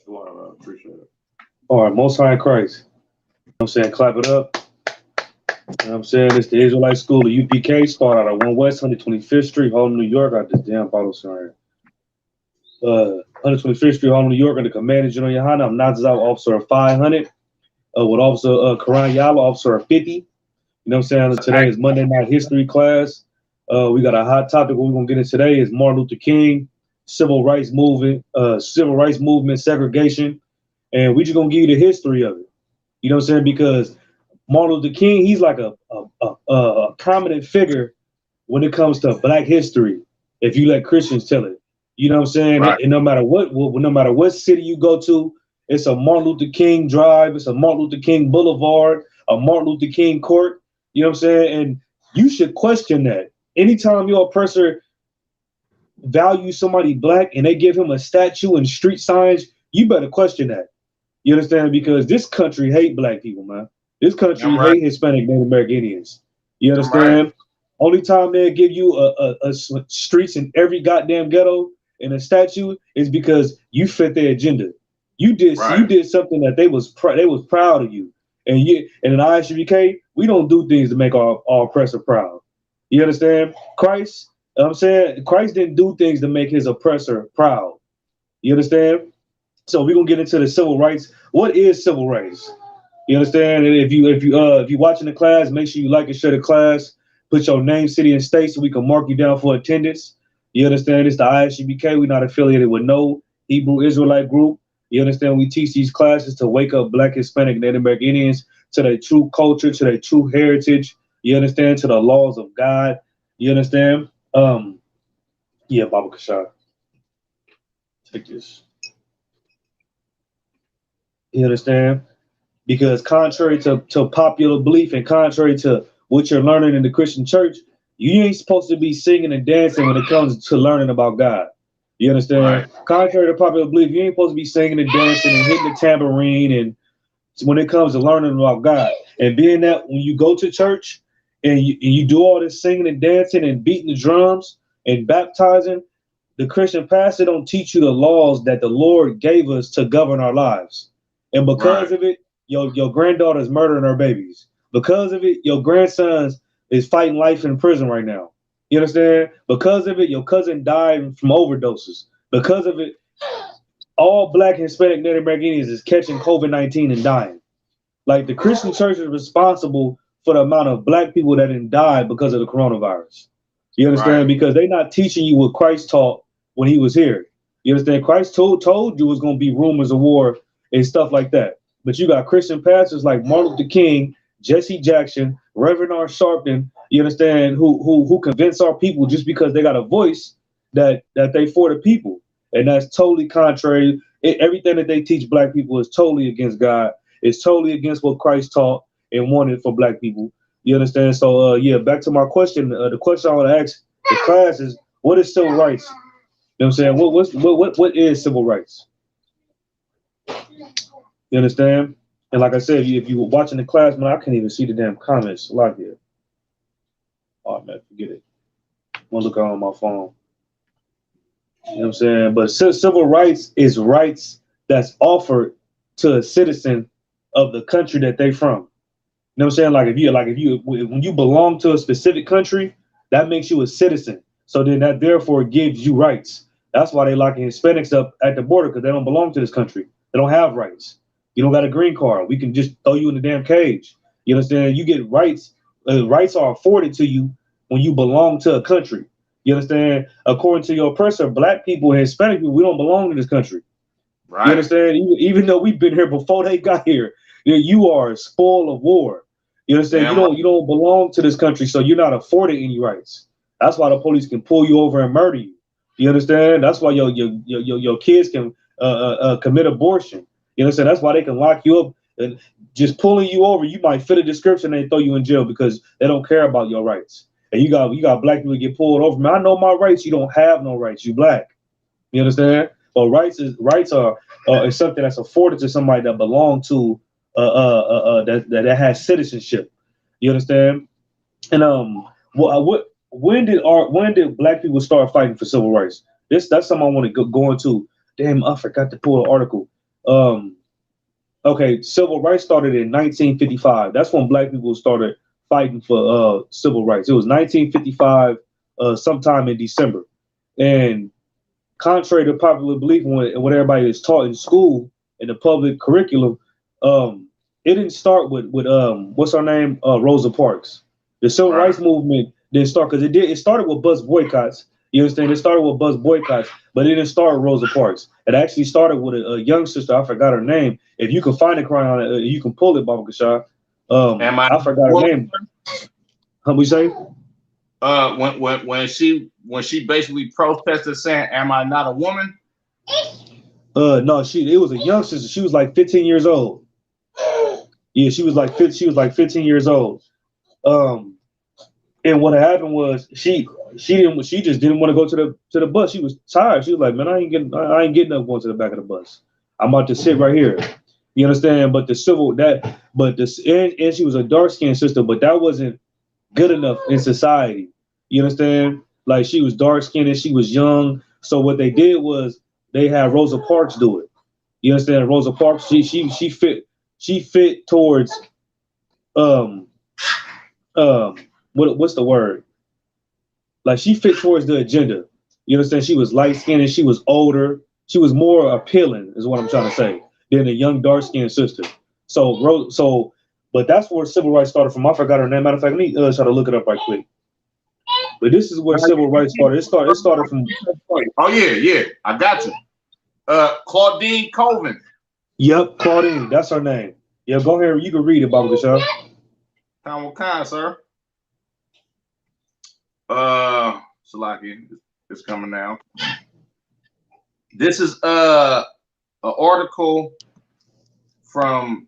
Well, I appreciate it. All right, Most High in Christ. You know what I'm saying? Clap it up. You know what I'm saying? It's the Israelite School of UPK. Start out at 1 West, 125th Street, Harlem, New York. I got this damn bottle sign. 125th Street, Harlem, New York. Under Commander General Yohana. I'm Nazazel, officer of 500. With Officer Karan Yala, officer of 50. You know what I'm saying? Today is Monday night history class. We got a hot topic. What we're gonna get in today is Martin Luther King, civil rights movement, segregation, and we just gonna give you the history of it. You know what I'm saying? Because Martin Luther King, he's like a prominent figure when it comes to Black history. If you let Christians tell it, you know what I'm saying? Right. And no matter what city you go to, it's a Martin Luther King Drive, it's a Martin Luther King Boulevard, a Martin Luther King Court. You know what I'm saying? And you should question that. Anytime your oppressor values somebody Black and they give him a statue and street signs, you better question that. You understand? Because this country hate Black people, man. This country Right. hate Hispanic Native American Indians. You Right. understand? Only time they give you a streets in every goddamn ghetto and a statue is because you fit their agenda. You did something that they was proud of you. And in ISUBK, we don't do things to make our oppressor proud. You understand? Christ, I'm saying Christ didn't do things to make his oppressor proud. You understand? So we're gonna get into the civil rights. What is civil rights? You understand? And if you watching the class, make sure you like and share the class. Put your name, city, and state so we can mark you down for attendance. You understand? It's the ISUBK. We're not affiliated with no Hebrew Israelite group. You understand? We teach these classes to wake up Black, Hispanic, Native American Indians to their true culture, to their true heritage. You understand? To the laws of God. You understand? Yeah, Baba Kashar. Take this. You understand? Because contrary to popular belief and contrary to what you're learning in the Christian church, you ain't supposed to be singing and dancing when it comes to learning about God. You understand? Right. Contrary to popular belief, you ain't supposed to be singing and dancing and hitting the tambourine and when it comes to learning about God. And being that when you go to church and you do all this singing and dancing and beating the drums and baptizing, the Christian pastor don't teach you the laws that the Lord gave us to govern our lives. And because of it, your granddaughter's murdering her babies. Because of it, your grandson is fighting life in prison right now. You understand? Because of it, your cousin died from overdoses. Because of it, all Black, Hispanic, Native American Indians is catching COVID-19 and dying. Like the Christian church is responsible for the amount of Black people that didn't die because of the coronavirus. You understand? Right. Because they're not teaching you what Christ taught when he was here. You understand? Christ told you it was going to be rumors of war and stuff like that. But you got Christian pastors like Martin Luther King, Jesse Jackson, Reverend R. Sharpton, you understand, who convince our people just because they got a voice that they for the people. And that's totally contrary. Everything that they teach Black people is totally against God. It's totally against what Christ taught and wanted for Black people. You understand? So, yeah, back to my question. The question I want to ask the class is, what is civil rights? You know what I'm saying? What is civil rights? You understand? And like I said, if you were watching the class, man, I can't even see the damn comments live here. Oh, man, forget it. I'm going to look on my phone. You know what I'm saying? But civil rights is rights that's offered to a citizen of the country that they from. You know what I'm saying? When you belong to a specific country, that makes you a citizen. So then that therefore gives you rights. That's why they locking Hispanics up at the border because they don't belong to this country. They don't have rights. You don't got a green card. We can just throw you in the damn cage. You understand? You get rights. Rights are afforded to you when you belong to a country. You understand? According to your oppressor, Black people and Hispanic people, we don't belong to this country. Right. You understand? Even though we've been here before they got here, you are a spoil of war. You understand? Damn You don't belong to this country, so you're not afforded any rights. That's why the police can pull you over and murder you. You understand? That's why your kids can commit abortion. You understand? That's why they can lock you up and just pulling you over. You might fit a description and they throw you in jail because they don't care about your rights. And you got Black people get pulled over. Man, I know my rights. You don't have no rights. You Black. You understand? But rights are something that's afforded to somebody that belong to that has citizenship. You understand? And when did Black people start fighting for civil rights? That's something I want to go into. damn, I forgot to pull an article. Okay, civil rights started in 1955. That's when black people started fighting for civil rights. It was 1955, sometime in December. And contrary to popular belief, when what everybody is taught in school in the public curriculum, it didn't start with what's her name, Rosa Parks. The civil rights movement didn't start because it started with bus boycotts. You understand? It started with bus boycotts, but it didn't start with Rosa Parks. It actually started with a young sister. I forgot her name. If you can find it, crying on it, you can pull it, Baba Kashar. I forgot her name. How we say? When she basically protested saying, "Am I not a woman?" No, it was a young sister. She was like 15 years old. Yeah, she was like 15 years old. And what happened was she just didn't want to go to the bus. She was tired. She was like, man, I ain't getting up going to the back of the bus. I'm about to sit right here. You understand? But and she was a dark skinned sister, but that wasn't good enough in society. You understand? Like she was dark skinned and she was young. So what they did was they had Rosa Parks do it. You understand? Rosa Parks, she fit towards what's the word? Like she fit towards the agenda. You understand? She was light skinned and she was older. She was more appealing, is what I'm trying to say, than a young dark skinned sister. But that's where civil rights started from. I forgot her name. Matter of fact, let me try to look it up right quick. But this is where civil rights started. It started from. Oh yeah, I got you. Claudine Colvin. Yep, Claudine. That's her name. Yeah, go ahead. You can read it, Baba Kashar. Kind, sir. Salaki, it's coming now. This is an article from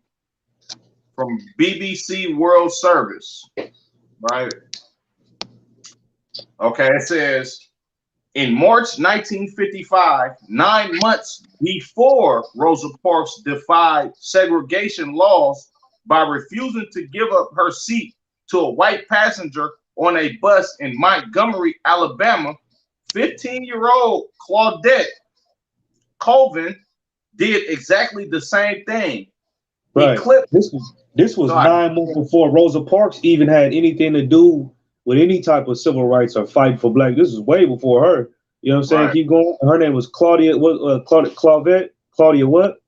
BBC World Service, right? Okay, it says in March 1955, 9 months before Rosa Parks defied segregation laws by refusing to give up her seat to a white passenger on a bus in Montgomery, Alabama, 15-year-old Claudette Colvin did exactly the same thing. Right. This was 9 months before Rosa Parks even had anything to do with any type of civil rights or fight for black. This was way before her. You know what I'm saying? Right. Keep going. Her name was Claudia. Claudia what?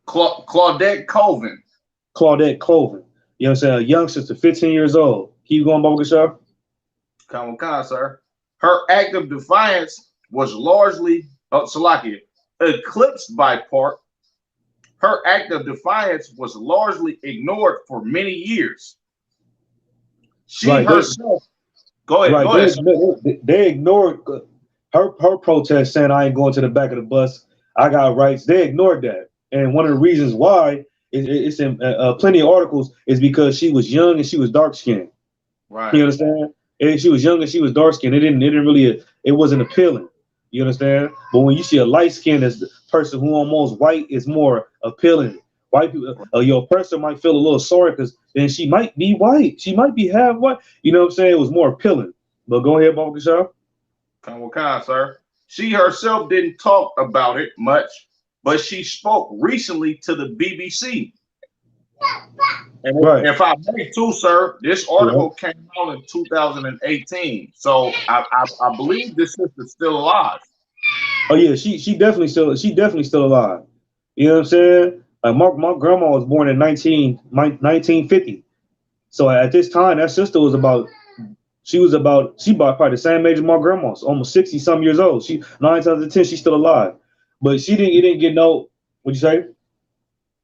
Claudette Colvin. Claudette Colvin. You know what I'm saying? A young sister, 15 years old. Keep going, Baba Kashar. Come on, sir. Her act of defiance was largely eclipsed by Park. Her act of defiance was largely ignored for many years. She herself. Go ahead. They ignored her protest saying, I ain't going to the back of the bus. I got rights. They ignored that. And one of the reasons why it's in plenty of articles is because she was young and she was dark skinned. Right. You understand? And she was young and she was dark skinned. It wasn't appealing. You understand? But when you see a light skinned person who almost white, is more appealing. White people, your person might feel a little sorry because then she might be white. She might be half white. You know what I'm saying? It was more appealing. But go ahead, Baba Kashar. Come, sir. She herself didn't talk about it much, but she spoke recently to the BBC. And if I may too, sir, this article came out in 2018. So I believe this sister's still alive. Oh yeah, she definitely still alive. You know what I'm saying? Like my grandma was born in 1950. So at this time, that sister was about probably the same age as my grandma's, almost 60 some years old. She 9 times out of 10, she's still alive. But you didn't get no, what'd you say?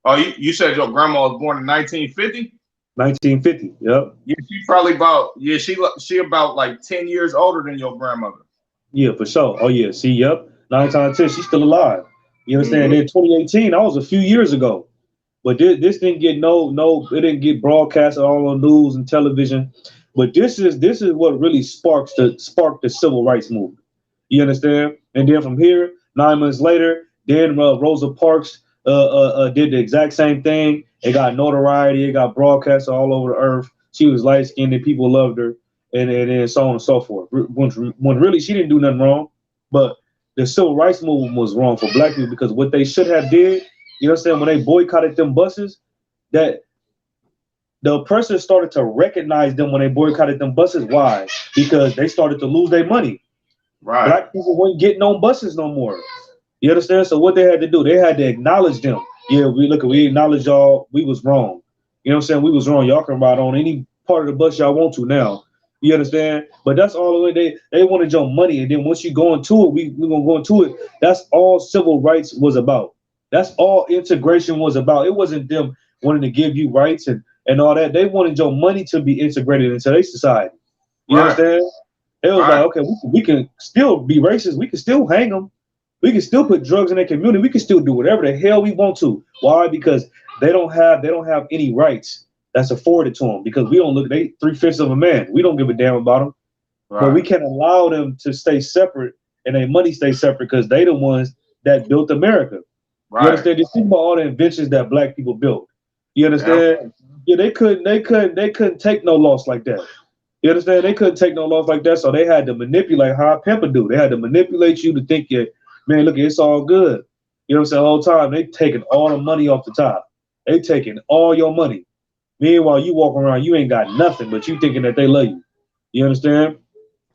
Oh, you said your grandma was born in 1950? 1950, yep. Yeah, she about like 10 years older than your grandmother. Yeah, for sure. Oh yeah, see, yep. 9 times out of 10, she's still alive. You understand? In 2018, that was a few years ago. But this didn't get it didn't get broadcast all on news and television. But this is what really sparked the civil rights movement. You understand? And then from here, 9 months later, then Rosa Parks did the exact same thing. It got notoriety. It got broadcast all over the earth. She was light skinned and people loved her, and so on and so forth. When really she didn't do nothing wrong, but the civil rights movement was wrong for black people because what they should have did, you know what I'm saying, when they boycotted them buses, that the oppressors started to recognize them when they boycotted them buses. Why? Because they started to lose their money. Right. Black people weren't getting on buses no more. You understand? So what they had to do, they had to acknowledge them. Yeah, we acknowledge y'all. We was wrong. You know what I'm saying? We was wrong. Y'all can ride on any part of the bus y'all want to now. You understand? But that's all the way they wanted your money. And then once you go into it, we're gonna go into it. That's all civil rights was about. That's all integration was about. It wasn't them wanting to give you rights and all that. They wanted your money to be integrated into their society. You understand? It was like, okay, we can still be racist. We can still hang them. We can still put drugs in their community. We can still do whatever the hell we want to. Why? Because they don't have any rights that's afforded to them. Because we don't look, they 3/5 of a man. We don't give a damn about them. But we can't allow them to stay separate and their money stay separate because they the ones that built America. You understand? Just think about all the inventions that black people built. You understand? Yeah, they couldn't take no loss like that. You understand? They couldn't take no loss like that, so they had to manipulate how a pimper do. They had to manipulate you to think that, man, look, it's all good. You know what I'm saying? The whole time they taking all the money off the top. They taking all your money. Meanwhile, you walk around, you ain't got nothing, but you thinking that they love you. You understand?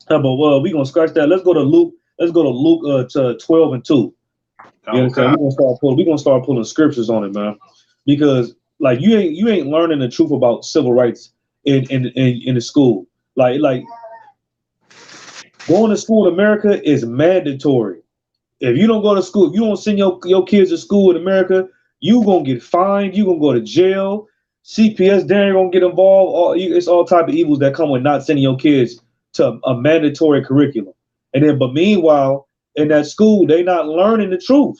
But well, we gonna scratch that. Let's go to Luke. Let's go to Luke to 12:2. You understand? We're gonna start pulling scriptures on it, man, because like you ain't learning the truth about civil rights in the school. Like going to school in America is mandatory. If you don't go to school, if you don't send your kids to school in America, you gonna get fined. You gonna go to jail. CPS, they ain't gonna get involved. It's all type of evils that come with not sending your kids to a mandatory curriculum. And then, but meanwhile, in that school, they not learning the truth.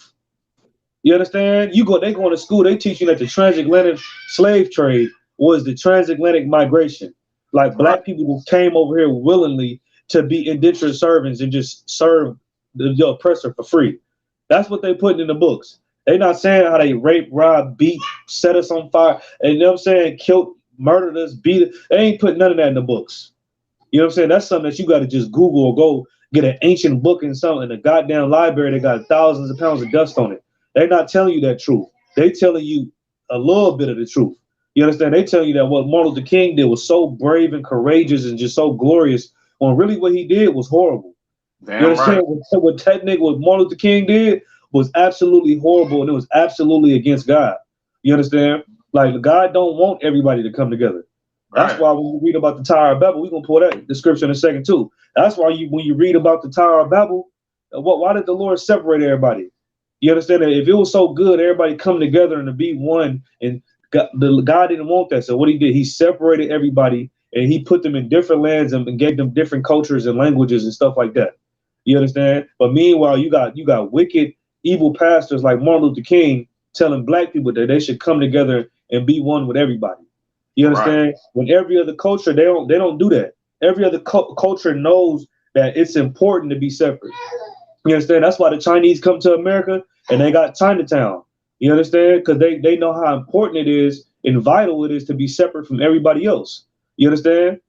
You understand? They going to school, they teach you that the transatlantic slave trade was the transatlantic migration. Like black people who came over here willingly to be indentured servants and just serve the oppressor for free. That's what they putting in the books. They not saying how they rape, rob, beat, set us on fire, and you know what I'm saying, killed, murdered us, beat us. They ain't putting none of that in the books. You know what I'm saying? That's something that you got to just Google or go get an ancient book in a goddamn library that got thousands of pounds of dust on it. They're not telling you that truth. They telling you a little bit of the truth. You understand? They telling you that what Martin Luther King did was so brave and courageous and just so glorious, when really what he did was horrible. Damn, you understand? What Martin Luther King did was absolutely horrible, and it was absolutely against God. You understand? Like, God don't want everybody to come together. That's why when you read about the Tower of Babel, we're going to pull that description in a second too. That's why when you read about the Tower of Babel, why did the Lord separate everybody? You understand that if it was so good, everybody come together and to be one, and God didn't want that. So what he did, he separated everybody and he put them in different lands and gave them different cultures and languages and stuff like that. You understand? But meanwhile, you got wicked, evil pastors like Martin Luther King telling black people that they should come together and be one with everybody. You understand? When every other culture, they don't do that. Every other culture knows that it's important to be separate. You understand? That's why the Chinese come to America and they got Chinatown. You understand? Because they know how important it is and vital it is to be separate from everybody else. You understand?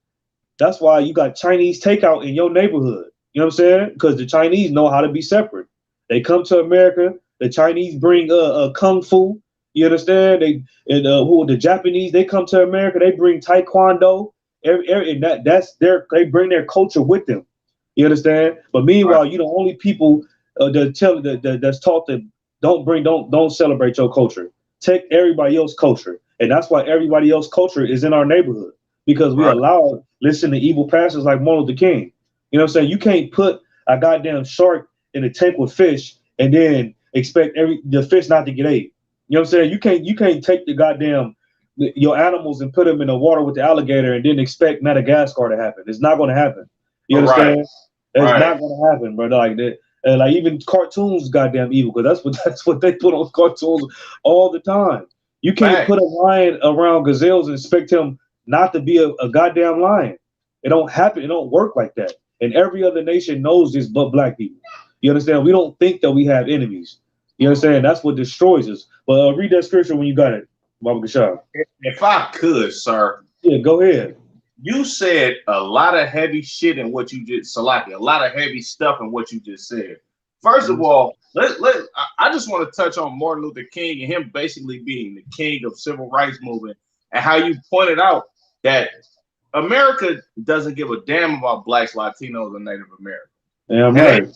That's why you got Chinese takeout in your neighborhood. You know what I'm saying? Because the Chinese know how to be separate. They come to America. The Chinese bring kung fu. You understand? The Japanese, they come to America. They bring Taekwondo. And they bring their culture with them. You understand? But meanwhile, you're the only people that's taught that don't celebrate your culture. Take everybody else's culture, and that's why everybody else's culture is in our neighborhood, because we listen to evil pastors like Martin Luther King. You know what I'm saying? You can't put a goddamn shark in a tank with fish and then expect the fish not to get ate. You know what I'm saying? You can't take your animals and put them in the water with the alligator and then expect Madagascar to happen. It's not going to happen. You understand? It's not going to happen, bro. Like that. Like even cartoons, goddamn evil, because that's what they put on cartoons all the time. You can't put a lion around gazelles and expect him not to be a goddamn lion. It don't happen. It don't work like that. And every other nation knows this but black people. You understand? We don't think that we have enemies. You understand? That's what destroys us. But read that scripture when you got it, Baba Kashab. If I could, sir. Yeah, go ahead. You said a lot of heavy shit in what you just, Salaki, a lot of heavy stuff in what you just said. First of all, I just want to touch on Martin Luther King and him basically being the king of civil rights movement, and how you pointed out that America doesn't give a damn about blacks, Latinos, and Native Americans. Yeah, right.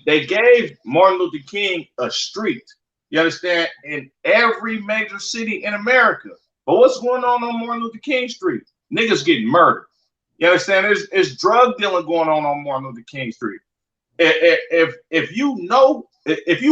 They gave Martin Luther King a street, you understand, in every major city in America. But what's going on Martin Luther King Street? Niggas getting murdered. You understand? There's drug dealing going on Martin Luther King Street. If you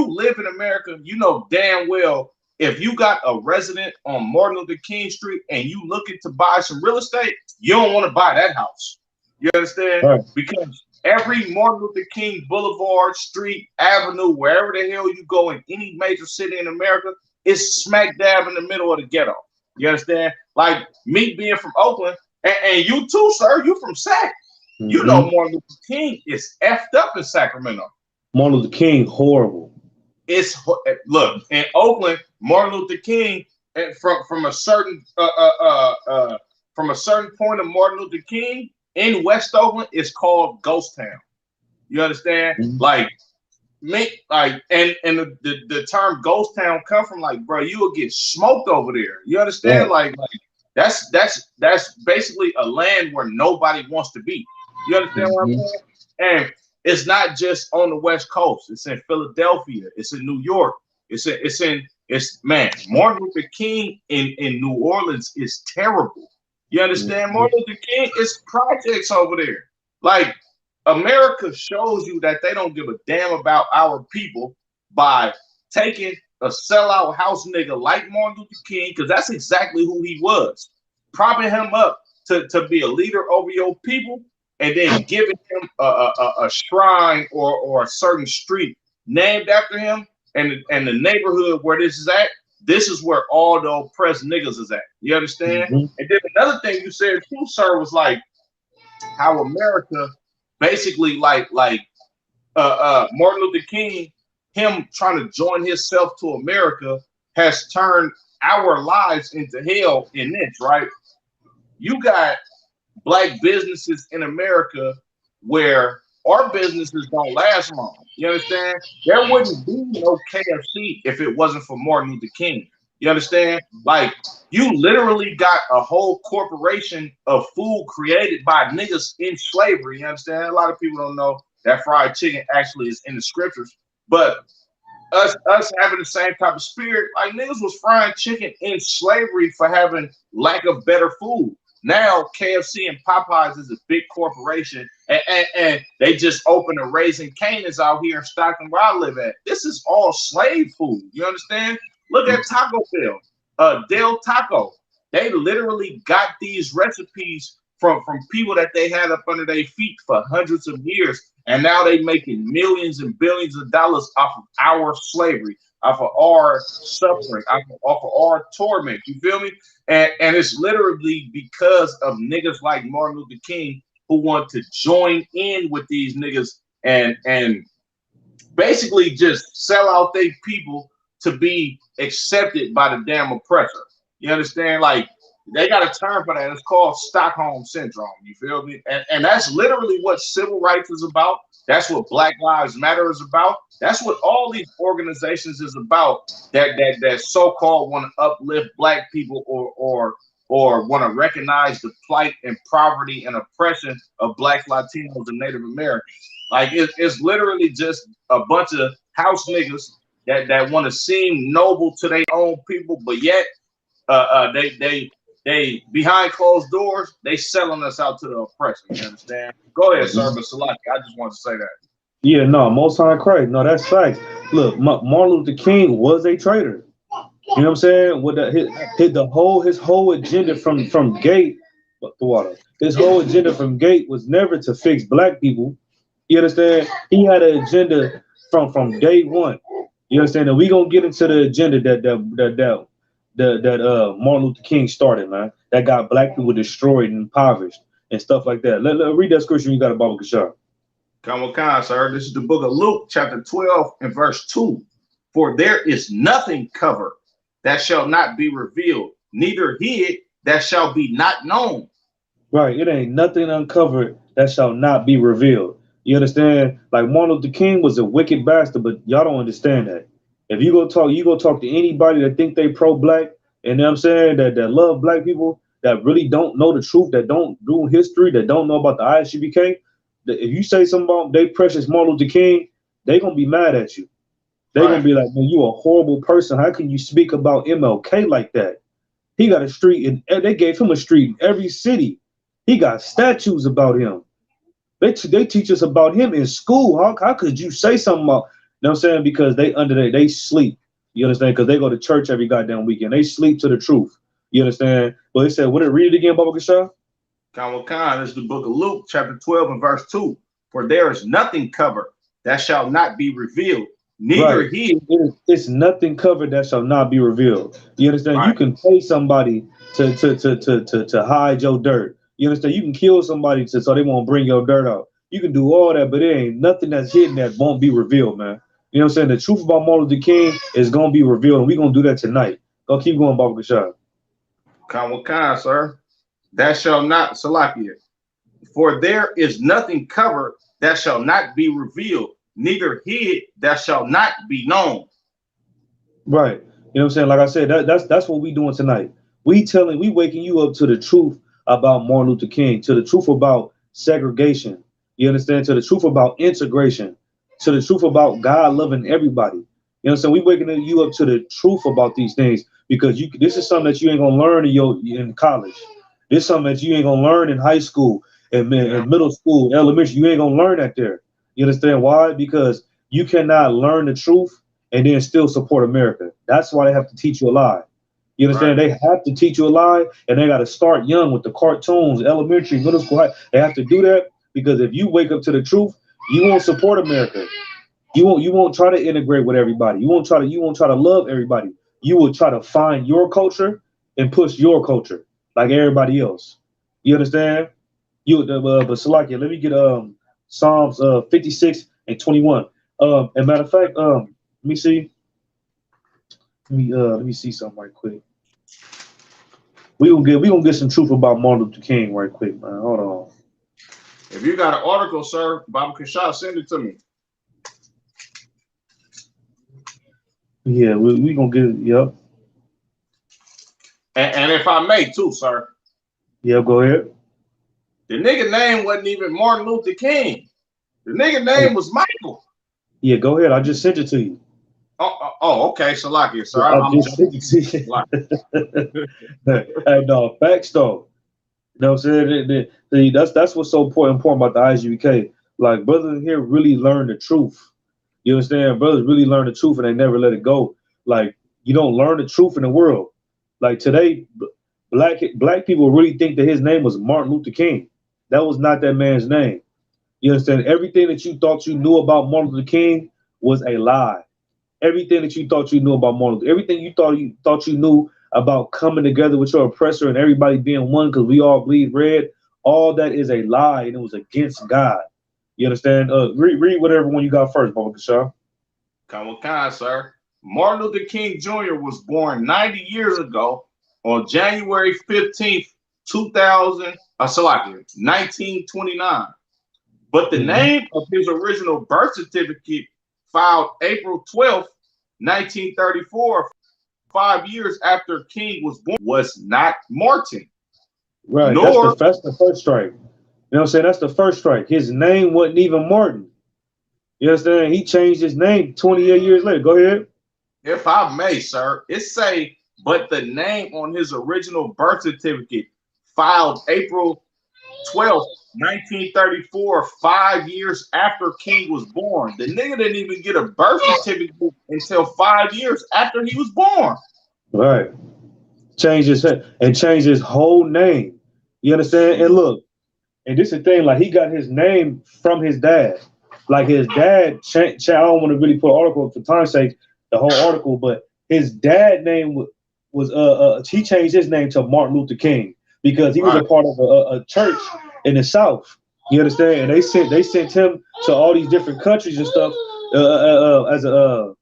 live in America, you know damn well if you got a resident on Martin Luther King Street and you looking to buy some real estate, you don't want to buy that house. You understand? Right. Because every Martin Luther King Boulevard, street, avenue, wherever the hell you go in any major city in America, is smack dab in the middle of the ghetto. You understand? Like me being from Oakland, and you too, sir, you from Sac. Mm-hmm. You know Martin Luther King is effed up in Sacramento. Martin Luther King, horrible. Look, in Oakland, Martin Luther King, from a certain point of Martin Luther King in West Oakland, is called Ghost Town. You understand? Mm-hmm. And the term Ghost Town come from like, bro, you will get smoked over there. You understand? Yeah. Like that's basically a land where nobody wants to be. You understand what I'm saying? And it's not just on the West Coast. It's in Philadelphia. It's in New York. Martin Luther King in New Orleans is terrible. You understand? Martin Luther King is projects over there. Like, America shows you that they don't give a damn about our people by taking a sellout house nigga like Martin Luther King, because that's exactly who he was, propping him up to be a leader over your people, and then giving him a shrine or a certain street named after him, and the neighborhood where this is at. This is where all the oppressed niggas is at. You understand? Mm-hmm. And then another thing you said too, sir, was like how America basically like Martin Luther King, him trying to join himself to America has turned our lives into hell in this, right? You got black businesses in America where our businesses don't last long. You understand? There wouldn't be no KFC if it wasn't for Martin Luther King. You understand? Like, you literally got a whole corporation of food created by niggas in slavery. You understand? A lot of people don't know that fried chicken actually is in the scriptures. But us having the same type of spirit, like niggas was frying chicken in slavery for having lack of better food. Now KFC and Popeyes is a big corporation, and they just opened a Raising Cane's out here in Stockton where I live at. This is all slave food. You understand? Look at Taco Bell, Del Taco. They literally got these recipes from people that they had up under their feet for hundreds of years, and now they making millions and billions of dollars off of our slavery, off of our suffering, off of our torment. You feel me? And it's literally because of niggas like Martin Luther King who want to join in with these niggas and basically just sell out their people to be accepted by the damn oppressor. You understand? Like, they got a term for that. It's called Stockholm Syndrome. You feel me? And that's literally what civil rights is about. That's what Black Lives Matter is about. That's what all these organizations is about. That so-called want to uplift black people or want to recognize the plight and poverty and oppression of blacks, Latinos, and Native Americans. Like, it's literally just a bunch of house niggas that want to seem noble to their own people, but yet they behind closed doors, they selling us out to the oppressor. You understand? Go ahead, sir, but Salaki, I just want to say that. Yeah, no, Most High Christ. No, that's facts. Look, Martin Luther King was a traitor. You know what I'm saying? With his whole agenda from Gate, the water. His whole agenda from Gate was never to fix black people. You understand? He had an agenda from day one. You understand? And we gonna get into the agenda that Martin Luther King started, man. That got black people destroyed and impoverished and stuff like that. Let read that scripture you got about Kashar. Come on, sir. This is the book of Luke, chapter 12 and verse 2. For there is nothing covered that shall not be revealed, neither hid that shall be not known. Right. It ain't nothing uncovered that shall not be revealed. You understand? Like Martin Luther King was a wicked bastard, but y'all don't understand that. If you go talk to anybody that think they pro-black, and you know what I'm saying, that love black people, that really don't know the truth, that don't do history, that don't know about the ISUBK, if you say something about they precious Martin Luther King, they gonna be mad at you. They're gonna be like, man, you a horrible person. How can you speak about MLK like that? He got a street, and they gave him a street in every city. He got statues about him. They teach us about him in school. How could you say something about, you know what I'm saying? Because they sleep. You understand? Because they go to church every goddamn weekend. They sleep to the truth. You understand? But they said, what did read it again, Baba Kasha? Khan, this is the book of Luke, chapter 12 and verse 2. For there is nothing covered that shall not be revealed, neither hid. It's nothing covered that shall not be revealed. You understand? Right. You can pay somebody to hide your dirt. You understand? You can kill somebody so they won't bring your dirt out. You can do all that, but there ain't nothing that's hidden that won't be revealed, man. You know what I'm saying? The truth about Martin Luther King is gonna be revealed, and we're gonna do that tonight. Go keep going, Baba Kasha. Khan, sir. That shall not, Salakia. For there is nothing covered that shall not be revealed, neither hid that shall not be known. Right. You know what I'm saying? Like I said, that's what we doing tonight. We waking you up to the truth about Martin Luther King, to the truth about segregation. You understand? To the truth about integration, to the truth about God loving everybody. You know what I'm saying? We waking you up to the truth about these things because this is something that you ain't gonna learn in college. This is something that you ain't gonna learn in high school, in middle school, elementary. You ain't gonna learn that there. You understand why? Because you cannot learn the truth and then still support America. That's why they have to teach you a lie. You understand? Right. They have to teach you a lie, and they got to start young with the cartoons, elementary, middle school, high. They have to do that because if you wake up to the truth, you won't support America. You won't try to integrate with everybody. You won't try to love everybody. You will try to find your culture and push your culture like everybody else. You understand? But Salakia, let me get Psalms 56 and 21. And matter of fact, let me see. Let me see something right quick. We gonna get some truth about Martin Luther King right quick, man. Hold on. If you got an article, sir, Baba Kasha, send it to me. Yeah, we gonna get it. Yep. And if I may, too, sir. Yeah, go ahead. The nigga name wasn't even Martin Luther King. The nigga name was Michael. Yeah, go ahead. I just sent it to you. Oh, okay. Salakia, sir. I just sent it to you. Hey, no, facts though. You know what I'm saying? That's what's so important about the ISUBK. Like, brothers here really learn the truth. You understand? Brothers really learn the truth and they never let it go. Like, you don't learn the truth in the world. Like today, black people really think that his name was Martin Luther King. That was not that man's name. You understand? Everything that you thought you knew about Martin Luther King was a lie. Everything that you thought you knew about Martin Luther, everything you thought you knew about coming together with your oppressor and everybody being one because we all bleed red, all that is a lie and it was against God. You understand? Read whatever one you got first, Baba Kasha. Khan, sir. Martin Luther King Jr. was born 90 years ago on January 15th, 1929. But the name of his original birth certificate filed April 12th, 1934, 5 years after King was born, was not Martin. Right, that's the first strike. You know what I'm saying? That's the first strike. His name wasn't even Martin. You understand? He changed his name 28 years later. Go ahead. If I may, sir, it say, but the name on his original birth certificate filed April 12th, 1934, 5 years after King was born. The nigga didn't even get a birth certificate until 5 years after he was born. Right. Changed his whole name. You understand? And look, and this is the thing, like he got his name from his dad. Like his dad, I don't want to really put an article for time's sake, the whole article, but his dad name was he changed his name to Martin Luther King because he was a part of a church in the South. You understand? And they sent him to all these different countries and stuff as a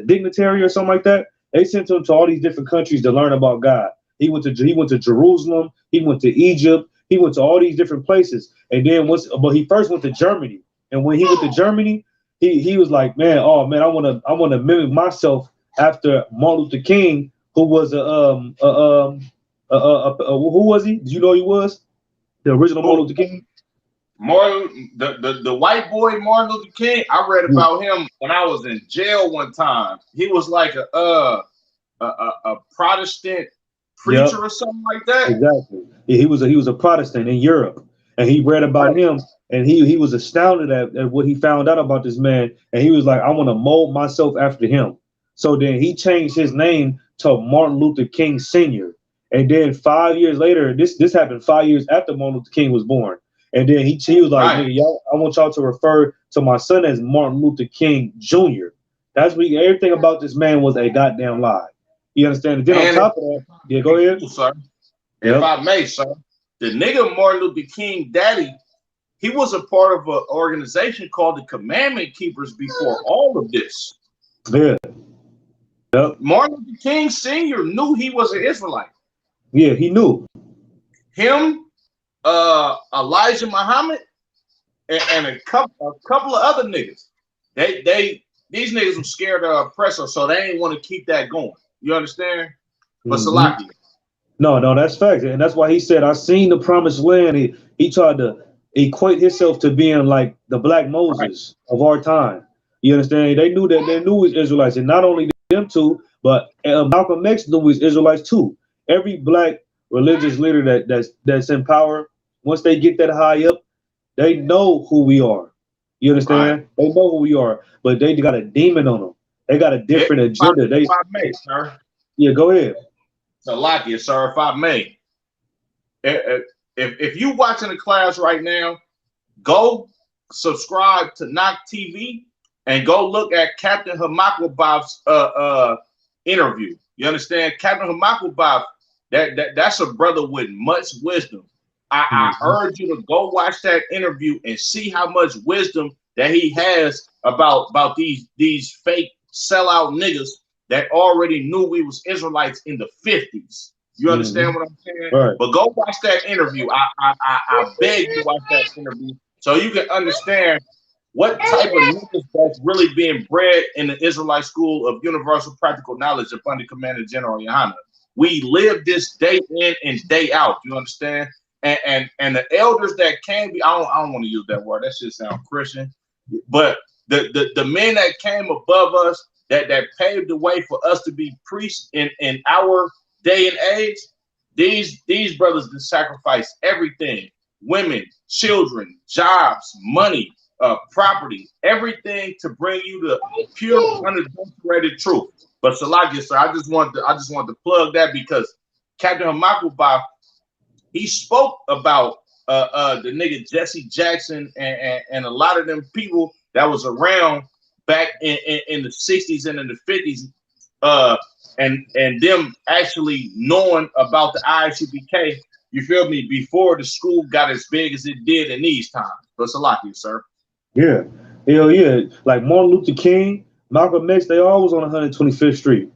dignitary or something like that. They sent him to all these different countries to learn about God. He went to Jerusalem. He went to Egypt. He went to all these different places. And then but he first went to Germany. And when he went to Germany, he was like, man, oh man, I wanna mimic myself after Martin Luther King, who was who was he? Did you know he was the original Martin Luther King? Martin, the white boy Martin Luther King. I read about him when I was in jail one time. He was like a Protestant preacher or something like that. Exactly. Yeah, he was a Protestant in Europe, and he read about him, and he was astounded at what he found out about this man, and he was like, I want to mold myself after him. So then he changed his name to Martin Luther King Sr. And then 5 years later, this happened 5 years after Martin Luther King was born. And then he was like, nigga, y'all, I want y'all to refer to my son as Martin Luther King Jr. That's what everything about this man was a goddamn lie. You understand? And then on top of that, yeah, go ahead. Sir. If I may, sir, the nigga Martin Luther King daddy, he was a part of an organization called the Commandment Keepers before all of this. Yeah. Yep. Martin Luther King Sr. knew he was an Israelite. Yeah, he knew. Him, Elijah Muhammad, and a couple of other niggas. These niggas were scared of oppressor, so they ain't want to keep that going. You understand? But Salaki. No, that's facts. And that's why he said, I seen the promised land. He tried to equate himself to being like the Black Moses of our time. You understand? They knew it was Israelites. And not only them two, but Malcolm X knew it was Israelites too. Every Black religious leader that's in power, once they get that high up, they know who we are. You understand? Right. They know who we are, but they got a demon on them. They got a different agenda. If I may, sir. Yeah, go ahead. Salakia, sir, if I may. If you watching the class right now, go subscribe to Knock TV and go look at Captain Hamakwabav's interview. You understand? Captain Hamakwabov, that's a brother with much wisdom. I urge you to go watch that interview and see how much wisdom that he has about these fake sellout niggas that already knew we was Israelites in the 50s. You understand what I'm saying? Right. But go watch that interview. I beg you to watch that interview so you can understand what type of niggas that's really being bred in the Israelite school of universal practical knowledge of under Commander General Yohana. We live this day in and day out. You understand? And the elders that came, I don't want to use that word. That shit sound Christian. But the men that came above us, that paved the way for us to be priests in our day and age, these brothers that sacrifice everything, women, children, jobs, money, property, everything to bring you the pure, unadulterated truth. But Salakia, sir, I just want to plug that because Captain Hamakwabov, he spoke about the nigga Jesse Jackson and a lot of them people that was around back in the 60s and in the 50s, and them actually knowing about the ISUPK, you feel me, before the school got as big as it did in these times. But Salakia, sir. Yeah. Hell yeah. Like Martin Luther King, Malcolm X, they all was on 125th Street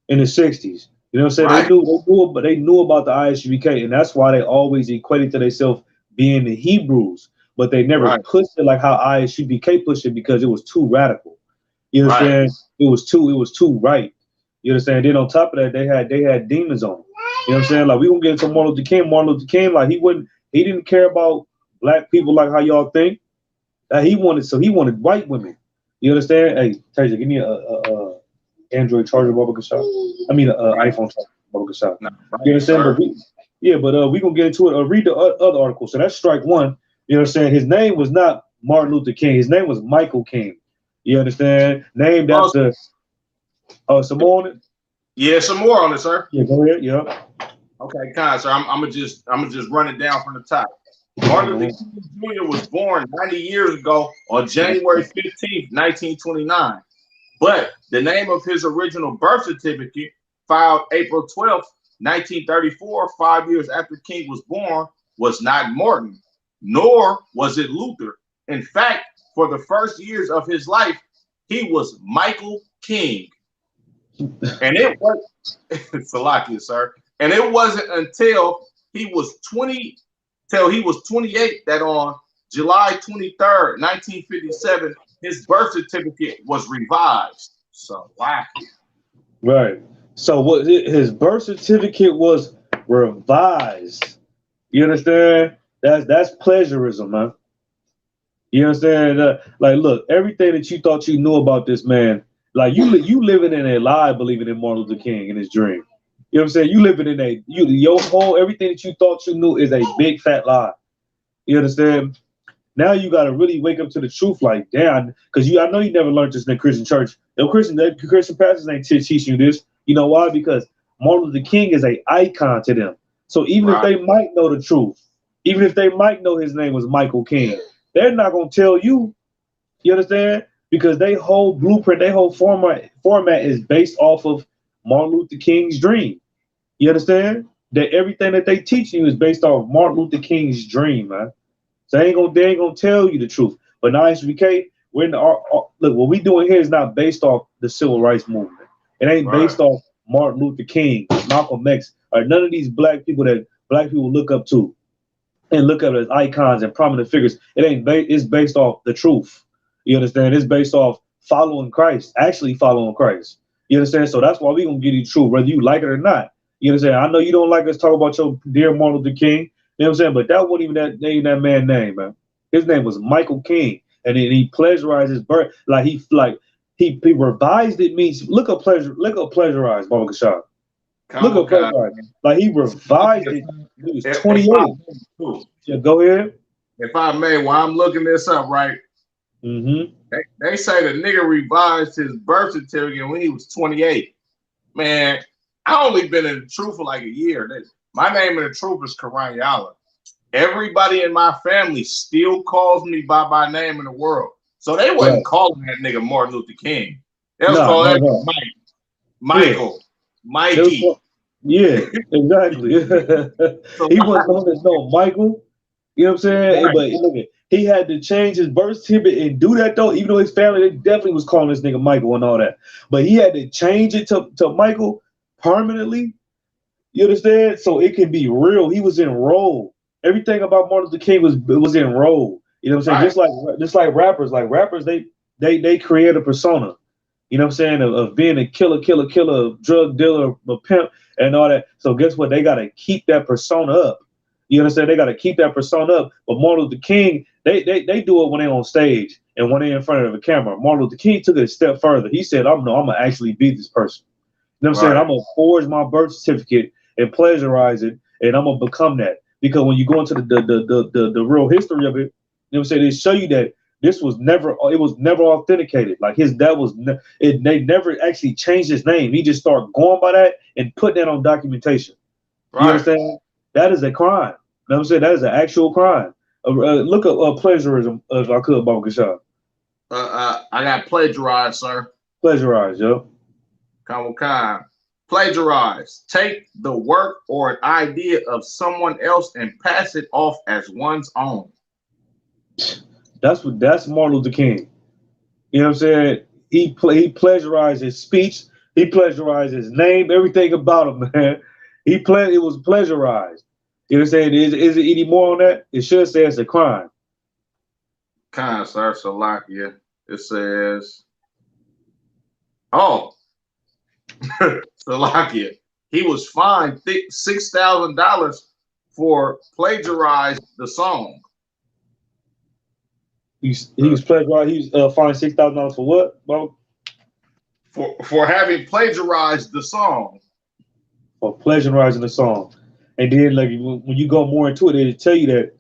in the 60s. You know what I'm saying? Right. They knew about the ISUPK, and that's why they always equated to themselves being the Hebrews, but they never pushed it like how ISUPK pushed it because it was too radical. You understand? It was too right. You understand? Then on top of that, they had demons on them. You know what I'm saying? Like we gonna get into Martin Luther King. Martin Luther King, like he didn't care about black people like how y'all think. He wanted white women. You understand? Hey, Tasia, give me a Android charger, Baba Kashaf. I mean, iPhone charger, Baba Kashaf. You understand? But we gonna get into it. Read the other article. So that's strike one. You know what I'm saying? His name was not Martin Luther King. His name was Michael King. You understand? Named after. Some more on it. Yeah, some more on it, sir. Yeah, go ahead. Yeah. Okay, kind, sir. I'm gonna just run it down from the top. Martin Luther King Jr. was born 90 years ago on January 15th, 1929. But the name of his original birth certificate, filed April 12th, 1934, 5 years after King was born, was not Martin, nor was it Luther. In fact, for the first years of his life, he was Michael King. And it was Salakia, sir. And it wasn't until he was 28 that on July 23rd, 1957, his birth certificate was revised. So wow. Right. So what his birth certificate was revised. You understand? That's plagiarism, man. You understand? Like, look, everything that you thought you knew about this man, like you living in a lie, believing in Martin Luther King in his dream. You know what I'm saying? You living in your whole everything that you thought you knew is a big fat lie. You understand? Now you got to really wake up to the truth, like damn, because I know you never learned this in the Christian church. The Christian pastors ain't teaching you this. You know why? Because Martin Luther King is a icon to them. So even if they might know the truth, even if they might know his name was Michael King, they're not gonna tell you. You understand? Because they whole blueprint, their whole format is based off of Martin Luther King's dream. You understand? That everything that they teach you is based off Martin Luther King's dream, man. So they ain't gonna tell you the truth. But now HBK, we're in the look, what we doing here is not based off the civil rights movement. It ain't based off Martin Luther King, Malcolm X, or none of these black people that black people look up to and look up as icons and prominent figures. It ain't it's based off the truth. You understand? It's based off following Christ, actually following Christ. You understand? So that's why we gonna give you the truth, whether you like it or not. You understand? I know you don't like us talk about your dear Martin Luther King. You know what I'm saying? But that wasn't even that man's name, man. His name was Michael King, and then he plagiarized his birth. Like he revised it. Means look up plagiarized, Baba Kashab. Look up plagiarized. Like he revised it. He was 28. Yeah, go ahead. If I may, while I'm looking this up, right? Mm-hmm. They say the nigga revised his birth certificate when he was 28. Man, I only been in the truth for like a year. My name in the truth is Karan Yala. Everybody in my family still calls me by my name in the world. So they wasn't calling that nigga Martin Luther King. They was calling that nigga Michael, Mikey. Yeah, exactly. He wasn't known as no Michael. You know what I'm saying? Right. But look, he had to change his birth certificate and do that though, even though his family, they definitely was calling this nigga Michael and all that. But he had to change it to Michael permanently. You understand? So it can be real. He was enrolled. Everything about Martin Luther King was enrolled. You know what I'm saying? Right. Just like rappers. Like rappers, they create a persona. You know what I'm saying? Of being a killer, drug dealer, a pimp, and all that. So guess what? They gotta keep that persona up. You understand? They gotta keep that persona up. But Martin Luther King, they do it when they're on stage and when they're in front of a camera. Martin Luther King took it a step further. He said, I'm gonna actually be this person. You know what I'm saying? I'm gonna forge my birth certificate and plagiarize it, and I'm gonna become that. Because when you go into the real history of it, you know what I'm saying, they show you that it was never authenticated. Like his dad they never actually changed his name. He just started going by that and putting that on documentation. Right. You understand? That is a crime. You know what I'm saying? That is an actual crime. Look up plagiarism if I could, Baba Kashab. I got plagiarized, sir. Plagiarized, yo. Come on. Plagiarize. Take the work or an idea of someone else and pass it off as one's own. That's Martin Luther King. You know what I'm saying? He plagiarized his speech. He plagiarized his name. Everything about him, man. It was plagiarized. You know what I'm saying? Is it any more on that? It should say it's a crime. Kind, sir. Salakia. It says, oh. Salakia. He was fined $6,000 for plagiarized the song. He was plagiarized. He was fined $6,000 for what, bro? For having plagiarized the song. For plagiarizing the song, and then like when you go more into it, they tell you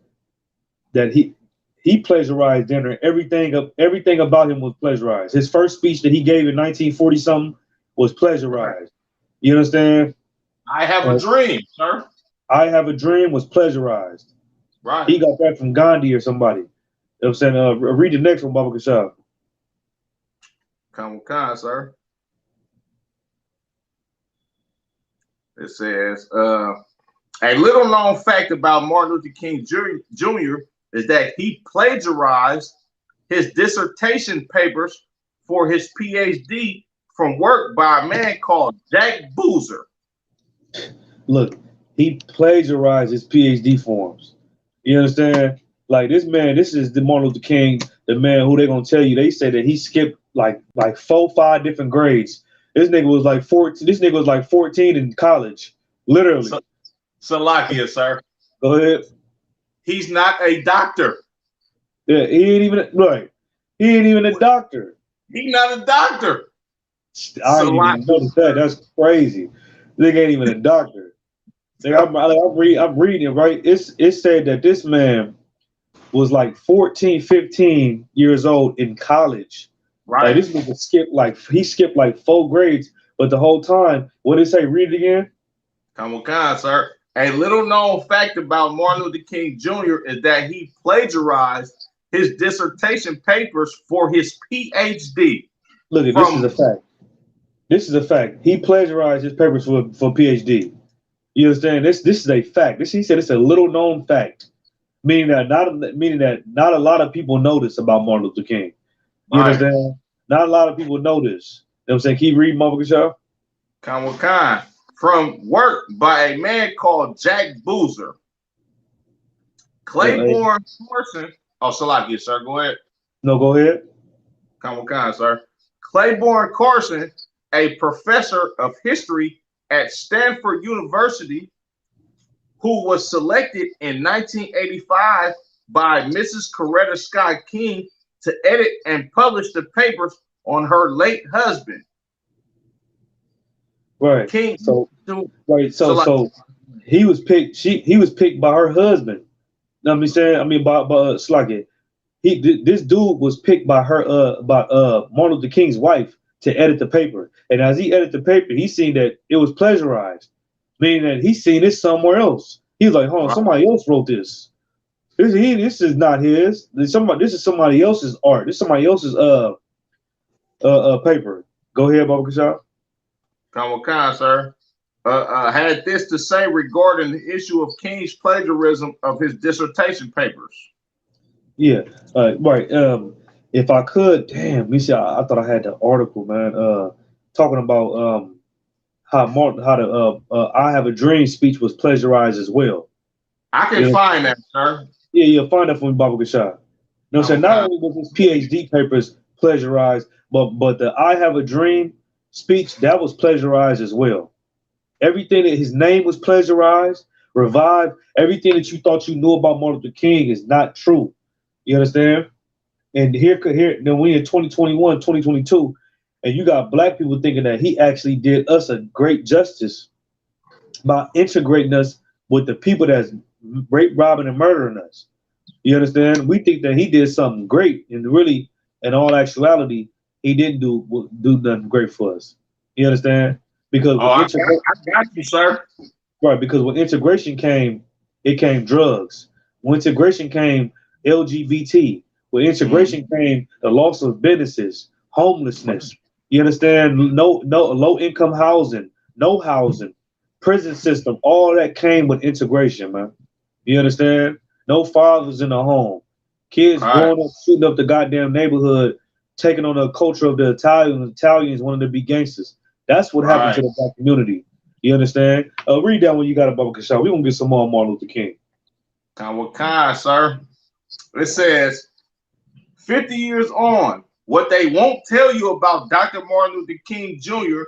that he plagiarized dinner. Everything about him was plagiarized. His first speech that he gave in 1940 something was plagiarized. You understand? I Have a Dream, sir. I Have a Dream was plagiarized. Right. He got that from Gandhi or somebody. You know what I'm saying? Read the next one, Baba Kashab. Come on, sir. It says, a little known fact about Martin Luther King Jr. is that he plagiarized his dissertation papers for his PhD from work by a man called Jack Boozer. Look, he plagiarized his PhD forms. You understand? Like this man, this is the Martin Luther King, the man who they gonna tell you. They say that he skipped like 4-5 different grades. This nigga was like 14. This nigga was like 14 in college, literally. Salakia, sir. Go ahead. He's not a doctor. Yeah, he ain't even right. He ain't even a doctor. He's not a doctor. I didn't even notice that. That's crazy. Nigga ain't even a doctor. I'm reading it, right. It said that this man was like 14, 15 years old in college. Right. Like this nigga skipped like 4 grades, but the whole time, what did it say? Read it again. Come on, sir. A little known fact about Martin Luther King Jr. is that he plagiarized his dissertation papers for his PhD. Look, this is a fact. This is a fact. He plagiarized his papers for PhD. You understand? This is a fact. He said it's a little known fact, meaning that not a lot of people know this about Martin Luther King. You understand? Not a lot of people know this. You know what I'm saying? Keep reading, motherfucker, show. Khan. From work by a man called Jack Boozer. Claiborne Corson. Oh, Salakia, sir. Go ahead. No, go ahead. Khan, sir. Claiborne Corson, a professor of history at Stanford University, who was selected in 1985 by Mrs. Coretta Scott King to edit and publish the papers on her late husband. Right. King. So he was picked. He was picked by her husband. You know what I'm saying? I mean, by Slakia. This dude was picked by her by Martin Luther King's wife to edit the paper. And as he edited the paper, he seen that it was plagiarized, meaning that he seen it somewhere else. He was like, "Hold on, somebody else wrote this. This is not his. This is somebody else's art. This is somebody else's paper." Go ahead, Baba Kashab. Khan, sir. Had this to say regarding the issue of King's plagiarism of his dissertation papers. Yeah, right. If I could, damn, let me see. I thought I had the article, man. Talking about how the "I Have a Dream" speech was plagiarized as well. I can find that, sir. Yeah, find that for me, Baba Kashab. No, so not only was his PhD papers plagiarized, but the "I Have a Dream" speech, that was plagiarized as well. Everything that his name was plagiarized, revived. Everything that you thought you knew about Martin Luther King is not true. You understand? And here, then we in 2021, 2022, and you got black people thinking that he actually did us a great justice by integrating us with the people that's rape, robbing, and murdering us. You understand? We think that he did something great, and really, in all actuality, he didn't do nothing great for us. You understand? Because I got you, sir. Right, because when integration came, it came drugs. When integration came, LGBT. When integration came, the loss of businesses, homelessness. You understand? No low income housing, no housing, prison system. All that came with integration, man. You understand? No fathers in the home, kids growing up shooting up the goddamn neighborhood, taking on the culture of the Italians wanting to be gangsters. That's what happened to the black community. You understand? Read that when you got a Baba Kashab. We're going to get some more Martin Luther King. Khan, sir. It says, 50 years on, what they won't tell you about Dr. Martin Luther King Jr.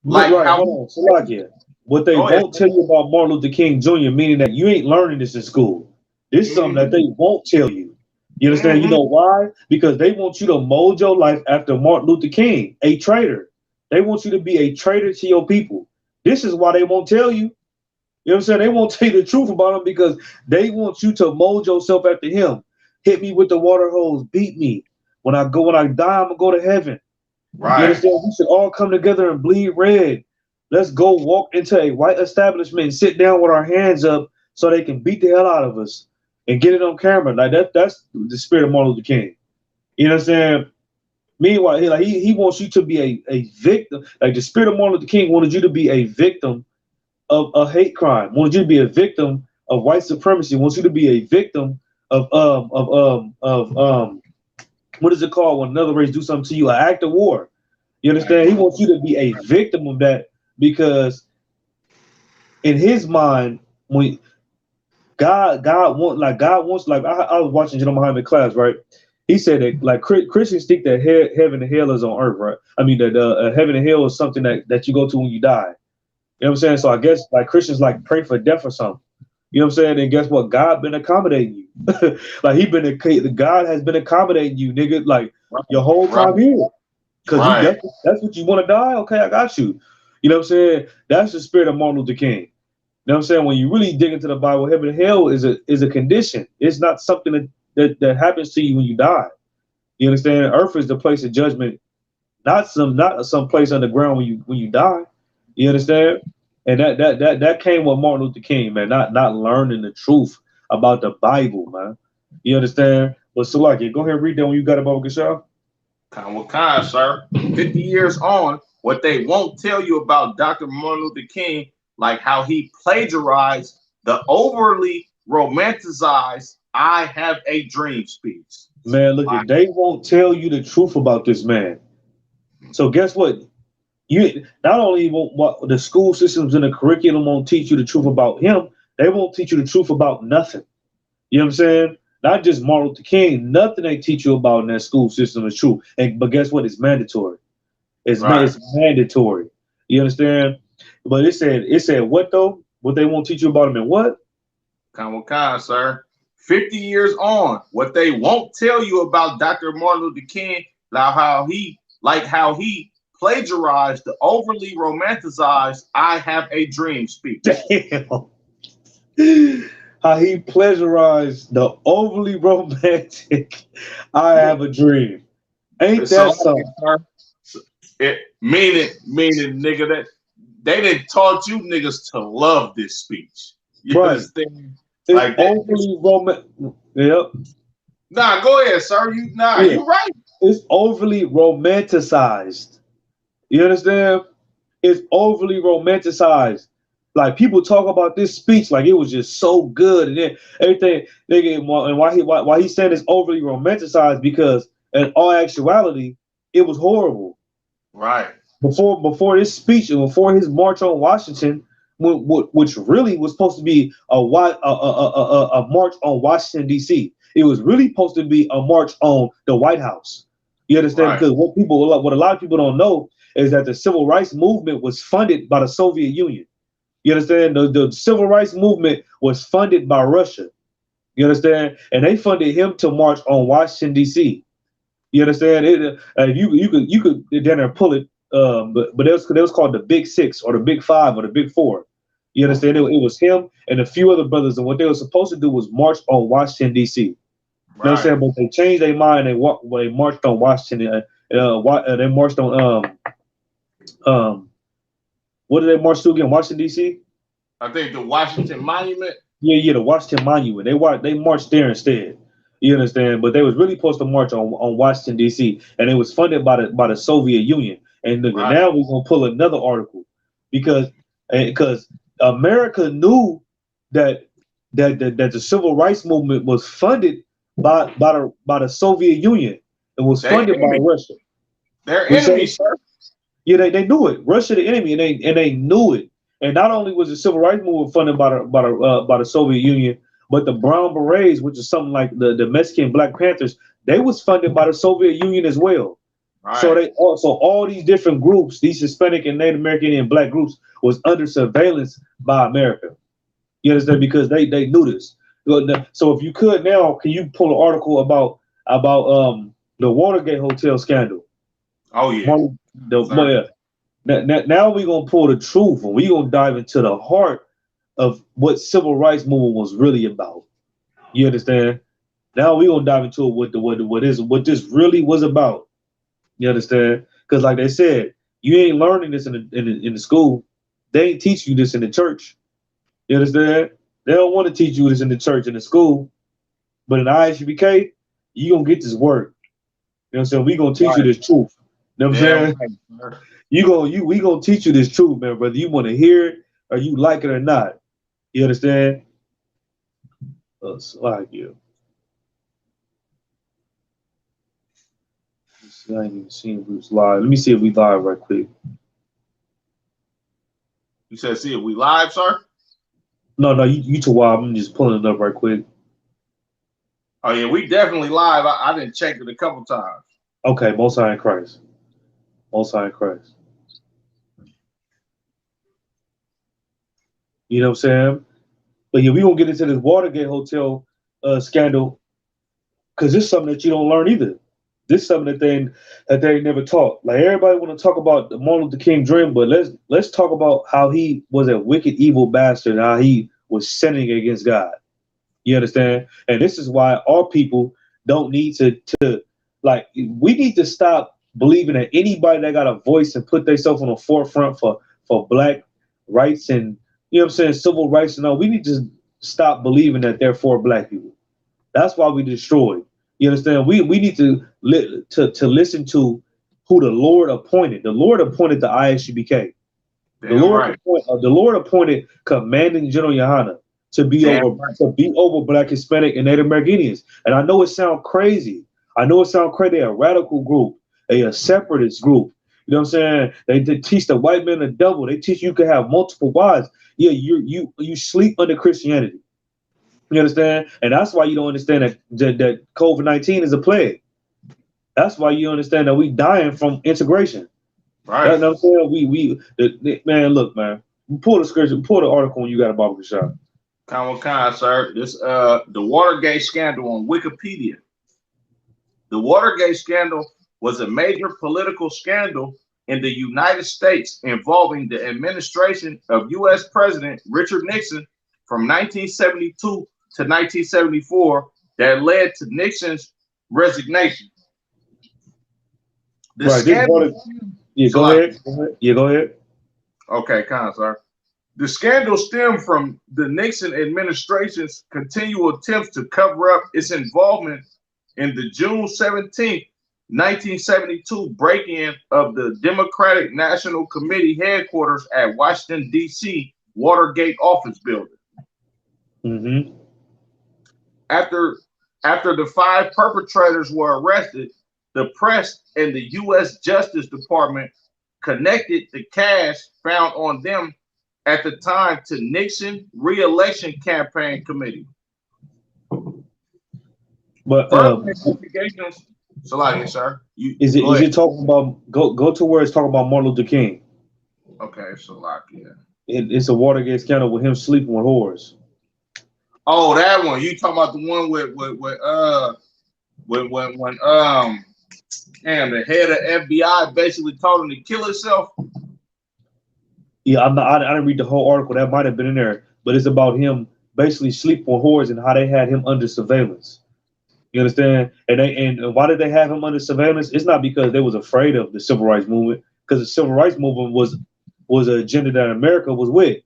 What they won't tell you about Martin Luther King Jr., meaning that you ain't learning this in school. This is something that they won't tell you. You understand? You know why? Because they want you to mold your life after Martin Luther King, a traitor. They want you to be a traitor to your people. This is why they won't tell you. You know what I'm saying? They won't tell you the truth about him because they want you to mold yourself after him. Hit me with the water hose, beat me. When I die, I'm gonna go to heaven. Right. You understand? We should all come together and bleed red. Let's go walk into a white establishment and sit down with our hands up so they can beat the hell out of us and get it on camera. Like that's the spirit of Martin Luther King. You know what I'm saying? Meanwhile, he wants you to be a victim. Like the spirit of Martin Luther King wanted you to be a victim of a hate crime. Wanted you to be a victim of white supremacy. Wants you to be a victim of what is it called when another race do something to you? An act of war. You understand? He wants you to be a victim of that because in his mind, when God wants like I was watching General Muhammad class, right? He said that like Christians think that heaven and hell is on earth, right? I mean that heaven and hell is something that you go to when you die. You know what I'm saying? So I guess like Christians like pray for death or something. You know what I'm saying? And guess what? God been accommodating you. Like God has been accommodating you, nigga, like your whole time here. Because that's what you want to die? Okay, I got you. You know what I'm saying? That's the spirit of Martin Luther King. You know what I'm saying? When you really dig into the Bible, heaven and hell is a condition. It's not something that happens to you when you die. You understand? Earth is the place of judgment, not some place underground when you die. You understand? And that came with Martin Luther King, man. Not learning the truth about the Bible, man. You understand? But Salaki, go ahead and read that when you got it, Baba Gashal. Kind, sir. 50 years on, what they won't tell you about Dr. Martin Luther King, like how he plagiarized the overly romanticized "I Have a Dream" speech. Man, look, they won't tell you the truth about this man. So guess what? You not only won't the school systems and the curriculum won't teach you the truth about him, they won't teach you the truth about nothing. You know what I'm saying? Not just Martin Luther King, nothing they teach you about in that school system is true. But guess what? It's mandatory. It's mandatory. You understand? But it said what though? What they won't teach you about him and what? Kind, sir. 50 years on, what they won't tell you about Dr. Martin Luther King, like how he plagiarized the overly romanticized "I Have a Dream" speech. Damn. How he plagiarized the overly romantic "I Have a Dream." Ain't that something? Meaning, nigga, that they didn't taught you niggas to love this speech. You understand? It's like overly romantic. Yep. Nah, go ahead, sir. You right. It's overly romanticized. You understand? It's overly romanticized. Like people talk about this speech like it was just so good, and then everything. And why he said it's overly romanticized because in all actuality, it was horrible. Right. Before this speech and before his march on Washington, which really was supposed to be a march on Washington D.C. It was really supposed to be a march on the White House. You understand? Right. Because what a lot of people don't know is that the civil rights movement was funded by the Soviet Union. You understand? The civil rights movement was funded by Russia. You understand? And they funded him to march on Washington D.C. You understand? You could then pull it. But it was called the Big Six or the Big Five or the Big Four. You understand? It was him and a few other brothers, and what they were supposed to do was march on Washington D.C. You know what I'm saying? But they changed their mind. They marched on Washington. They marched on what did they march to again? Washington D.C. I think the Washington Monument. Yeah, the Washington Monument. They marched there instead. You understand? But they was really supposed to march on Washington D.C. and it was funded by the Soviet Union. And now we're gonna pull another article because America knew that the civil rights movement was funded by the Soviet Union. It was funded by Russia. Their enemy, sir. Yeah, they knew it. Russia, the enemy, and they knew it. And not only was the civil rights movement funded by the Soviet Union, but the Brown Berets, which is something like the Mexican Black Panthers, they was funded by the Soviet Union as well. Right. So all these different groups, these Hispanic and Native American and Black groups, was under surveillance by America. You understand? Because they knew this. So if you could now, can you pull an article about the Watergate Hotel scandal? Oh yeah. Now we're gonna pull the truth and we're gonna dive into the heart of what civil rights movement was really about. You understand? Now we're gonna dive into what this really was about. You understand? Because like they said, you ain't learning this in the school. They ain't teach you this in the church. You understand? They don't want to teach you this in the church, in the school. But in ISUBK, you gonna get this word. You know what I'm saying? We gonna teach you this truth. You know what I'm saying? We gonna teach you this truth, man, whether you want to hear it or you like it or not. You understand? Like you. I ain't even seen if we was live. Let me see if we live right quick. You said see if we live, sir? No, you too wild. I'm just pulling it up right quick. Oh yeah, we definitely live. I didn't check it a couple times. Okay, Most High in Christ. Most High in Christ. You know what I'm saying? But yeah, we gonna get into this Watergate Hotel scandal because this is something that you don't learn either. This is something that they never taught. Like everybody want to talk about the Martin Luther King dream, but let's talk about how he was a wicked, evil bastard, how he was sinning against God. You understand? And this is why our people don't need to like we need to stop believing that anybody that got a voice and put themselves on the forefront for black rights and you know what I'm saying, civil rights and all, we need to stop believing that they're for black people. That's why we destroyed. You understand? We need to listen to who the Lord appointed. The Lord appointed the ISUBK. The Lord appointed Commanding General Yohana to be over Black, Hispanic, and Native American Indians. And I know it sounds crazy. They're a radical group, a separatist group. You know what I'm saying? They teach the white man the devil. They teach you can have multiple wives. Yeah, you sleep under Christianity. You understand? And that's why you don't understand that COVID-19 is a plague. That's why you understand that we dying from integration. Right. You know what I'm saying? Man, look, man. Pull the scripture, pull the article when you got a Bible shop. Kind, sir. This the Watergate scandal on Wikipedia. The Watergate scandal was a major political scandal in the United States involving the administration of U.S. President Richard Nixon from 1972 to 1974 that led to Nixon's resignation. The scandal. Go ahead. Yeah, go ahead. Okay, sir. The scandal stemmed from the Nixon administration's continual attempts to cover up its involvement in the June 17, 1972 break-in of the Democratic National Committee headquarters at Washington, D.C. Watergate office building. Mm-hmm. After the 5 perpetrators were arrested, the press and the U.S. Justice Department connected the cash found on them at the time to Nixon re-election campaign committee. But investigations. Salaki, sir. Is it talking about go to where it's talking about Martin Luther King? Okay, Salaki. It's a Watergate scandal with him sleeping with whores. Oh, that one. You talking about the one with the head of FBI basically told him to kill himself? Yeah, I didn't read the whole article. That might have been in there, but it's about him basically sleeping with whores and how they had him under surveillance. You understand? And why did they have him under surveillance? It's not because they was afraid of the civil rights movement, because the civil rights movement was an agenda that America was with.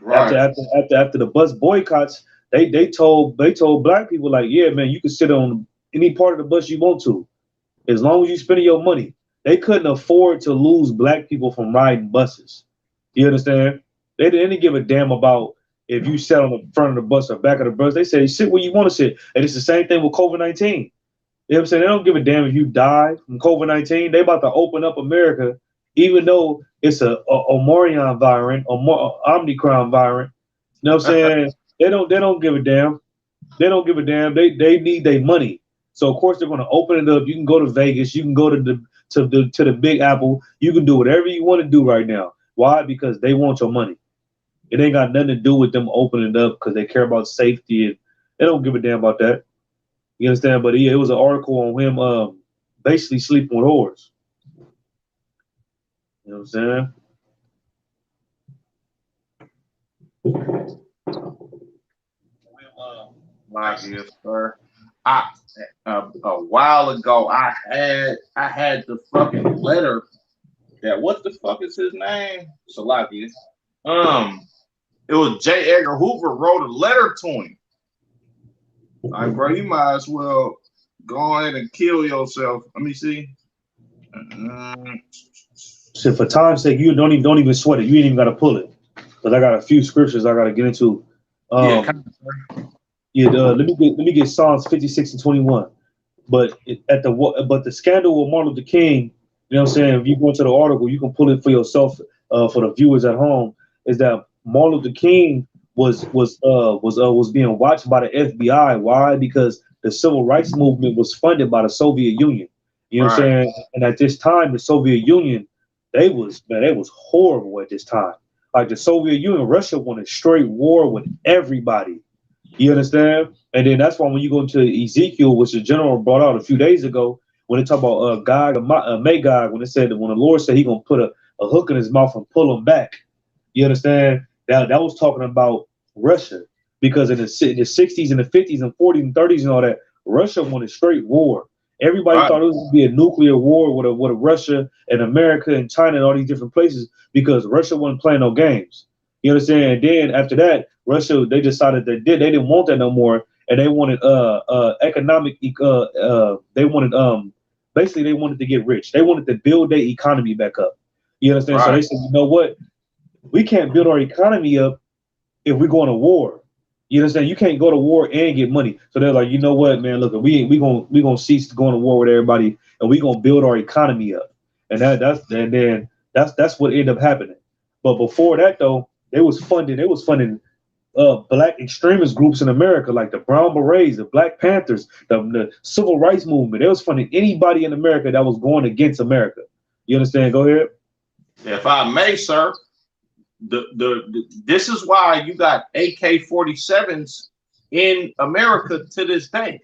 Right. After the bus boycotts, they told black people, like, yeah, man, you can sit on any part of the bus you want to, as long as you spending your money. They couldn't afford to lose black people from riding buses. You understand? They didn't give a damn about if you sat on the front of the bus or back of the bus. They say sit where you want to sit. And it's the same thing with COVID-19. You know what I'm saying? They don't give a damn if you die from COVID-19. They about to open up America, even though it's a Omicron variant, or Omicron variant. You know what I'm saying? They don't give a damn. They don't give a damn. They need their money. So of course they're going to open it up. You can go to Vegas. You can go to the Big Apple. You can do whatever you want to do right now. Why? Because they want your money. It ain't got nothing to do with them opening it up because they care about safety, and they don't give a damn about that. You understand? But yeah, it was an article on him basically sleeping with whores. You know what I'm saying? Yes, sir. A while ago, I had the fucking letter. That what the fuck is his name? Salaki. It was J. Edgar Hoover wrote a letter to him. Like, bro, you might as well go ahead and kill yourself. Let me see. So for time's sake, you don't even sweat it. You ain't even gotta pull it, because I got a few scriptures I gotta get into. Let me get Psalms 56 and 21. But the scandal with Martin Luther King, you know what I'm saying? If you go into the article, you can pull it for yourself, for the viewers at home, is that Martin Luther King was being watched by the FBI. Why? Because the civil rights movement was funded by the Soviet Union. You know what I'm Right. saying? And at this time, the Soviet Union, they was horrible at this time. Like the Soviet Union, Russia wanted straight war with everybody. You understand? And then that's why when you go into Ezekiel, which the general brought out a few days ago, when they talk about Gog and Magog, when it said that when the Lord said He gonna put a hook in his mouth and pull him back, you understand? That was talking about Russia, because in the 60s and the 50s and 40s and 30s and all that, Russia wanted straight war. Everybody Right. thought it was going to be a nuclear war with a Russia and America and China and all these different places, because Russia wasn't playing no games. You understand? And then after that, Russia, they decided they didn't want that no more, and they wanted economic they wanted basically they wanted to get rich. They wanted to build their economy back up. You understand? So Right. they said, you know what? We can't build our economy up if we're going to war. You understand? You can't go to war and get money. So they're like, you know what, man? Look, we gonna cease going to war with everybody, and we gonna build our economy up. And that's what ended up happening. But before that, though, they was funding black extremist groups in America, like the Brown Berets, the Black Panthers, the Civil Rights Movement. They was funding anybody in America that was going against America. You understand? Go ahead. If I may, sir, this is why you got AK-47s in America to this day.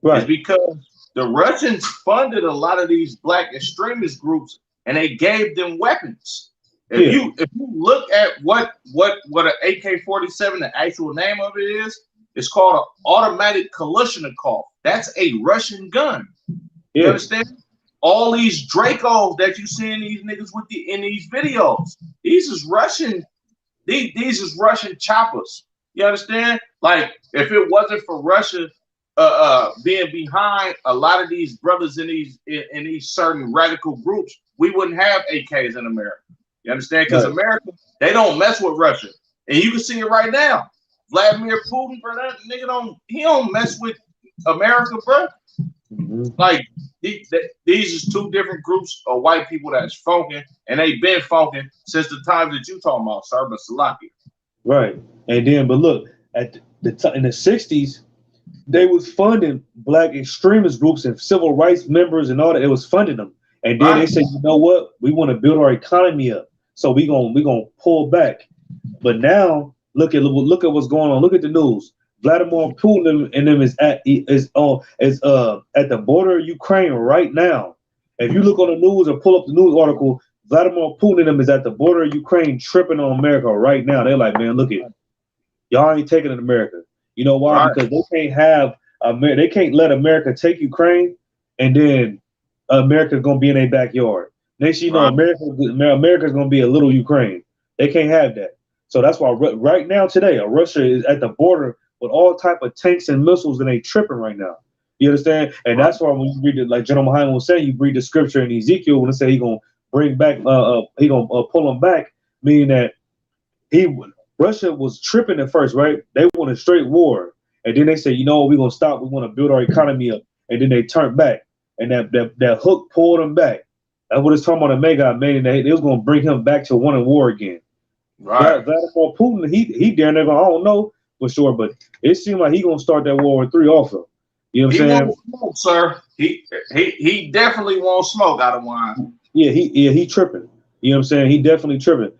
Right. Is because the Russians funded a lot of these black extremist groups, and they gave them weapons. If you look at what an AK-47, the actual name of it is, it's called an automatic Kalashnikov. That's a Russian gun. You understand? All these Dracos that you see in these niggas in these videos, these is Russian. These is Russian choppers. You understand? Like, if it wasn't for Russia being behind a lot of these brothers in these certain radical groups, we wouldn't have AKs in America. You understand? Because America, they don't mess with Russia, and you can see it right now. Vladimir Putin, bro, that nigga don't mess with America, bro. Mm-hmm. Like, these is two different groups of white people that's funking, and they've been funking since the times that you talking about, sir, but Salaki. Right. And then, but look, at in the 60s, they was funding black extremist groups and civil rights members and all that. It was funding them. And then they said, you know what? We want to build our economy up. So we gonna pull back. But now look at what's going on. Look at the news. Vladimir Putin and them is at the border of Ukraine right now. If you look on the news or pull up the news article, Vladimir Putin and them is at the border of Ukraine tripping on America right now. They're like, man, look at y'all ain't taking it America. You know why? Because they can't let America take Ukraine, and then America's gonna be in their backyard. Next thing you know, America's gonna be a little Ukraine. They can't have that. So that's why right now today, Russia is at the border with all type of tanks and missiles, and they tripping right now. You understand? And that's why when you read it, like General Muhammad was saying, you read the scripture in Ezekiel when it say he gonna bring back, he gonna pull them back, meaning that Russia was tripping at first, right? They wanted straight war, and then they said, you know, we're gonna stop. We want to build our economy up, and then they turned back, and that hook pulled them back. That's what it's talking about. The Magog, man, they was gonna bring him back to wanting war again. Right. Vladimir Putin, he damn near, I don't know for sure, but it seemed like he gonna start that World War III also. You know what I'm saying? Won't smoke, sir. He definitely won't smoke out of wine. Yeah, he tripping. You know what I'm saying? He definitely tripping.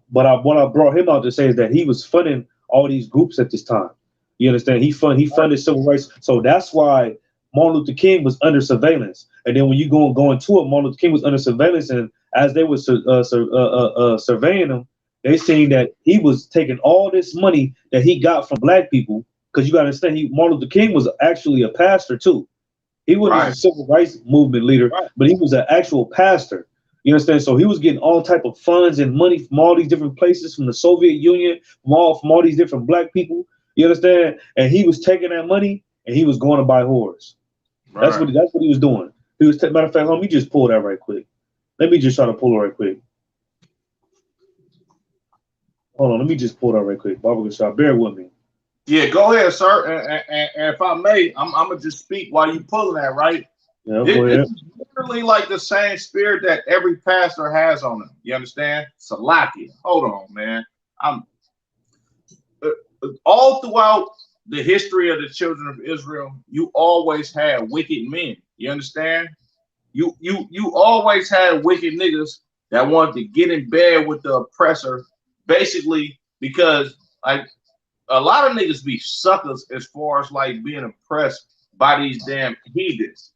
What I brought him out to say is that he was funding all these groups at this time. You understand? He funded civil rights. So that's why Martin Luther King was under surveillance. And then when you go into it, Martin Luther King was under surveillance, and as they were surveying him, they seen that he was taking all this money that he got from black people. Because you got to understand, Martin Luther King was actually a pastor too. He wasn't a civil rights movement leader, but he was an actual pastor. You understand? So he was getting all type of funds and money from all these different places, from the Soviet Union, from all these different black people. You understand? And he was taking that money and he was going to buy whores. Right. That's what he was doing. He was matter of fact, let me just pull that right quick. Let me just try to pull it right quick. Hold on, let me just pull that right quick. Barbara Shah, bear with me. Yeah, go ahead, sir. And if I may, I'm gonna just speak while you pulling that, right? Yeah, go ahead. It's literally like the same spirit that every pastor has on them. You understand? Salaki. Hold on, man. I'm all throughout the history of the children of Israel, you always had wicked men. You understand? You always had wicked niggas that wanted to get in bed with the oppressor, basically because like a lot of niggas be suckers as far as like being oppressed by these damn heathens.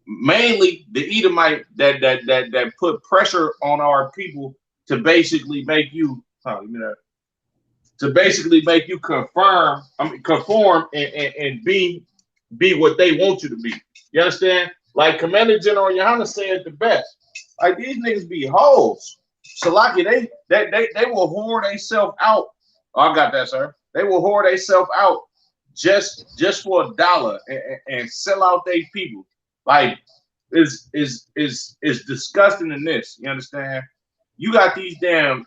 Mainly the Edomite that put pressure on our people to basically make you to basically make you conform and be what they want you to be. You understand? Like Commander General Yohana said the best. Like these niggas be hoes. Salaki, they will whore themselves out. Oh, I got that, sir. They will whore themselves out just for $1 and sell out their people. Like is disgusting in this. You understand? You got these damn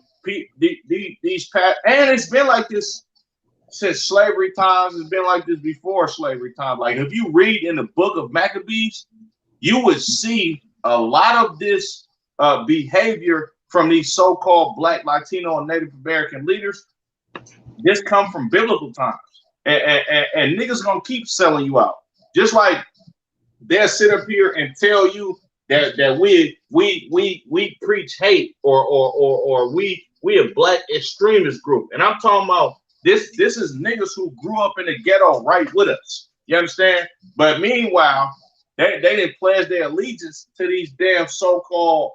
these past, and it's been like this since slavery times. It's been like this before slavery time. Like if you read in the book of Maccabees, you would see a lot of this behavior from these so-called Black, Latino, and Native American leaders. This come from biblical times, and niggas gonna keep selling you out. Just like they'll sit up here and tell you that we preach hate or we a black extremist group, and I'm talking about this is niggas who grew up in the ghetto right with us. You understand? But meanwhile, they didn't pledge their allegiance to these damn so-called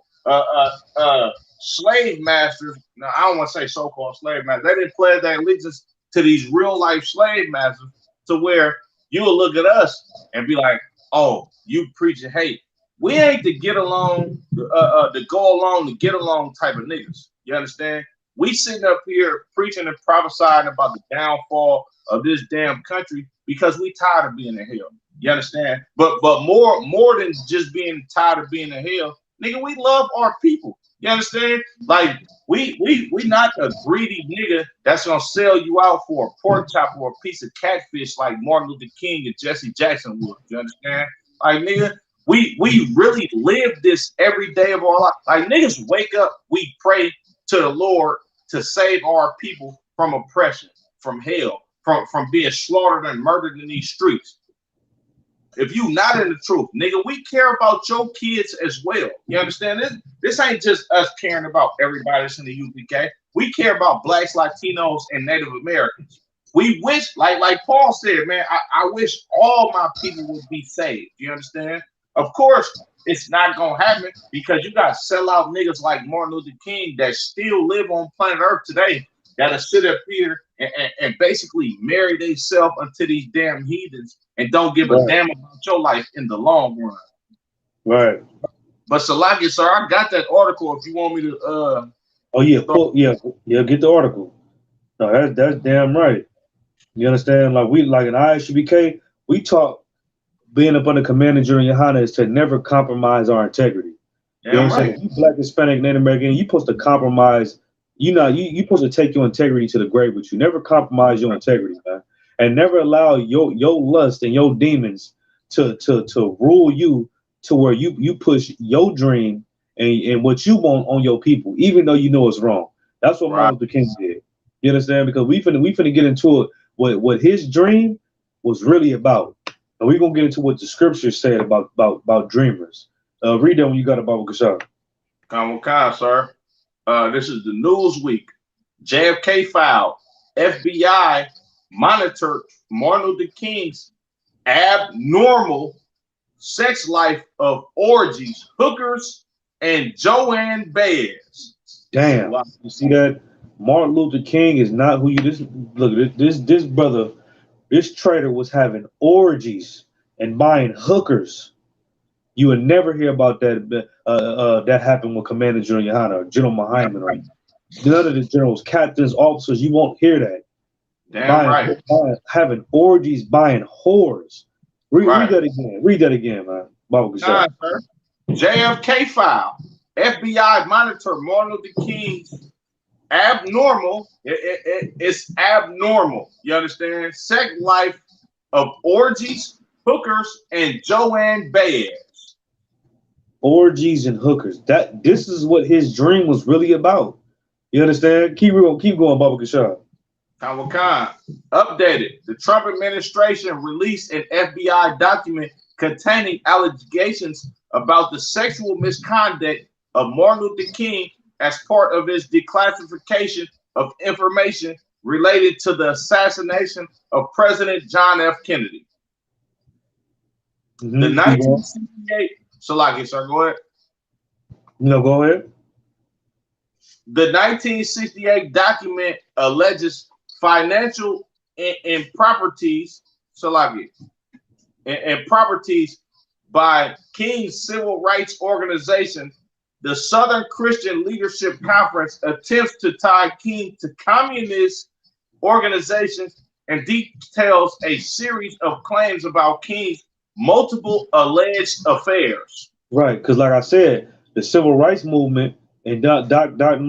slave masters. Now I don't want to say so-called slave masters. They didn't pledge their allegiance to these real life slave masters, to where you will look at us and be like, "Oh, you preaching hate." We ain't the get along, the go along, to get along type of niggas. You understand? We sitting up here preaching and prophesying about the downfall of this damn country because we tired of being in hell. You understand? But more than just being tired of being in hell, nigga, we love our people. You understand? Like we not a greedy nigga that's gonna sell you out for a pork chop or a piece of catfish like Martin Luther King and Jesse Jackson would. You understand? Like nigga, we really live this every day of our life. Like niggas wake up, we pray to the Lord to save our people from oppression, from hell, from being slaughtered and murdered in these streets. If you not in the truth, nigga, we care about your kids as well. You understand this? This ain't just us caring about everybody that's in the UPK. We care about blacks, Latinos, and Native Americans. We wish, like Paul said, man, I wish all my people would be saved. You understand? Of course, it's not gonna happen because you got sellout niggas like Martin Luther King that still live on planet Earth today that'll sit up here and basically marry themselves unto these damn heathens and don't give a damn about your life in the long run. Right. But Salaki, sir, I got that article if you want me to Oh yeah, get the article. No, that's damn right. You understand? Like in ISUBK, we taught being up under Commander General Yohana is to never compromise our integrity. You know what I'm saying? If you Black, Hispanic, Native American, you're supposed to compromise. You supposed to take your integrity to the grave with you. Never compromise your integrity, man, and never allow your lust and your demons to rule you to where you push your dream and what you want on your people, even though you know it's wrong. That's what Martin Luther King did. You understand? Because we finna get into it. What his dream was really about, and we're gonna get into what the scriptures said about dreamers. Read that when you got a Bible, Kashar. Come, sir. This is the Newsweek. JFK file. FBI monitored Martin Luther King's abnormal sex life of orgies, hookers, and Joanne Baez. Damn. You see that? Martin Luther King is not who you look. This brother, this traitor was having orgies and buying hookers. You would never hear about that. That happened with Commander General Yohana or General Muhammad or none of the generals, captains, officers. You won't hear that. Having orgies, buying whores. Read that again. Read that again, man. JFK file. FBI monitor Martin Luther King's abnormal. It's abnormal. You understand? Sex life of orgies, hookers, and Joanne Baez. Orgies and hookers. This is what his dream was really about. You understand? Keep going, Baba Kashar. Khan, updated. The Trump administration released an FBI document containing allegations about the sexual misconduct of Martin Luther King as part of its declassification of information related to the assassination of President John F. Kennedy. Mm-hmm. The 1968, Salaki, sir, go ahead. No, go ahead. The 1968 document alleges financial improprieties, Salaki, and properties by King's civil rights organization. The Southern Christian Leadership Conference attempts to tie King to communist organizations and details a series of claims about King's multiple alleged affairs. Right, because like I said, the civil rights movement and Dr.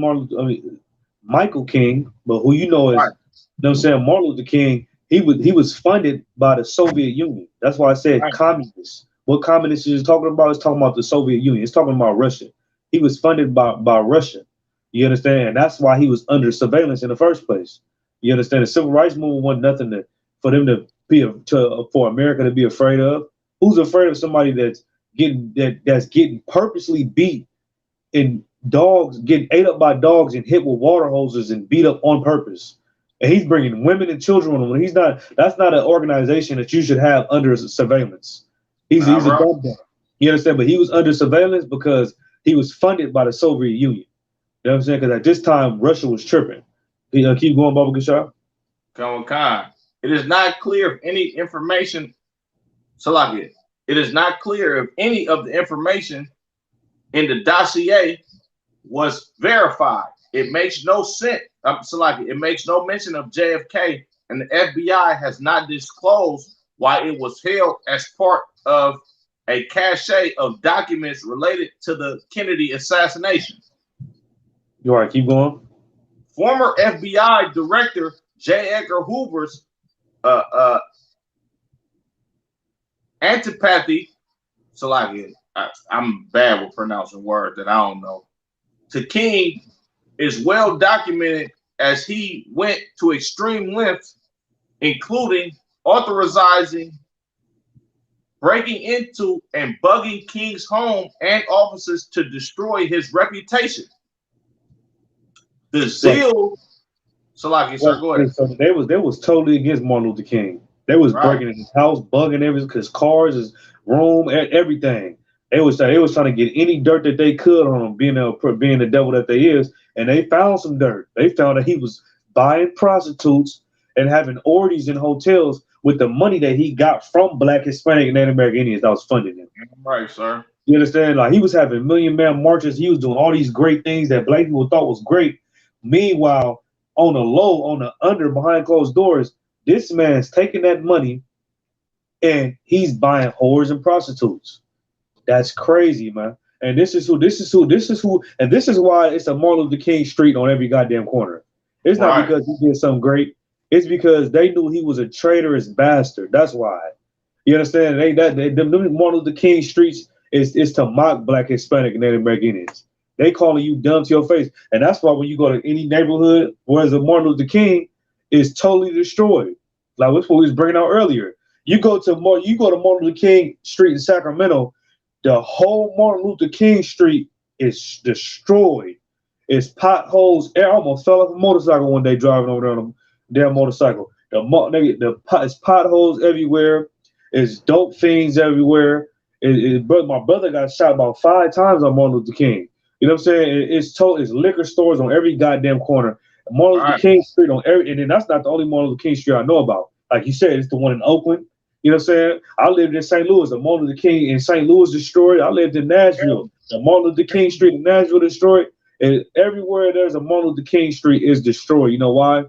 Michael King, but who you know is, Right. you know what I'm saying, Martin Luther King, he was funded by the Soviet Union. That's why I said Right. communists. What communists is talking about? It's talking about the Soviet Union. It's talking about Russia. He was funded by Russia. You understand? And that's why he was under surveillance in the first place. You understand? The civil rights movement wasn't nothing for them to be for America to be afraid of. Who's afraid of somebody that's getting purposely beat and getting ate up by dogs and hit with water hoses and beat up on purpose? And he's bringing women and children when that's not an organization that you should have under surveillance. He's a dumb guy. You understand? But he was under surveillance because he was funded by the Soviet Union. You know what I'm saying? Because at this time, Russia was tripping. Keep going, Baba Kashar. Khan. It is not clear if any information, Salaki, it is not clear if any of the information in the dossier was verified. It makes no sense, Salaki, it makes no mention of JFK, and the FBI has not disclosed why it was held as part of a cache of documents related to the Kennedy assassination. You all right, keep going. Former FBI Director J. Edgar Hoover's antipathy, Salaki, I'm bad with pronouncing words that I don't know, to King is well documented as he went to extreme lengths, including authorizing breaking into and bugging King's home and offices to destroy his reputation. The zeal, Salaki, sir, go ahead. So they was totally against Martin Luther King. They was breaking in his house, bugging everything, his cars, his room, everything. They was trying to get any dirt that they could on him, being the devil that they is, and they found some dirt. They found that he was buying prostitutes and having orgies in hotels with the money that he got from Black, Hispanic, and Native American Indians that was funding him. Right, sir. You understand? Like, he was having million-man marches. He was doing all these great things that Black people thought was great. Meanwhile, on the low, on the under, behind closed doors, this man's taking that money and he's buying whores and prostitutes. That's crazy, man. And this is why it's a Martin Luther King Street on every goddamn corner. It's not because he did something great. It's because they knew he was a traitorous bastard. That's why. You understand? Them Martin Luther King streets is to mock Black, Hispanic, and Native American Indians. They calling you dumb to your face. And that's why when you go to any neighborhood, whereas a Martin Luther King is totally destroyed. Like that's what we was bringing out earlier. You go to Martin Luther King Street in Sacramento, the whole Martin Luther King Street is destroyed. It's potholes. I almost fell off a motorcycle one day driving over there on a damn motorcycle. It's potholes everywhere. It's dope fiends everywhere. My brother got shot about 5 times on Martin Luther King. You know what I'm saying? It's liquor stores on every goddamn corner. Martin Luther King Street on every, and then that's not the only Martin Luther King Street I know about. Like you said, it's the one in Oakland. You know what I'm saying? I lived in St. Louis. The Martin Luther King in St. Louis destroyed. I lived in Nashville. The Martin Luther King Street in Nashville destroyed. And everywhere there's a Martin Luther King Street is destroyed. You know why?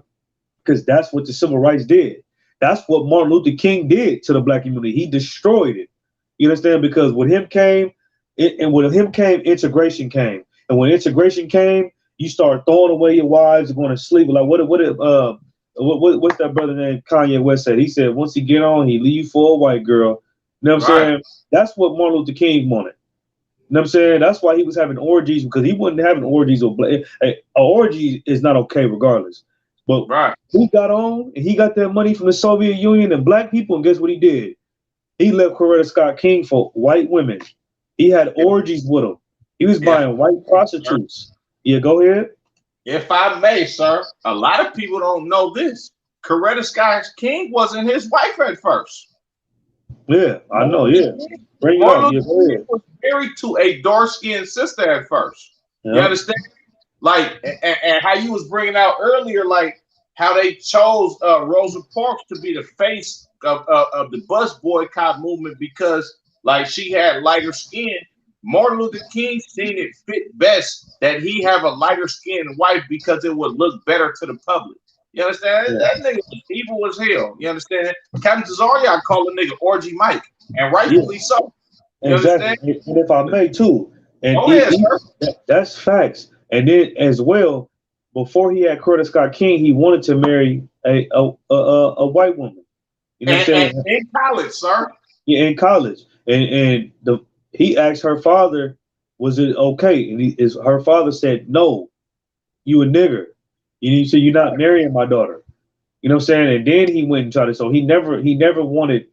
Because that's what the civil rights did. That's what Martin Luther King did to the Black community. He destroyed it. You understand? Because with him came, integration came. And when integration came, you start throwing away your wives and going to sleep. Like what's that brother named Kanye West said? He said once he get on, he leave for a white girl. You know what I'm saying? That's what Martin Luther King wanted. know what I'm saying? That's why he was having orgies, because he wasn't having orgies with black. An orgy is not okay regardless. But Right. he got on and he got that money from the Soviet Union and black people, and guess what he did? He left Coretta Scott King for white women. He had orgies with them. He was buying white prostitutes. Yeah, go ahead. If I may, sir, a lot of people don't know this. Coretta Scott King wasn't his wife at first. Yeah, I know. Yeah, bring it Martin up. Yeah, Luther go King ahead. was married to a dark-skinned sister at first. Yeah. You understand? Like, and how you was bringing out earlier, like how they chose Rosa Parks to be the face of the bus boycott movement because, like, she had lighter skin. Martin Luther King seen it fit best that he have a lighter skinned wife because it would look better to the public. You understand? Yeah. That nigga was evil as hell. You understand? Captain Cesario called the nigga Orgy Mike, and rightfully so. You exactly. understand? And if I may too, and sir. that's facts. And then as well, before he had Coretta Scott King, he wanted to marry a white woman. You know what I'm saying? In college, sir. Yeah, in college, and he asked her father, "Was it okay?" And her father said, "No, you a nigger. You said you're not marrying my daughter." You know what I'm saying? And then he went and tried to. So he never wanted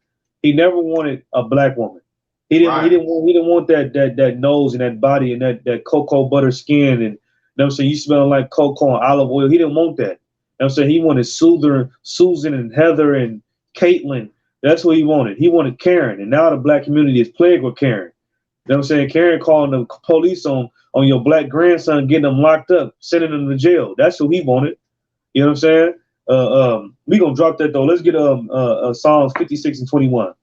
a black woman. He didn't want that nose and that body and that cocoa butter skin and, you know what I'm saying, you smelling like cocoa and olive oil. He didn't want that. You know what I'm saying? He wanted Susan and Heather and Caitlin. That's what he wanted. He wanted Karen. And now the black community is plagued with Karen. You know what I'm saying? Karen calling the police on your black grandson, getting him locked up, sending him to jail. That's who he wanted. You know what I'm saying? We gonna drop that though. Let's get Psalms 56 and 21.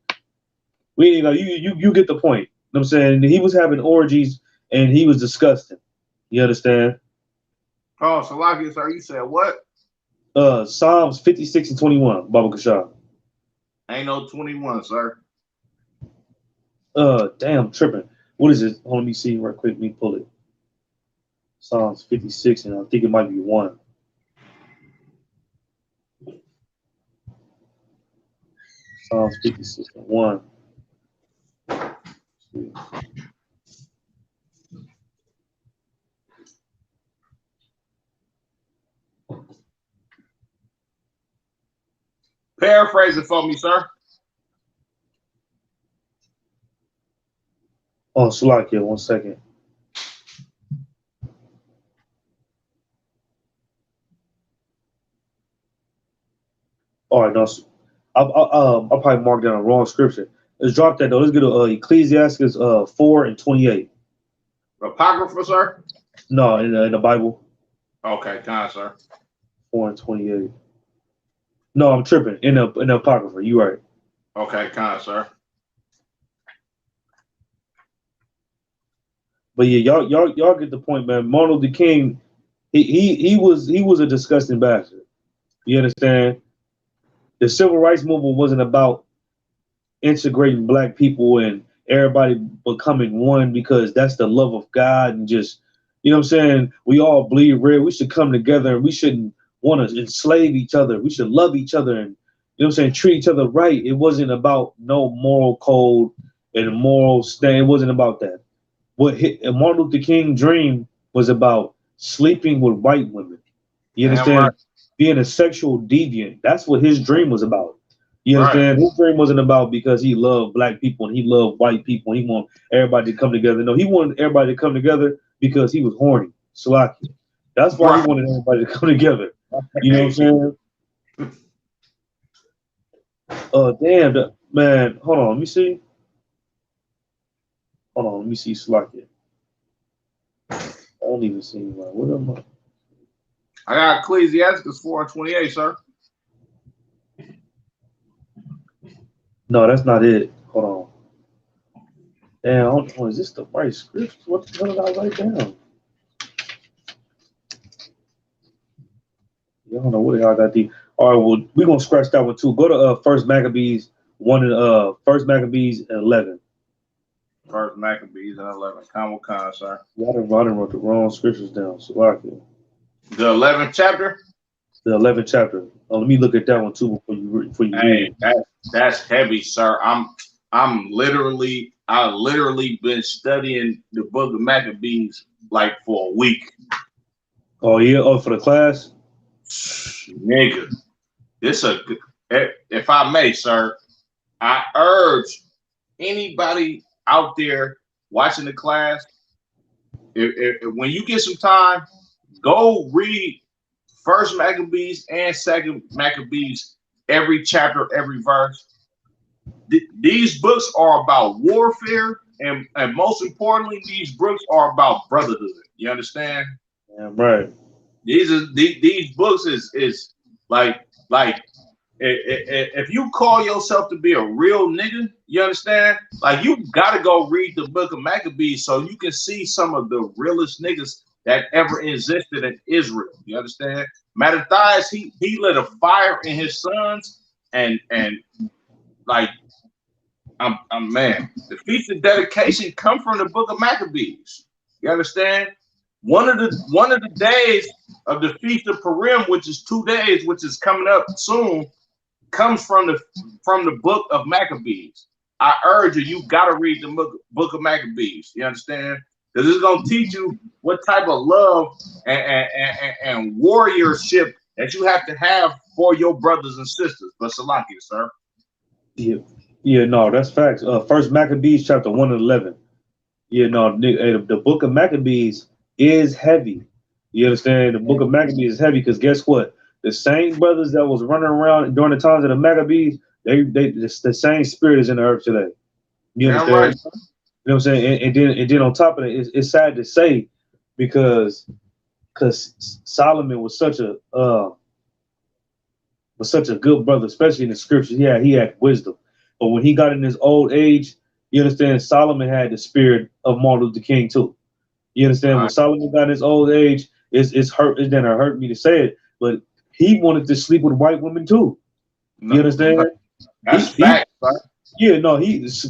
We you get the point. You know what I'm saying? He was having orgies and he was disgusting. You understand? Oh, Salakia, sir, you said what? Psalms 56 and 21, Baba Kashab. Ain't no 21, sir. Damn, tripping. What is it? Let me see right quick. Let me pull it. Psalms 56, and I think it might be 1. Psalms 56 and 1. Paraphrase it for me, sir. Oh, Salakia, 1 second. All right, no, I'll probably mark down a wrong scripture. Let's drop that though. Let's get Ecclesiastes 4 and 28. Apocrypha, sir? No, in the Bible. Okay, kind, sir. 4 and 28. No, I'm tripping. In the Apocrypha. You right. Okay, kind, sir. But yeah, y'all get the point, man. Martin Luther King, he was a disgusting bastard. You understand? The civil rights movement wasn't about integrating black people and everybody becoming one because that's the love of God and just, you know what I'm saying? We all bleed red. We should come together and we shouldn't want to enslave each other. We should love each other and, you know what I'm saying, treat each other right. It wasn't about no moral code and a moral stand. It wasn't about that. What Martin Luther King dream was about sleeping with white women. You understand? Right. Being a sexual deviant. That's what his dream was about. You understand? Right. His dream wasn't about because he loved black people and he loved white people and he wanted everybody to come together. No, he wanted everybody to come together because he was horny. Salakia. That's why he wanted everybody to come together. You know what I'm saying? Damn, man. Hold on. Let me see. Hold on. Let me see Salakia. I don't even see him. What am I? I got Ecclesiastes 4 and 28, sir. No, that's not it. Hold on. Damn, is this the right script? What the hell did I write down? I don't know what the hell I got the. All right, well, we're gonna scratch that one too. Go to First Maccabees 1 and First Maccabees 11. First Maccabees 11. Come on, sir. I done wrote the wrong scriptures down. So I can. The 11th chapter. The 11th chapter. Let me look at that one too before you read. That's heavy, sir. I'm literally I literally been studying the book of Maccabees like for a week. Oh yeah, oh for the class. Nigga, if I may, sir, I urge anybody out there watching the class, when you get some time, go read First Maccabees and Second Maccabees, every chapter, every verse. These books are about warfare, and most importantly, these books are about brotherhood. You understand? Yeah, right. These books is like if you call yourself to be a real nigga, you understand? Like you gotta go read the book of Maccabees so you can see some of the realest niggas that ever existed in Israel. You understand? Mattathias, he lit a fire in his sons, and like I'm man, the feast of dedication come from the book of Maccabees. You understand? One of the days of the Feast of Purim, which is 2 days, which is coming up soon, comes from the book of Maccabees. I urge you gotta read the book of Maccabees. You understand? Because it's gonna teach you what type of love and warriorship that you have to have for your brothers and sisters. But Salakia, sir. Yeah, no, that's facts. First Maccabees chapter 1 and 11. Yeah, no, the book of Maccabees is heavy. You understand? The book of Maccabees is heavy because guess what? The same brothers that was running around during the times of the Maccabees, the same spirit is in the earth today. You understand? Right. You know what I'm saying? And then on top of it, it's sad to say because Solomon was such a good brother, especially in the scriptures. Yeah, he had wisdom. But when he got in his old age, you understand, Solomon had the spirit of Martin Luther King too. You understand? Right. When Solomon got in his old age, it's hurt me to say it, but he wanted to sleep with white women too. You understand? That's fact, right? Yeah, no,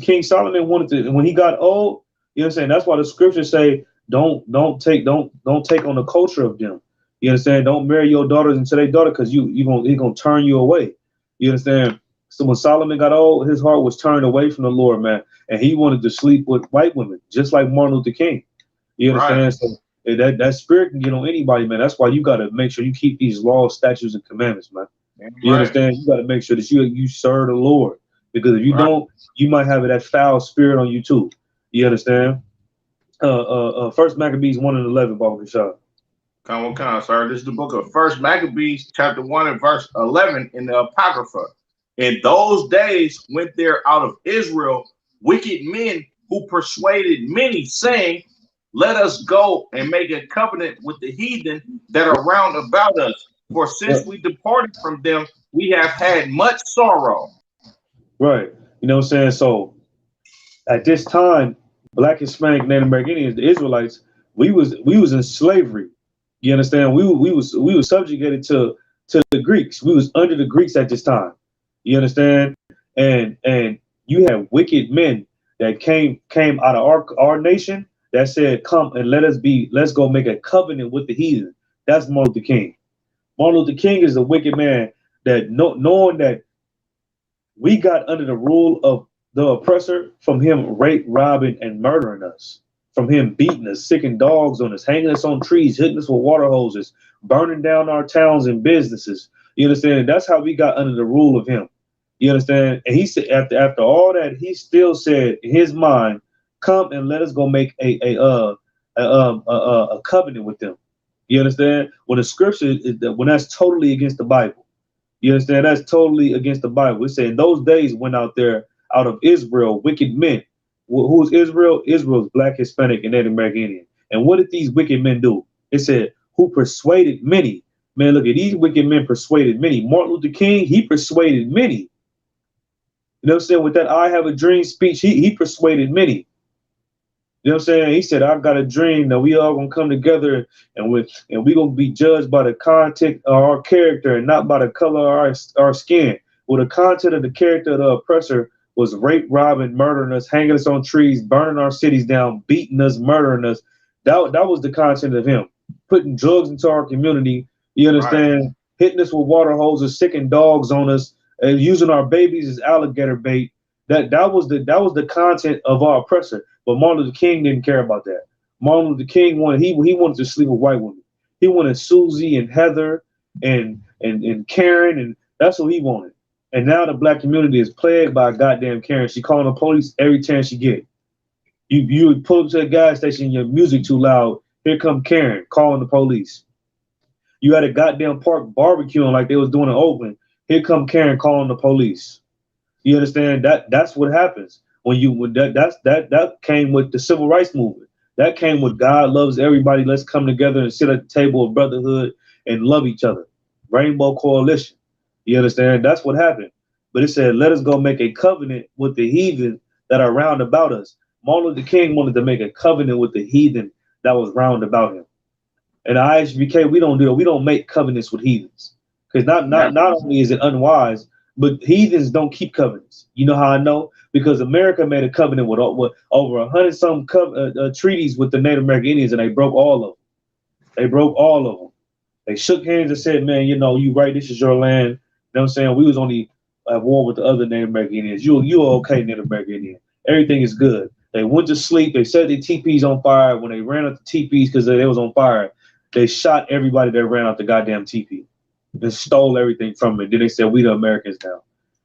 King Solomon wanted to, when he got old, you know what I'm saying? That's why the scriptures say don't take on the culture of them. You understand? Don't marry your daughters into their daughter because he's gonna turn you away. You understand? So when Solomon got old, his heart was turned away from the Lord, man, and he wanted to sleep with white women, just like Martin Luther King. You understand? Right. So that spirit can get on anybody, man. That's why you got to make sure you keep these laws, statutes, and commandments, man. You understand? You got to make sure that you serve the Lord, because if you don't, you might have that foul spirit on you too. You understand? First Maccabees 1 and 11, Baba Kashab. Come on, sir. This is the book of First Maccabees, chapter 1 and verse 11 in the Apocrypha. In those days went there out of Israel wicked men who persuaded many, saying, let us go and make a covenant with the heathen that are round about us. For since we departed from them, we have had much sorrow. Right. You know what I'm saying? So at this time, Black, Hispanic, Native American Indians, the Israelites, we was in slavery. You understand? We was subjugated to the Greeks. We was under the Greeks at this time. You understand? And you had wicked men that came out of our nation that said, come and let's go make a covenant with the heathen. That's Martin Luther King. Martin Luther King is a wicked man that knowing that we got under the rule of the oppressor, from him rape, robbing, and murdering us, from him beating us, sicking dogs on us, hanging us on trees, hitting us with water hoses, burning down our towns and businesses. You understand? That's how we got under the rule of him. You understand? And he said, after all that, he still said in his mind, come and let us go make a covenant with them. You understand? When the scripture is that, when that's totally against the Bible. You understand? That's totally against the Bible. It said in those days went out of Israel wicked men. Who's Israel? Israel's Black, Hispanic, and Native American Indian. And what did these wicked men do? It said, who persuaded many. Man, look at these wicked men persuaded many. Martin Luther King, he persuaded many. You know what I'm saying? With that I have a dream speech, he persuaded many. You know what I'm saying? He said, I've got a dream that we all gonna come together and we gonna be judged by the content of our character and not by the color of our skin. Well, the content of the character of the oppressor was rape, robbing, murdering us, hanging us on trees, burning our cities down, beating us, murdering us. That was the content of him. Putting drugs into our community, you understand? Right. Hitting us with water hoses, sicking dogs on us, and using our babies as alligator bait. That was the content of our oppressor. But Martin Luther King didn't care about that. Martin Luther King wanted to sleep with white women. He wanted Susie and Heather and Karen, and that's what he wanted. And now the black community is plagued by goddamn Karen. She calling the police every chance she get. You would pull up to a gas station, your music too loud. Here come Karen calling the police. You had a goddamn park barbecuing like they was doing in Oakland. Here come Karen calling the police. You understand? That's what happens when that came with the civil rights movement. That came with God loves everybody. Let's come together and sit at the table of brotherhood and love each other. Rainbow Coalition. You understand? That's what happened. But it said, let us go make a covenant with the heathen that are round about us. Martin Luther King wanted to make a covenant with the heathen that was round about him. And IHBK, we don't do it. We don't make covenants with heathens. Because not only is it unwise, but heathens don't keep covenants. You know how I know? Because America made a covenant with over 100-some treaties with the Native American Indians, and they broke all of them. They broke all of them. They shook hands and said, man, you know, you right, this is your land. You know what I'm saying? We was only at war with the other Native American Indians. You are okay, Native American Indian. Everything is good. They went to sleep. They set their teepees on fire. When they ran out the teepees because they was on fire, they shot everybody that ran out the goddamn teepee. They stole everything from it. Then they said, we the Americans now.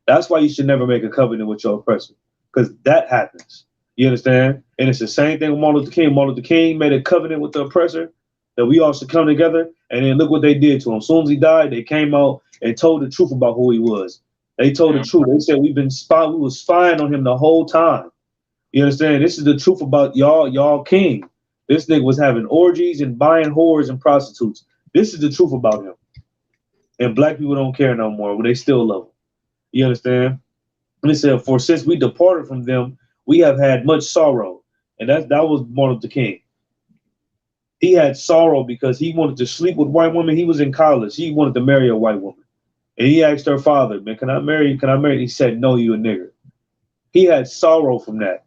That's why you should never make a covenant with your oppressor, because that happens. You understand? And it's the same thing with Martin Luther King. Martin Luther King made a covenant with the oppressor that we all should come together. And then look what they did to him. As soon as he died, they came out and told the truth about who he was. They told the truth. They said we was spying on him the whole time. You understand? This is the truth about y'all king. This nigga was having orgies and buying whores and prostitutes. This is the truth about him. And black people don't care no more, but they still love him. You understand? And they said, for since we departed from them, we have had much sorrow. And that was Martin Luther King. He had sorrow because he wanted to sleep with white women. He was in college. He wanted to marry a white woman. And he asked her father, man, can I marry? He said, no, you a nigger. He had sorrow from that.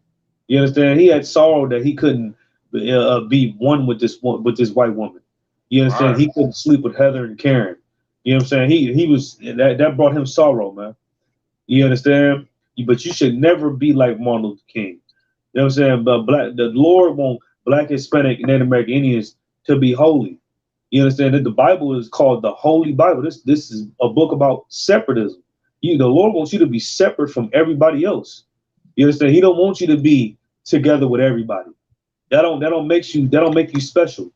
You understand? He had sorrow that he couldn't be one with this white woman. You understand? Right. He couldn't sleep with Heather and Karen. You know what I'm saying? He was that brought him sorrow, man. You understand? But you should never be like Martin Luther King. You know what I'm saying? But the Lord want Black, Hispanic, and Native American Indians to be holy. You understand that the Bible is called the Holy Bible. This is a book about separatism. The Lord wants you to be separate from everybody else. You understand? He don't want you to be together with everybody. That don't make you special.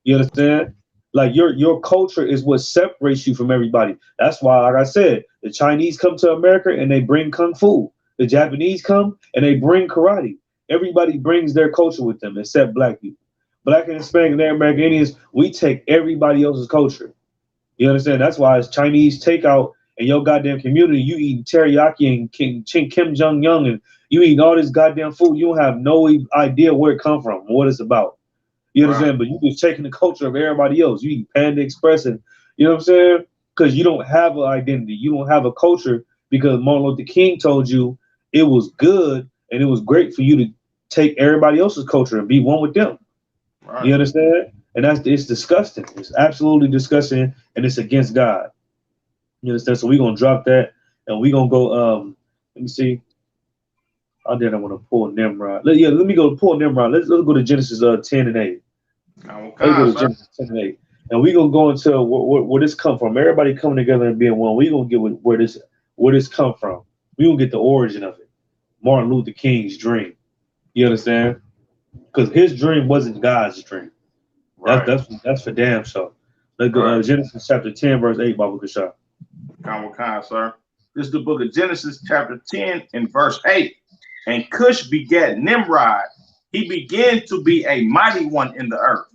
You understand? Like your culture is what separates you from everybody. That's why, like I said, the Chinese come to America and they bring kung fu. The Japanese come and they bring karate. Everybody brings their culture with them except black people. Black and Hispanic and Native American Indians, we take everybody else's culture. You understand? That's why it's Chinese takeout in your goddamn community. You eating teriyaki and Kim Jong-un and you eating all this goddamn food. You don't have no idea where it come from, what it's about. You understand? Right. But you just taking the culture of everybody else. You eat Panda Express and, you know what I'm saying? Because you don't have an identity. You don't have a culture because Martin Luther King told you it was good and it was great for you to take everybody else's culture and be one with them. Right. You understand? And it's disgusting. It's absolutely disgusting, and it's against God. You understand? So we're gonna drop that, and we're gonna go. Let me see. I didn't want to pull Nimrod. Let me go pull Nimrod. Let's go to Genesis 10 and 8. Okay, let's go to Genesis 10 and 8, and we're gonna go into where this come from. Everybody coming together and being one. We're gonna get where this come from. We're gonna get the origin of it. Martin Luther King's dream. You understand? Because his dream wasn't God's dream. Right. That's for damn sure. Let's go right. Genesis chapter 10, verse 8, Baba Kasha. Kind, sir. This is the book of Genesis chapter 10 and verse 8. And Cush begat Nimrod. He began to be a mighty one in the earth.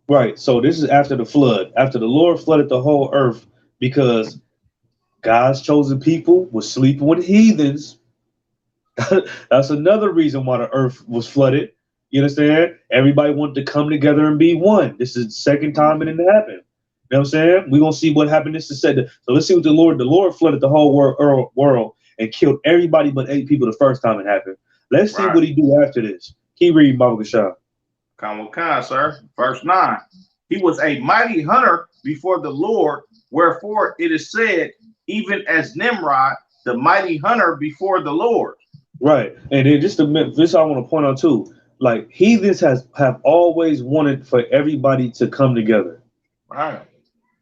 Right. So this is after the flood. After the Lord flooded the whole earth because God's chosen people were sleeping with heathens. That's another reason why the earth was flooded. You understand? Everybody wanted to come together and be one. This is the second time it didn't happen. You know what I'm saying? We're going to see what happened. This is said. So let's see what the Lord flooded the whole world and killed everybody but 8 people the first time it happened. Let's see what he do after this. Keep reading, Baba Kasha. Come, sir. Verse 9. He was a mighty hunter before the Lord, wherefore it is said, even as Nimrod, the mighty hunter before the Lord. Right. And then just this I want to point out too. Like heathens have always wanted for everybody to come together. Right.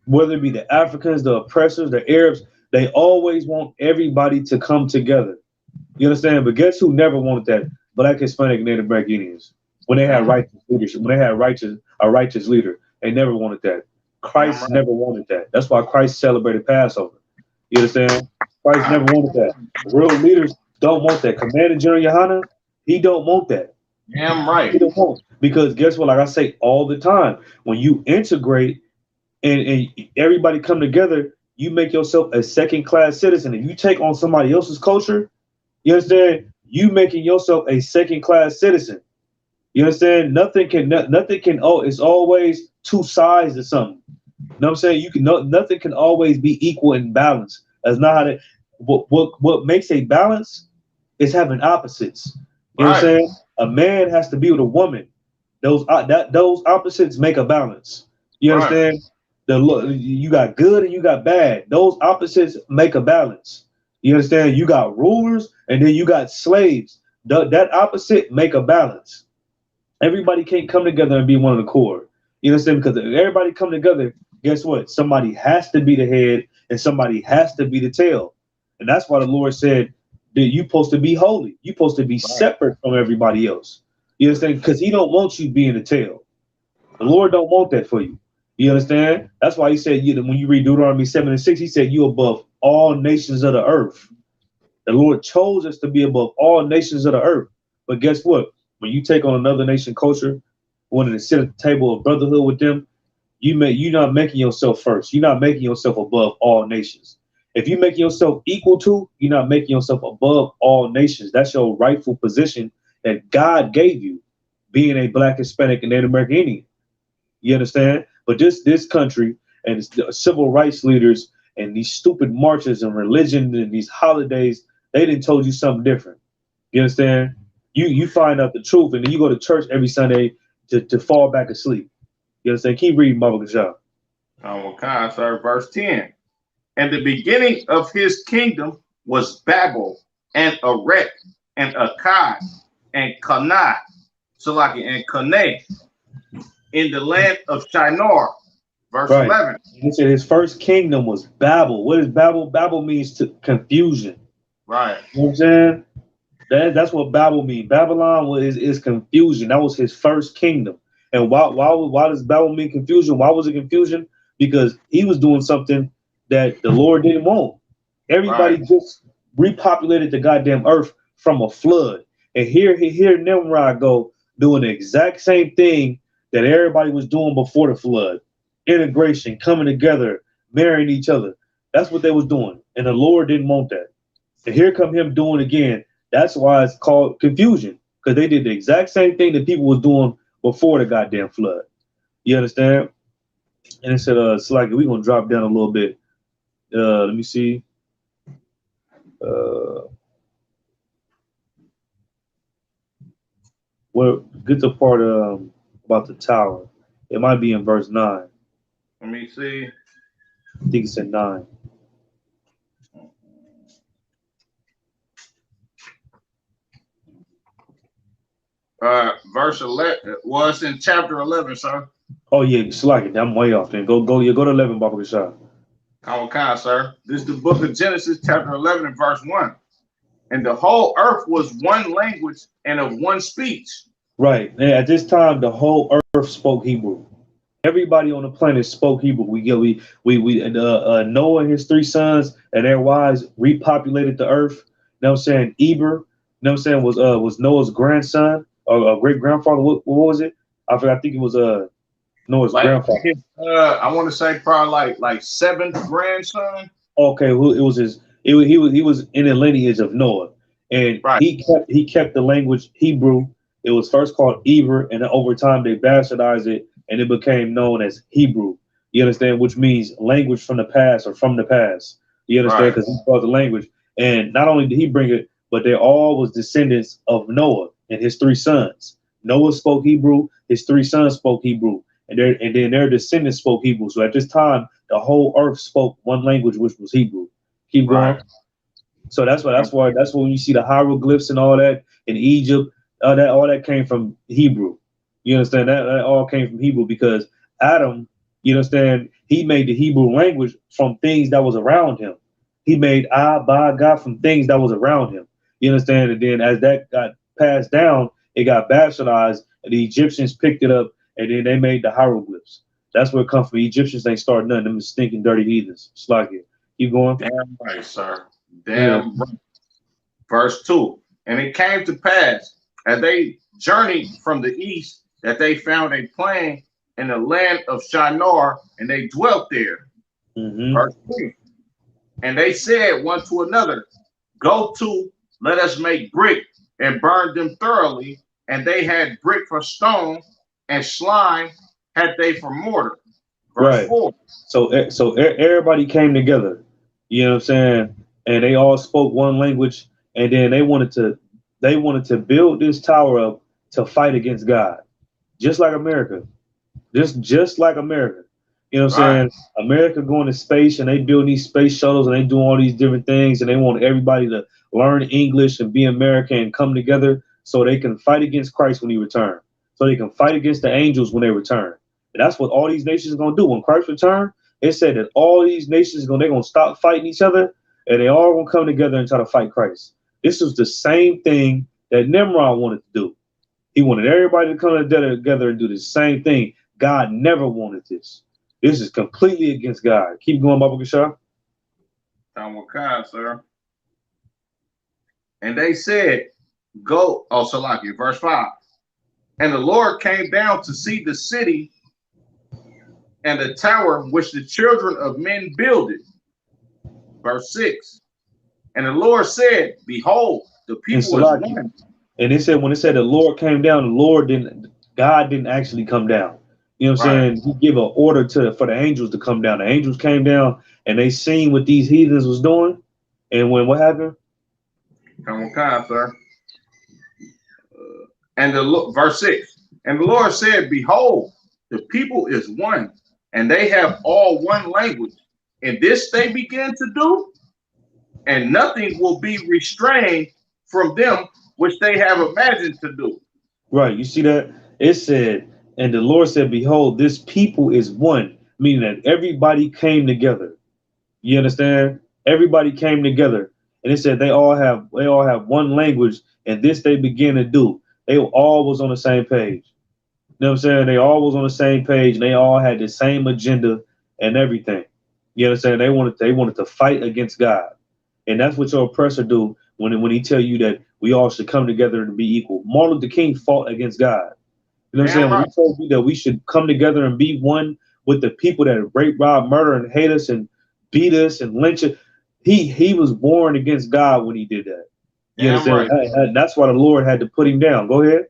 Whether it be the Africans, the oppressors, the Arabs, they always want everybody to come together. You understand? But guess who never wanted that? Black, Hispanic, Native American Indians. When they had righteous leadership, when they had a righteous leader, they never wanted that. Christ never wanted that. That's why Christ celebrated Passover. You understand? Christ never wanted that. Real leaders don't want that. Commander General Yohana, he don't want that. Damn right. He don't want, because guess what? Like I say all the time, when you integrate and everybody come together, you make yourself a second-class citizen. If you take on somebody else's culture, you understand? You making yourself a second-class citizen. You understand? Nothing can. Oh, it's always two sides of something. You know what I'm saying? Nothing can always be equal and balanced. That's not how that. What makes a balance is having opposites. You know what I'm saying? A man has to be with a woman. Those opposites make a balance. You understand? You got good and you got bad. Those opposites make a balance. You understand? You got rulers and then you got slaves. That opposite make a balance. Everybody can't come together and be one accord. You understand? Because if everybody come together, guess what? Somebody has to be the head and somebody has to be the tail. And that's why the Lord said that you're supposed to be holy. You're supposed to be separate from everybody else. You understand? Because he don't want you being the tail. The Lord don't want that for you. You understand? That's why he said, when you read Deuteronomy 7:6, he said, you above all nations of the earth. The Lord chose us to be above all nations of the earth. But guess what? When you take on another nation culture, wanting to sit at the table of brotherhood with them, you're not making yourself first. You're not making yourself above all nations. If you make yourself equal to, you're not making yourself above all nations. That's your rightful position that God gave you, being a Black, Hispanic, and Native American Indian. You understand? But this country and the civil rights leaders and these stupid marches and religion and these holidays, they didn't told you something different. You understand? You find out the truth and then you go to church every Sunday to fall back asleep. You understand? Keep reading, Baba Gashah. Okay, sir. Verse 10. And the beginning of his kingdom was Babel and Erech and Akkad and Canaan, Salaki and Canaan in the land of Shinar. Verse 11. He said his first kingdom was Babel. What is Babel? Babel means confusion. Right. You know what I'm saying? That's what Babel means. Babylon is confusion. That was his first kingdom. And why does Babel mean confusion? Why was it confusion? Because he was doing something that the Lord didn't want. Everybody just repopulated the goddamn earth from a flood. And here Nimrod go doing the exact same thing that everybody was doing before the flood. Integration, coming together, marrying each other. That's what they was doing. And the Lord didn't want that. And here come him doing again. That's why it's called confusion. Because they did the exact same thing that people was doing before the goddamn flood. You understand? And it said, it's like we're gonna drop down a little bit. Let me see. Well, get the part about the tower. It might be in verse 9. Let me see. I think it's in 9. Verse 11 was in chapter 11, sir. Oh yeah, it's like it. I'm way off. Then go to 11, Baba Gashah. Okay, sir. This is the book of Genesis, chapter 11, and verse 1. And the whole earth was one language and of one speech. Right. And at this time, the whole earth spoke Hebrew. Everybody on the planet spoke Hebrew. Noah and his 3 sons and their wives repopulated the earth. You know what I'm saying? Eber, you know what I'm saying, was Noah's grandson or great grandfather. What was it? I forgot. I think it was Noah's grandfather. I want to say probably like 7th grandson. Okay, well, it was his. He was in the lineage of Noah, and he kept the language Hebrew. It was first called Eber, and then over time they bastardized it, and it became known as Hebrew. You understand? Which means language from the past or from the past. You understand? Because he brought the language, and not only did he bring it, but they all was descendants of Noah and his 3 sons. Noah spoke Hebrew. His 3 sons spoke Hebrew. And then their descendants spoke Hebrew. So at this time, the whole earth spoke one language, which was Hebrew. Keep going. So that's when you see the hieroglyphs and all that in Egypt. All that came from Hebrew. You understand that all came from Hebrew because Adam, you understand, he made the Hebrew language from things that was around him. He made God from things that was around him. You understand? And then as that got passed down, it got bastardized, and the Egyptians picked it up, and then they made the hieroglyphs. That's where it comes from. Egyptians ain't starting nothing. Them stinking dirty heathens. It's like it. Keep going. Damn right, sir. Damn right. Verse 2. And it came to pass, as they journeyed from the east, that they found a plain in the land of Shinar, and they dwelt there. Verse 3. And they said one to another, go to, let us make brick and burn them thoroughly. And they had brick for stone, and slime had they for mortar. Verse 4. So everybody came together. You know what I'm saying? And they all spoke one language, and then they wanted to build this tower up to fight against God, just like America, just like America. You know what I'm saying? America going to space, and they build these space shuttles, and they do all these different things, and they want everybody to learn English and be American and come together so they can fight against Christ when he returns, so they can fight against the angels when they return. And that's what all these nations are going to do when Christ returns. It said that all these nations they're going to stop fighting each other, and they all going to come together and try to fight Christ. This was the same thing that Nimrod wanted to do. He wanted everybody to come together and do the same thing. God never wanted this. This is completely against God. Keep going, Baba Kashar. Time, sir. And they said, go, Salaki, verse 5. And the Lord came down to see the city and the tower which the children of men builded. Verse 6. And the Lord said, behold, the people is one. And it said, when it said the Lord came down, God didn't actually come down. You know what I'm saying? He gave an order for the angels to come down. The angels came down and they seen what these heathens was doing. And what happened? Come on, sir. Verse 6. And the Lord said, behold, the people is one, and they have all one language. And this they begin to do, and nothing will be restrained from them which they have imagined to do. Right. You see that? It said, and the Lord said, behold, this people is one, meaning that everybody came together. You understand? Everybody came together. And it said they all have one language, and this they begin to do. They all was on the same page. You know what I'm saying? They all was on the same page, and they all had the same agenda and everything. You understand? They wanted to fight against God. And that's what your oppressor do when he tell you that we all should come together and be equal. Martin Luther King fought against God. You know what I'm saying? When he told you that we should come together and be one with the people that rape, rob, murder, and hate us and beat us and lynch us, he was born against God when he did that. You understand? And that's why the Lord had to put him down. Go ahead.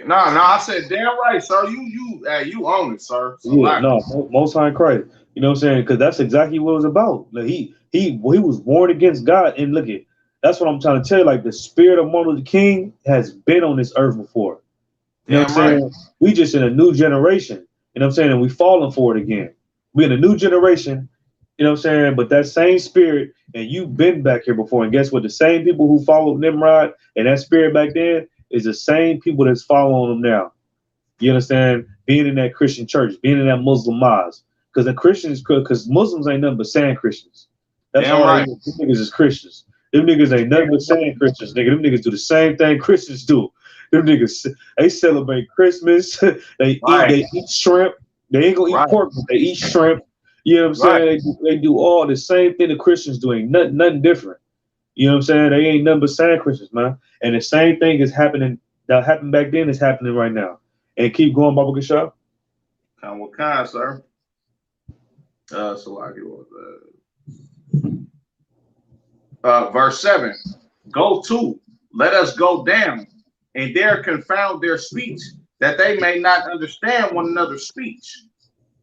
No, I said damn right, sir. You own it, sir. Yeah, no, Most High Christ. You know what I'm saying? Because that's exactly what it was about. Like he was born against God, and look at that's what I'm trying to tell you. Like the spirit of Martin Luther King has been on this earth before. You know what I'm saying? We just in a new generation. You know what I'm saying? And we falling for it again. We in a new generation. You know what I'm saying? But that same spirit, and you've been back here before, and guess what? The same people who followed Nimrod and that spirit back then is the same people that's following them now. You understand? Being in that Christian church, being in that Muslim mosque. Because Muslims ain't nothing but saying Christians. That's all right. Them niggas is Christians. Them niggas ain't nothing but saying Christians, nigga. Them niggas do the same thing Christians do. Them niggas, they celebrate Christmas. They eat shrimp. They ain't gonna eat pork, but they eat shrimp. You know what I'm saying? They do all the same thing the Christians doing, nothing different. You know what I'm saying? They ain't nothing but saying Christians, man. And the same thing is happening that happened back then is happening right now. And keep going, Baba Kashab. What kind, sir? Verse 7. Go to, let us go down, and there confound their speech, that they may not understand one another's speech.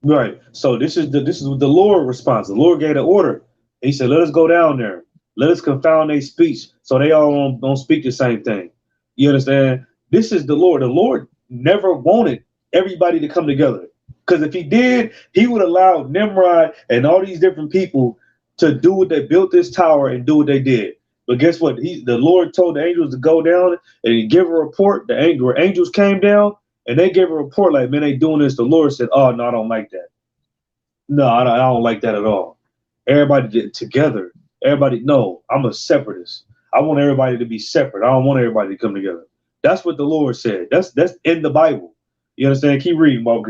Right. So this is what the Lord responds. The Lord gave the order. He said, let us go down there. Let us confound their speech so they all don't speak the same thing. You understand? This is the Lord. The Lord never wanted everybody to come together. Because if he did, he would allow Nimrod and all these different people to do what they built this tower and do what they did. But guess what? The Lord told the angels to go down and give a report. The angels came down and they gave a report like, man, they doing this. The Lord said, oh, no, I don't like that. No, I don't like that at all. Everybody did it together. Everybody, no, I'm a separatist. I want everybody to be separate. I don't want everybody to come together. That's what the Lord said. That's in the Bible. You understand? Keep reading, Mark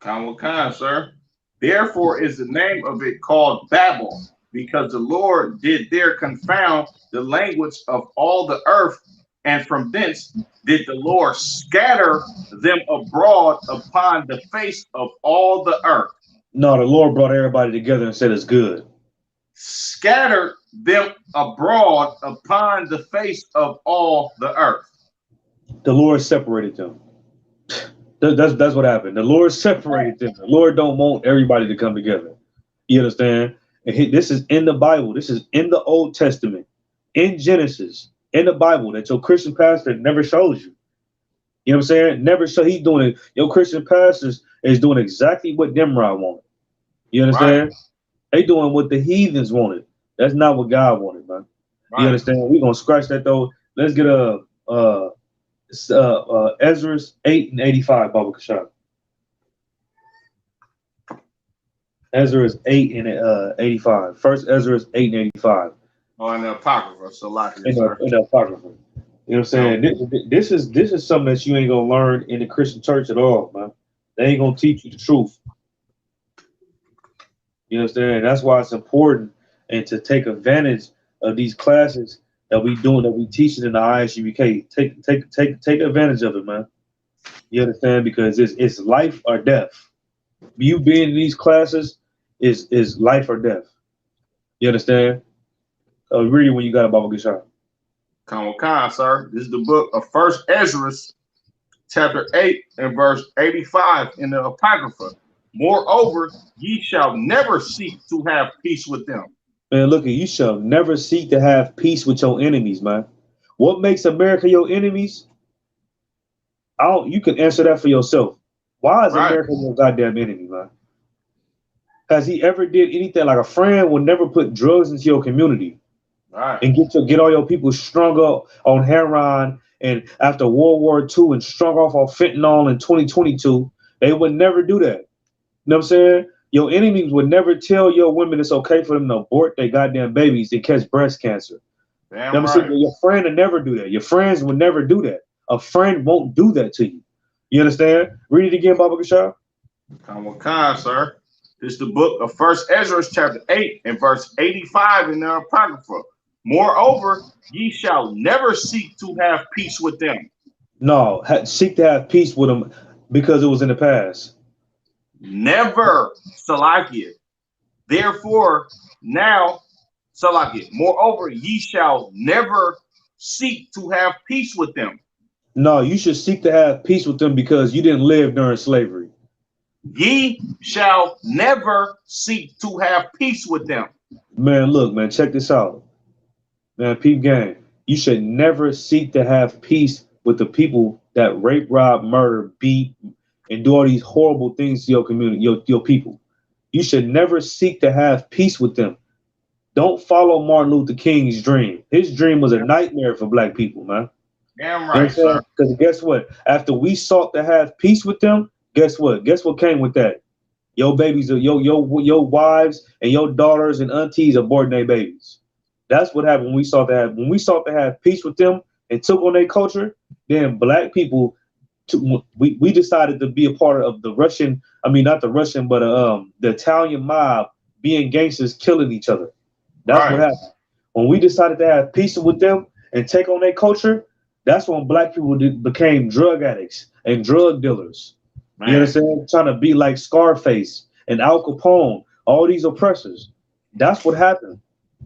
Khan. Khan, sir. Therefore is the name of it called Babel, because the Lord did there confound the language of all the earth, and from thence did the Lord scatter them abroad upon the face of all the earth. No, the Lord brought everybody together and said it's good. Scattered them abroad upon the face of all the earth. The Lord separated them. That's what happened. The Lord separated them. The Lord don't want everybody to come together. You understand? And this is in the Bible. This is in the Old Testament, in Genesis, in the Bible that your Christian pastor never shows you. You know what I'm saying? Never show. He's doing it. Your Christian pastors is doing exactly what Nimrod wanted. You understand? Right. They doing what the heathens wanted. That's not what God wanted, man. Right. You understand? We're gonna scratch that though. Let's get Ezra's 8 and 85, Baba Kashab. Ezra's 8 and 85. First Ezra's 8 and 85. Oh, in the Apocrypha, so like in the Apocrypha. You know what I'm saying? This is something that you ain't gonna learn in the Christian church at all, man. They ain't gonna teach you the truth. You understand? That's why it's important and to take advantage of these classes that we doing, that we teaching in the ISUBK. Take advantage of it, man. You understand? Because it's life or death. You being in these classes is life or death. You understand? Read it when you got a Baba Gashar. Khan, sir. This is the book of First Ezra, chapter 8 and verse 85 in the Apocrypha. Moreover, ye shall never seek to have peace with them. Man, look, you shall never seek to have peace with your enemies, man. What makes America your enemies? You can answer that for yourself. Why is America your goddamn enemy, man? Has he ever did anything? Like a friend would never put drugs into your community. And get all your people strung up on heroin, and after World War II and strung off on fentanyl in 2022, they would never do that. You know what I'm saying? Your enemies would never tell your women it's okay for them to abort their goddamn babies and catch breast cancer. Damn, you know what I'm saying? Your friend would never do that. Your friends would never do that. A friend won't do that to you. You understand? Read it again, Baba Kashar. Khan, sir. This is the book of First Ezra, chapter 8 and verse 85 in the Apocrypha. Moreover, ye shall never seek to have peace with them. No, seek to have peace with them because it was in the past. Never, Salakia. Therefore, now, Salakia. Moreover, ye shall never seek to have peace with them. No, you should seek to have peace with them because you didn't live during slavery. Ye shall never seek to have peace with them. Man, look, man, check this out. Man, peep gang, you should never seek to have peace with the people that rape, rob, murder, beat, and do all these horrible things to your community, your people. You should never seek to have peace with them. Don't follow Martin Luther King's dream. His dream was a nightmare for black people, man. Damn right, sir. Because guess what? After we sought to have peace with them, guess what? Guess what came with that? Your babies, your wives and your daughters and aunties aborting their babies. That's what happened when we sought to have peace with them and took on their culture. Then black people, we decided to be a part of the Russian. I mean, not the Russian, but the Italian mob being gangsters, killing each other. That's what happened when we decided to have peace with them and take on their culture. That's when black people became drug addicts and drug dealers. Man. You understand? Trying to be like Scarface and Al Capone, all these oppressors. That's what happened.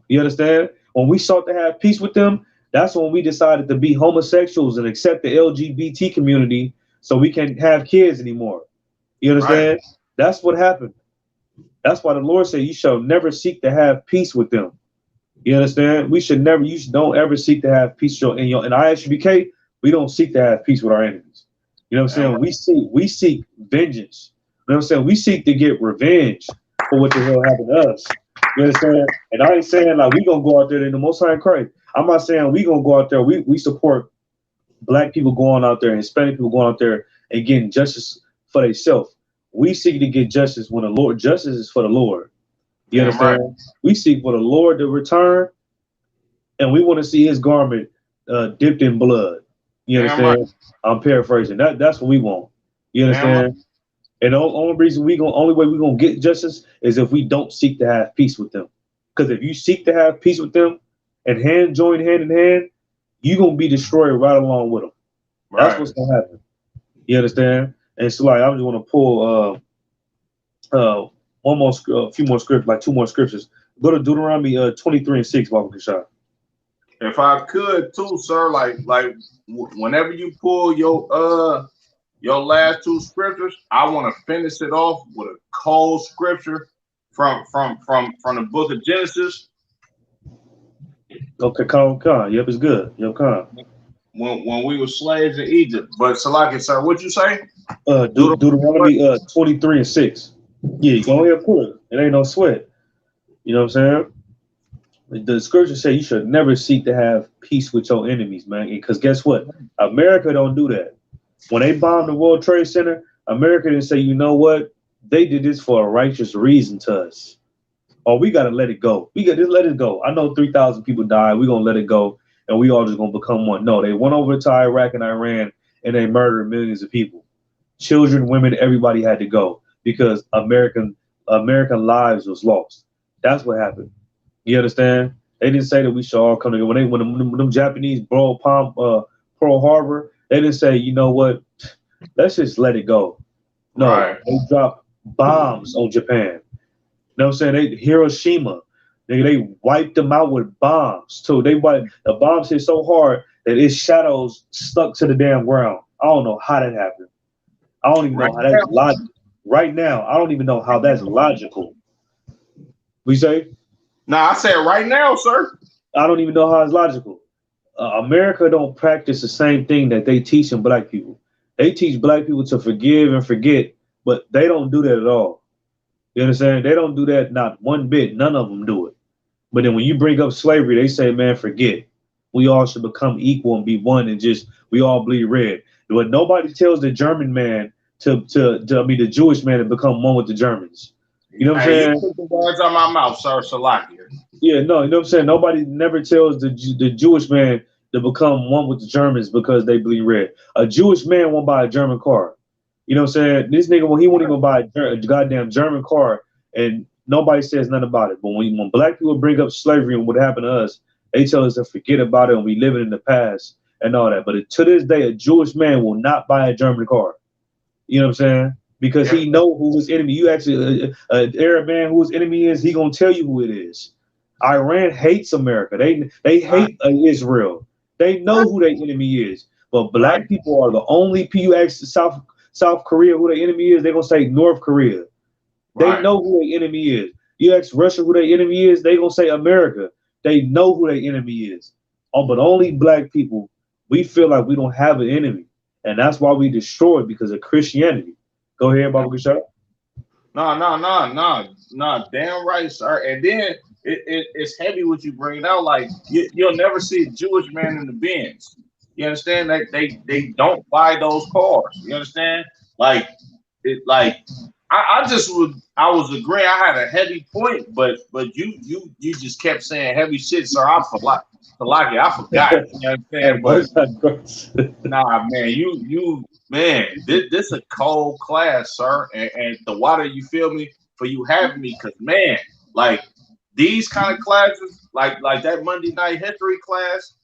You understand? When we sought to have peace with them, that's when we decided to be homosexuals and accept the LGBT community so we can't have kids anymore. You understand? Right. That's what happened. That's why the Lord said, you shall never seek to have peace with them. You understand? Don't ever seek to have peace. In ISUBK, we don't seek to have peace with our enemies. You know what I'm saying? We seek vengeance. You know what I'm saying? We seek to get revenge for what the hell happened to us. You understand? And I ain't saying like we gonna go out there in the Most High in Christ. I'm not saying we gonna go out there. We support black people going out there, Hispanic people going out there and getting justice for themselves. We seek to get justice when the Lord justice is for the Lord. You understand? Right. We seek for the Lord to return, and we want to see His garment dipped in blood. You understand? Right. I'm paraphrasing. That's what we want. You understand? Right. And the only way we're gonna get justice is if we don't seek to have peace with them. Because if you seek to have peace with them and join hand in hand, you're gonna be destroyed right along with them. Right. That's what's gonna happen. You understand? And so like I just want to pull a few more scripts, like 2 more scriptures. Go to Deuteronomy 23:6, Baba Kashad. If I could too, sir, like whenever you pull your last 2 scriptures, I want to finish it off with a cold scripture from the book of Genesis. Okay, come. Yep, it's good. Yep, come. When we were slaves in Egypt. But Salaki, sir, what'd you say? Deuteronomy 23:6. Yeah, you go ahead and pull it. It ain't no sweat. You know what I'm saying? The scriptures say you should never seek to have peace with your enemies, man. Because guess what? America don't do that. When they bombed the World Trade Center, America didn't say, you know what? They did this for a righteous reason to us. Oh, we got to let it go. We got to let it go. I know 3,000 people died. We're going to let it go. And we all just going to become one. No, they went over to Iraq and Iran and they murdered millions of people. Children, women, everybody had to go because American lives was lost. That's what happened. You understand? They didn't say that we should all come together. When them Japanese Pearl Harbor, they didn't say, you know what, let's just let it go. No, right. They dropped bombs on Japan. You know what I'm saying? Hiroshima, they wiped them out with bombs too. The bombs hit so hard that its shadows stuck to the damn ground. I don't know how that happened. I don't even know how that's logical. Right now, I don't even know how that's logical. We say? I said right now, sir. I don't even know how it's logical. America don't practice the same thing that they teach in black people. They teach black people to forgive and forget, but they don't do that at all. You understand? They don't do that, not one bit. None of them do it. But then when you bring up slavery, they say, man, forget. We all should become equal and be one and just, we all bleed red. But nobody tells the German man the Jewish man to become one with the Germans. You know what I'm saying? You put the words on my mouth, sir, Salaki. Yeah, no, you know what I'm saying? Nobody never tells the Jewish man to become one with the Germans because they bleed red. A Jewish man won't buy a German car. You know what I'm saying? This nigga, well, he won't even buy a goddamn German car, and nobody says nothing about it. But when black people bring up slavery and what happened to us, they tell us to forget about it and we live it in the past and all that. But to this day, a Jewish man will not buy a German car. You know what I'm saying? Because he know who his enemy. You actually, an Arab man who his enemy is, he gonna tell you who it is. Iran hates America. They hate Israel. They know who their enemy is. But black people are the only people. You ask South Korea who their enemy is, they're gonna say North Korea. They know who their enemy is. You ask Russia who their enemy is, they gonna say America. They know who their enemy is. But only black people, we feel like we don't have an enemy. And that's why we destroyed because of Christianity. Go ahead, Baba Kashad. No, damn right, sir. And then it's heavy what you bring out. Like you'll never see a Jewish man in the Benz. You understand? They don't buy those cars. You understand? I was agreeing. I had a heavy point, but you just kept saying heavy shit, sir. I forgot. I forgot. You understand? But nah, man, this a cold class, sir. And the water, you feel me, for you having me, because man, like these kind of classes, like that Monday night history class,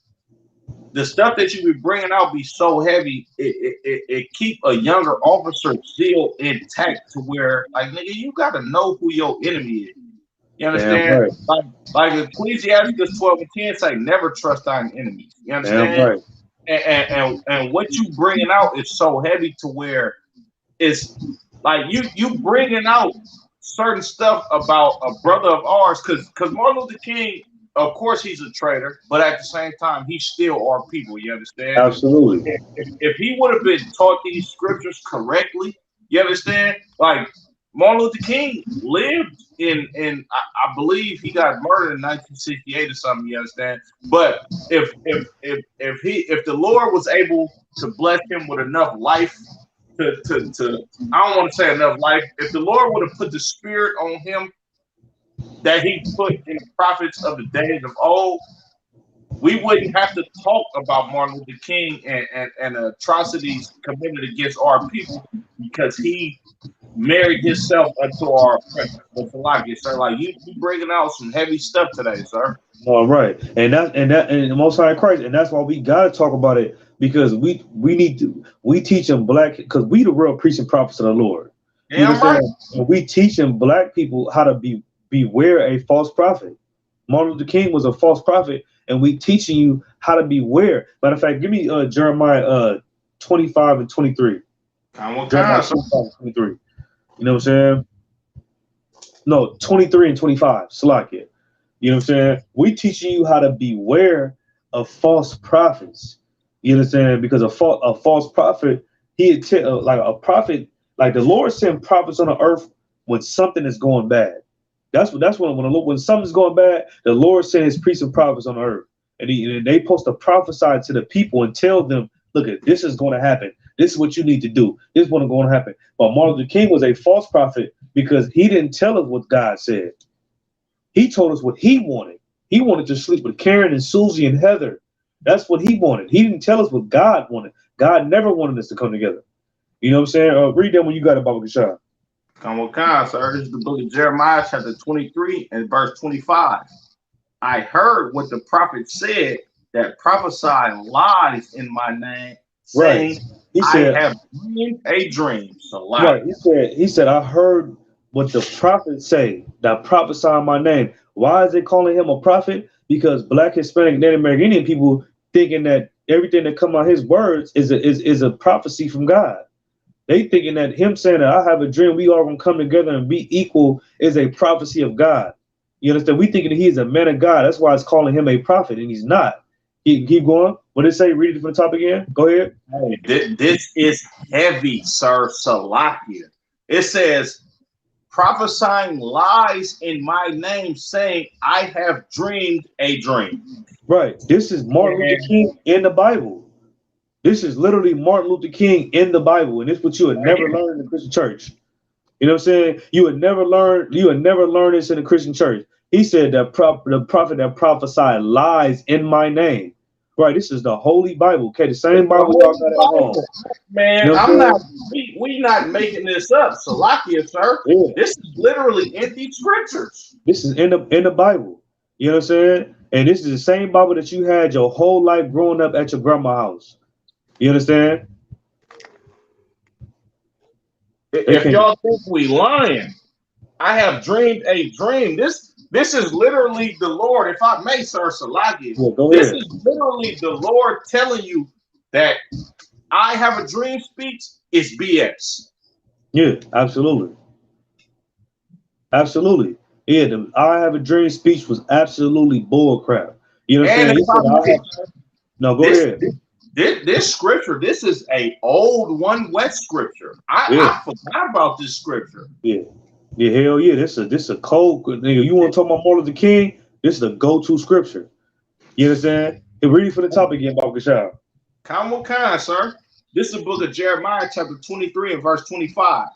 the stuff that you be bringing out be so heavy, it keep a younger officer zeal intact to where, like, nigga, you gotta know who your enemy is. You understand? Right. Like Ecclesiastes 12:10 say, never trust thine enemies. You understand? Right. And what you bringing out is so heavy to where it's like you bringing out certain stuff about a brother of ours, because Martin Luther King, of course, he's a traitor, but at the same time, he's still our people. You understand? Absolutely. If he would have been taught these scriptures correctly, you understand? Like Martin Luther King lived in I believe he got murdered in 1968 or something. You understand? But if the Lord was able to bless him with enough life to I don't want to say enough life. If the Lord would have put the spirit on him that he put in the prophets of the days of old, we wouldn't have to talk about Martin Luther King and atrocities committed against our people because he married himself unto our oppressor. But Salaki, sir, like you bringing out some heavy stuff today, sir. All right, and the Most High Christ, and that's why we gotta talk about it because we teach them black because we the real preaching prophets of the Lord. Yeah, right. And we teaching black people how to beware a false prophet. Martin Luther King was a false prophet, and we teaching you how to beware. Matter of fact, give me Jeremiah 25 and 23. Jeremiah 25 and 23. You know what I'm saying? No, 23 and 25. Salakia. You know what I'm saying? We teaching you how to beware of false prophets. You understand? Because a false prophet, like a prophet, like the Lord sent prophets on the earth when something is going bad. That's when something's going bad, the Lord sent his priests and prophets on the earth. And they supposed to prophesy to the people and tell them, look, this is going to happen. This is what you need to do. This is what's going to happen. But Martin Luther King was a false prophet because he didn't tell us what God said. He told us what he wanted. He wanted to sleep with Karen and Susie and Heather. That's what he wanted. He didn't tell us what God wanted. God never wanted us to come together. You know what I'm saying? Read that when you got it, Baba Kashab. Come on, sir. This is the book of Jeremiah, chapter 23 and verse 25. I heard what the prophet said that prophesy lies in my name, saying, right. He said, I have dreamed a dream. So right. He said, I heard what the prophet say that prophesy in my name. Why is they calling him a prophet? Because Black, Hispanic, Native American Indian people thinking that everything that come out his words is a prophecy from God. They thinking that him saying that I have a dream, we all gonna come together and be equal is a prophecy of God. You understand? We thinking that he is a man of God. That's why it's calling him a prophet, and he's not. Keep going. What did it say? Read it from the top again. Go ahead. Hey, this is heavy, sir. Salakia. It says, prophesying lies in my name, saying, I have dreamed a dream. Right. This is Martin Luther King in the Bible. This is literally Martin Luther King in the Bible, and it's what you would never learn in the Christian church. You know what I'm saying? You would never learn this in the Christian church. He said that the prophet that prophesied lies in my name. Right, this is the Holy Bible. Okay, the same Bible y'all got at home. Man, you know we not making this up. Salakia, sir. Yeah. This is literally in these scriptures. This is in the Bible. You know what I'm saying? And this is the same Bible that you had your whole life growing up at your grandma's house. You understand? If y'all think we lying, I have dreamed a dream. This is literally the Lord, if I may, sir, Salagi. Yeah, this is literally the Lord telling you that I have a dream speech is BS. Yeah, absolutely. Absolutely. Yeah, the I have a dream speech was absolutely bull crap. You know what I'm saying? No, go ahead. This scripture, this is a old One West scripture. I forgot about this scripture. Yeah. Yeah, hell yeah. This a cold nigga. You want to talk about Martin Luther King? This is the go-to scripture. You understand? And read it for the top again, Bob Gashal. Come, sir. This is the book of Jeremiah, chapter 23 and verse 25.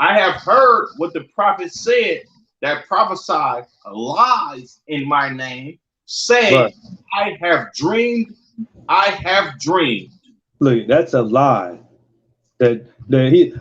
I have heard what the prophet said that prophesied lies in my name, saying, right. I have dreamed. Look, that's a lie. I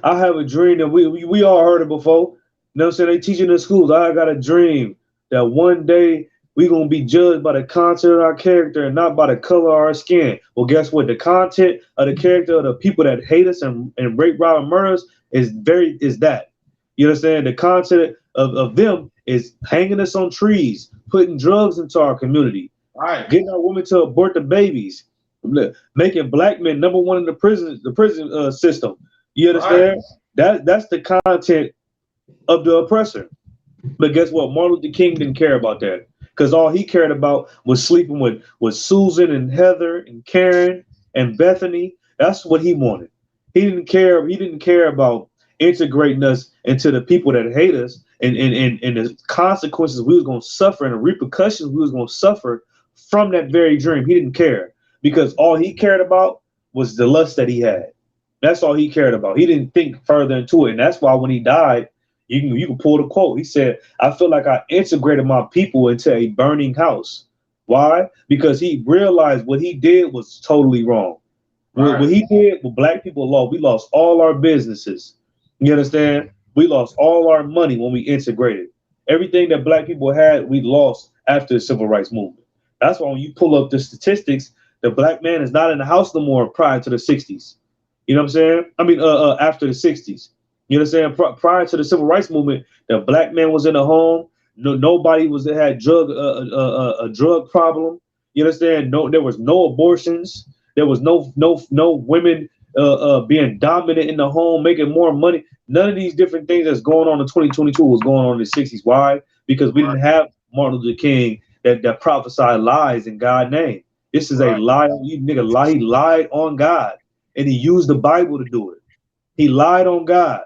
have a dream that we all heard it before. You know what I'm saying? They teaching in schools. I got a dream that one day we're going to be judged by the content of our character and not by the color of our skin. Well, guess what? The content of the character of the people that hate us and rape, rob, and murder us is that. You understand? The content of them is hanging us on trees, putting drugs into our community, right? Getting our women to abort the babies, making black men number one in the prison system. You understand? Right. That's the content of the oppressor. But guess what? Martin Luther King didn't care about that because all he cared about was sleeping with Susan and Heather and Karen and Bethany. That's what he wanted. He didn't care about integrating us into the people that hate us, and the consequences we was gonna suffer and the repercussions we was gonna suffer from that very dream. He didn't care because all he cared about was the lust that he had. That's all he cared about. He didn't think further into it, and that's why when he died, you can pull the quote. He said, "I feel like I integrated my people into a burning house." Why? Because he realized what he did was totally wrong. Right. What he did, what black people lost, we lost all our businesses. You understand? We lost all our money when we integrated. Everything that black people had, we lost after the civil rights movement. That's why when you pull up the statistics, the black man is not in the house no more prior to the 60s. You know what I'm saying? I mean, after the 60s. You know what I'm saying? Prior to the civil rights movement, the black man was in the home. Nobody had a drug problem. You understand? No, there was no abortions. There was no women being dominant in the home, making more money. None of these different things that's going on in 2022 was going on in the 60s. Why? Because we didn't have Martin Luther King that prophesied lies in God's name. This is a lie. You nigga lie. He lied on God, and he used the Bible to do it. He lied on God.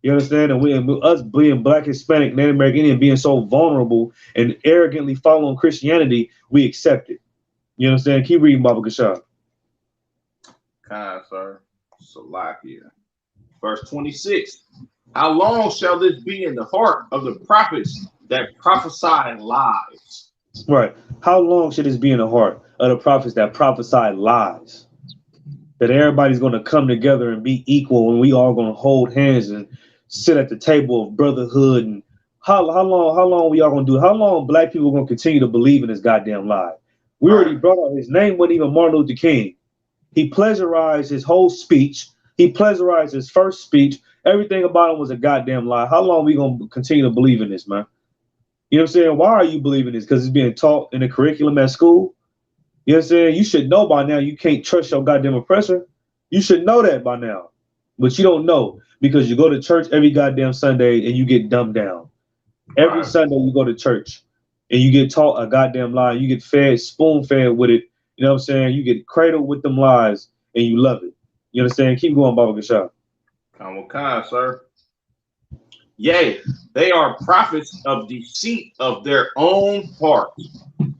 You understand? And us being black, Hispanic, Native American Indian, being so vulnerable and arrogantly following Christianity, we accept it. You understand? Keep reading, Baba Kashab. Kind, sir. Salakia. Verse 26. How long shall this be in the heart of the prophets that prophesy lies? Right. How long should this be in the heart of the prophets that prophesy lies? That everybody's going to come together and be equal, and we all going to hold hands and sit at the table of brotherhood. And how long we all going to do? How long black people going to continue to believe in this goddamn lie? We already brought out his name wasn't even Martin Luther King. He plagiarized his whole speech. He plagiarized his first speech. Everything about him was a goddamn lie. How long we going to continue to believe in this, man? You know what I'm saying? Why are you believing this? Because it's being taught in the curriculum at school? You know what I'm saying? You should know by now you can't trust your goddamn oppressor. You should know that by now. But you don't know because you go to church every goddamn Sunday and you get dumbed down. Every Sunday you go to church and you get taught a goddamn lie. You get fed, spoon-fed with it. You know what I'm saying? You get cradled with them lies and you love it. You understand? Keep going, Baba Gashab. Come on, sir. Yea, they are prophets of deceit of their own heart.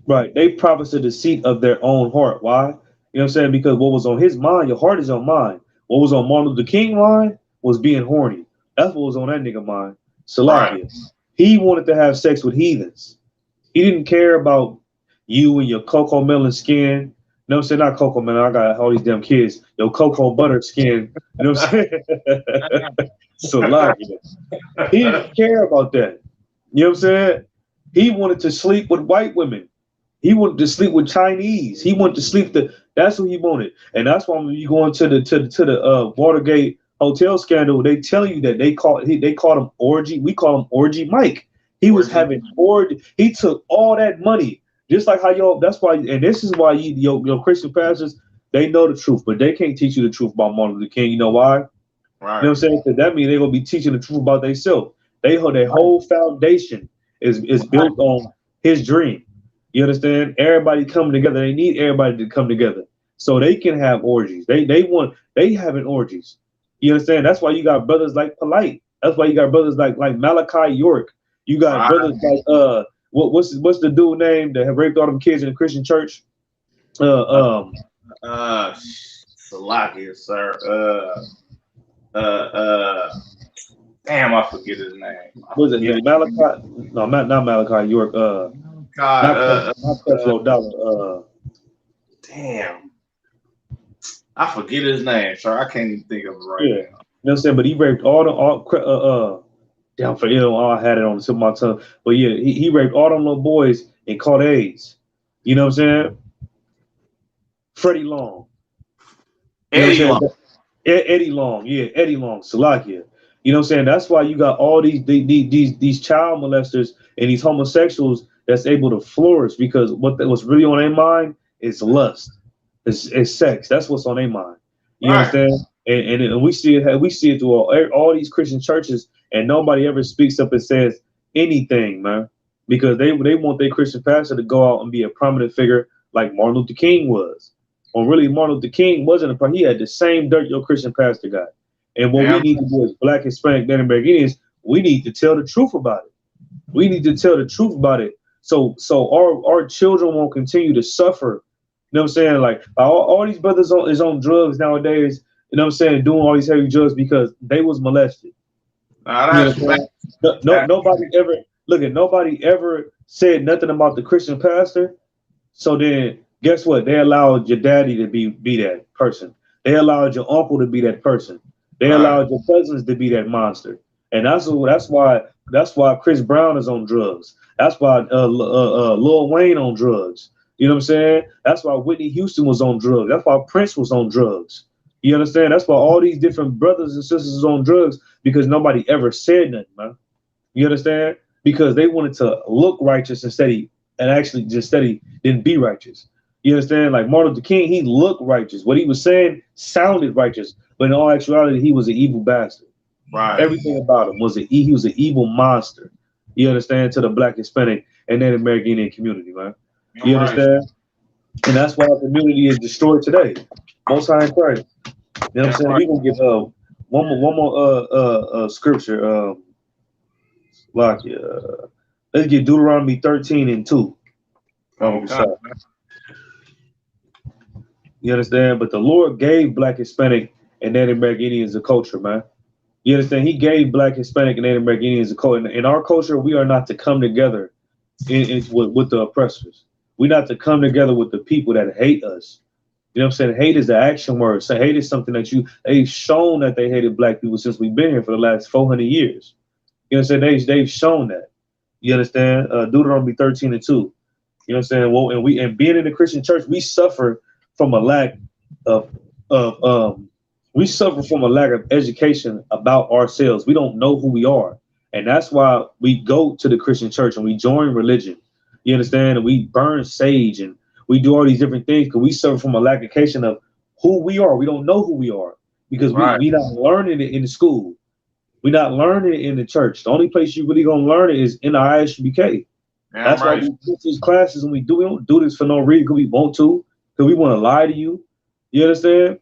Right. They prophets of deceit of their own heart. Why? You know what I'm saying? Because what was on his mind, your heart is on mine. What was on Martin Luther King mind was being horny. That's what was on that nigga mind. Salakia. Right. He wanted to have sex with heathens. He didn't care about you and your cocoa melon skin. You know what I'm saying? Not cocoa melon. I got all these damn kids. Your cocoa butter skin. You know what I'm saying? Salakia. He didn't care about that. You know what I'm saying? He wanted to sleep with white women. He wanted to sleep with Chinese. He wanted to sleep that's what he wanted. And that's why when you go into the Watergate hotel scandal, they tell you that they called him orgy. We call him Orgy Mike. He was having orgy. He took all that money. Just like how that's why, and this is why your Christian pastors, they know the truth, but they can't teach you the truth about Martin Luther King. You know why? Right. You know what I'm saying? Because that means they're gonna be teaching the truth about themselves. Their whole foundation is built on his dream. You understand? Everybody coming together. They need everybody to come together so they can have orgies. They having orgies. You understand? That's why you got brothers like Polite. That's why you got brothers like Malachi York. You got brothers like what's the dude name that have raped all them kids in the Christian church? Salakia, sir. Damn, I forget his name. Was it Malachi? No, not Malachi York. Not Petro Dollar. Damn, I forget his name, sir. I can't even think of it right now. You know what I'm saying? But he raped damn, for I had it on the tip of my tongue. But yeah, he raped all them little boys and caught AIDS. You know what I'm saying? Freddie Long. Eddie Long. Eddie Long, yeah, Eddie Long, Salakia. You know what I'm saying? That's why you got all these child molesters and these homosexuals that's able to flourish, because what's really on their mind is lust, it's sex. That's what's on their mind. You understand? And we see it through all these Christian churches, and nobody ever speaks up and says anything, man, because they want their Christian pastor to go out and be a prominent figure like Martin Luther King was. Well, really, Martin Luther King wasn't he had the same dirt your Christian pastor got. And what we need to do as Black, Hispanic, Native Americans, we need to tell the truth about it. We need to tell the truth about it. So our children won't continue to suffer. You know what I'm saying? Like all these brothers is on drugs nowadays, you know what I'm saying, doing all these heavy drugs because they was molested. Nobody ever said nothing about the Christian pastor. So then guess what? They allowed your daddy to be that person. They allowed your uncle to be that person. They allowed your cousins to be that monster. And that's why Chris Brown is on drugs. That's why Lil Wayne on drugs. You know what I'm saying? That's why Whitney Houston was on drugs. That's why Prince was on drugs. You understand? That's why all these different brothers and sisters is on drugs, because nobody ever said nothing, man. You understand? Because they wanted to look righteous instead didn't be righteous. You understand? Like Martin Luther King, he looked righteous. What he was saying sounded righteous, but in all actuality, he was an evil bastard. Right. Everything about him was he was an evil monster. You understand? To the Black, Hispanic, and Native American Indian community, man. You understand? And that's why our community is destroyed today. Most High in Christ. You know what I'm saying? We're gonna get one more scripture. Let's get Deuteronomy 13:2. You understand? But the Lord gave Black, Hispanic, and Native American Indians a culture, man. You understand? He gave Black, Hispanic, and Native American Indians a culture. In our culture, we are not to come together with the oppressors. We're not to come together with the people that hate us. You know what I'm saying? Hate is the action word. So hate is something that they've shown that they hated Black people since we've been here for the last 400 years. You know what I'm saying? They've shown that. You understand? Deuteronomy 13:2. You know what I'm saying? Well, and being in the Christian church, we suffer from a lack of education about ourselves. We don't know who we are. And that's why we go to the Christian church and we join religion. You understand? And we burn sage and we do all these different things because we suffer from a lack of education of who we are. We don't know who we are because we're not learning it in the school. We're not learning it in the church. The only place you really gonna learn it is in the ISBK. That's why we do these classes and we don't do this for no reason because we want to, because we want to lie to you. You understand?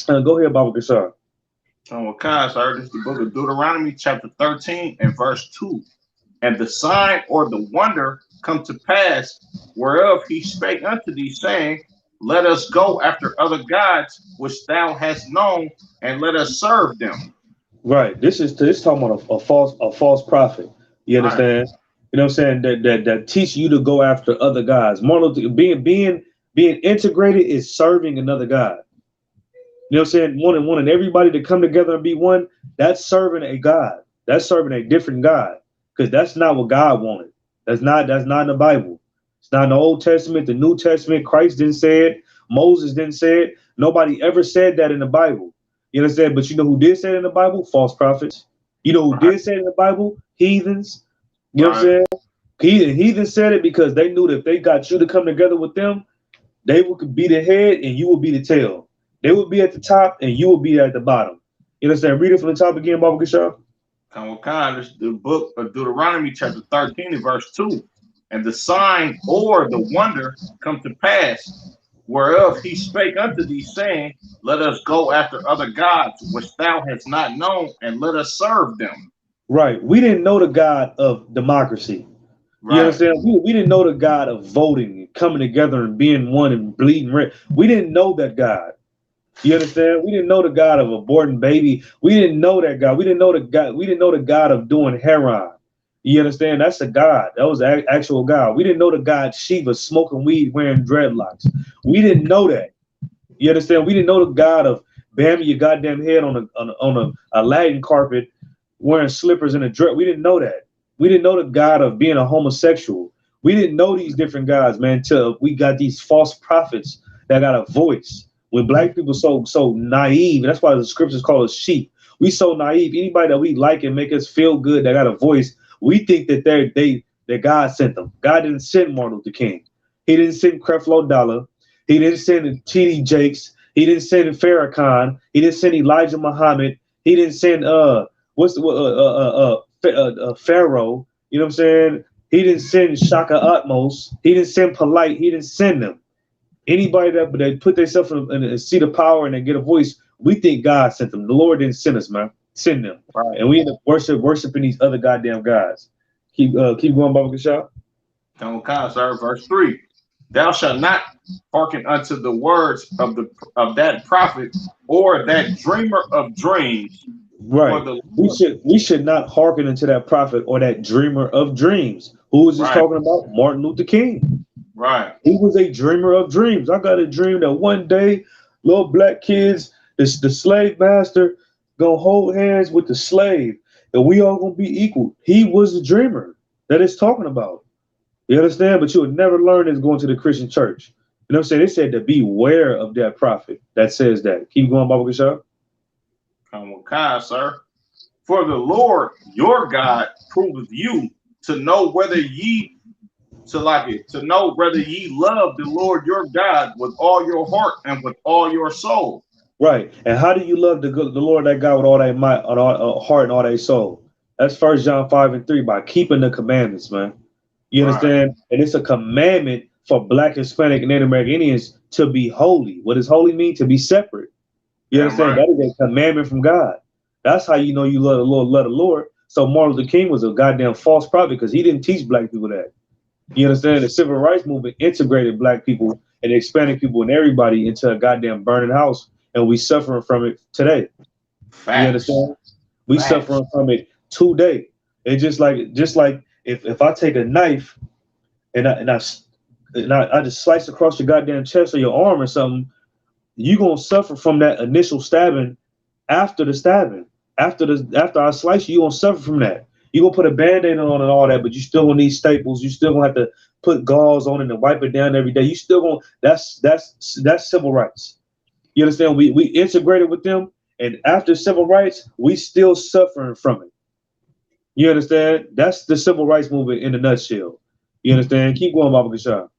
Go ahead, Baba Kashar. Sir, this is the book of Deuteronomy, chapter 13 and verse 2. And the sign or the wonder come to pass, whereof he spake unto thee, saying, let us go after other gods which thou hast known, and let us serve them. Right. This talking about a false prophet. You understand? Right. You know what I'm saying? That teach you to go after other gods. Being integrated is serving another god. You know what I'm saying? Wanting everybody to come together and be one, that's serving a God. That's serving a different God. Because that's not what God wanted. That's not in the Bible. It's not in the Old Testament, the New Testament. Christ didn't say it. Moses didn't say it. Nobody ever said that in the Bible. You understand? But you know who did say it in the Bible? False prophets. You know who did say it in the Bible? Heathens. You know what I'm saying? Heathens said it because they knew that if they got you to come together with them, they would be the head and you would be the tail. They would be at the top and you would be at the bottom. You understand? Read it from the top again, Baba Kashar. This is the book of Deuteronomy, chapter 13 and verse 2. And the sign or the wonder come to pass, whereof he spake unto thee, saying, let us go after other gods which thou hast not known, and let us serve them. Right. We didn't know the God of democracy. Right. You understand? We didn't know the God of voting and coming together and being one and bleeding red. We didn't know that God. You understand? We didn't know the God of aborting baby. We didn't know that God. We didn't know the God. We didn't know the God of doing heroin. You understand? That's a God. That was an actual God. We didn't know the God Shiva smoking weed, wearing dreadlocks. We didn't know that. You understand? We didn't know the God of bamming your goddamn head on a Latin carpet, wearing slippers and a dress. We didn't know that. We didn't know the God of being a homosexual. We didn't know these different gods, man, till we got these false prophets that got a voice. When Black people so naive, that's why the scriptures call us sheep. We so naive. Anybody that we like and make us feel good, that got a voice, we think that that God sent them. God didn't send Martin Luther King. He didn't send Creflo Dollar. He didn't send T.D. Jakes. He didn't send Farrakhan. He didn't send Elijah Muhammad. He didn't send Pharaoh. You know what I'm saying? He didn't send Shaka Utmost. He didn't send Polite. He didn't send them. Anybody that put themselves in a seat of power and they get a voice, We think God sent them. The Lord didn't send us, man. Send them. Right. And we end up worshiping these other goddamn gods. Keep going, Baba Kashab. Okay, sir. Verse 3. Thou shalt not hearken unto the words of that prophet or that dreamer of dreams. Right. We should not hearken into that prophet or that dreamer of dreams. Who was this talking about? Martin Luther King. Right. He was a dreamer of dreams. I got a dream that one day, little black kids, the slave master, gonna hold hands with the slave, and we all gonna be equal. He was a dreamer that it's talking about. You understand? But you would never learn this going to the Christian church. You know what I'm saying? They said to beware of that prophet that says that. Keep going, Baba Kashab. Okay, sir. For the Lord your God proveth you to know whether ye know whether ye love the Lord your God with all your heart and with all your soul. Right. And how do you love the Lord that God with all that might, all heart and all that soul? That's 1 John 5:3, by keeping the commandments, man. You understand? And it's a commandment for Black, Hispanic, and Native American Indians to be holy. What does holy mean? To be separate. You understand? That is a commandment from God. That's how you know you love the Lord. So Martin Luther King was a goddamn false prophet because he didn't teach black people that. You understand? The civil rights movement integrated black people and Hispanic people and everybody into a goddamn burning house, and we suffering from it today. Facts. You understand? We suffering from it today. It's just like if I take a knife and I just slice across your goddamn chest or your arm or something, you're gonna suffer from that initial stabbing after the stabbing. After I slice you, you're gonna suffer from that. You're gonna put a band-aid on and all that, but you still gonna need staples. You still gonna have to put gauze on it and wipe it down every day. You still gonna that's civil rights. You understand? We integrated with them, and after civil rights, we still suffering from it. You understand? That's the civil rights movement in a nutshell. You understand? Keep going, Baba Kashab.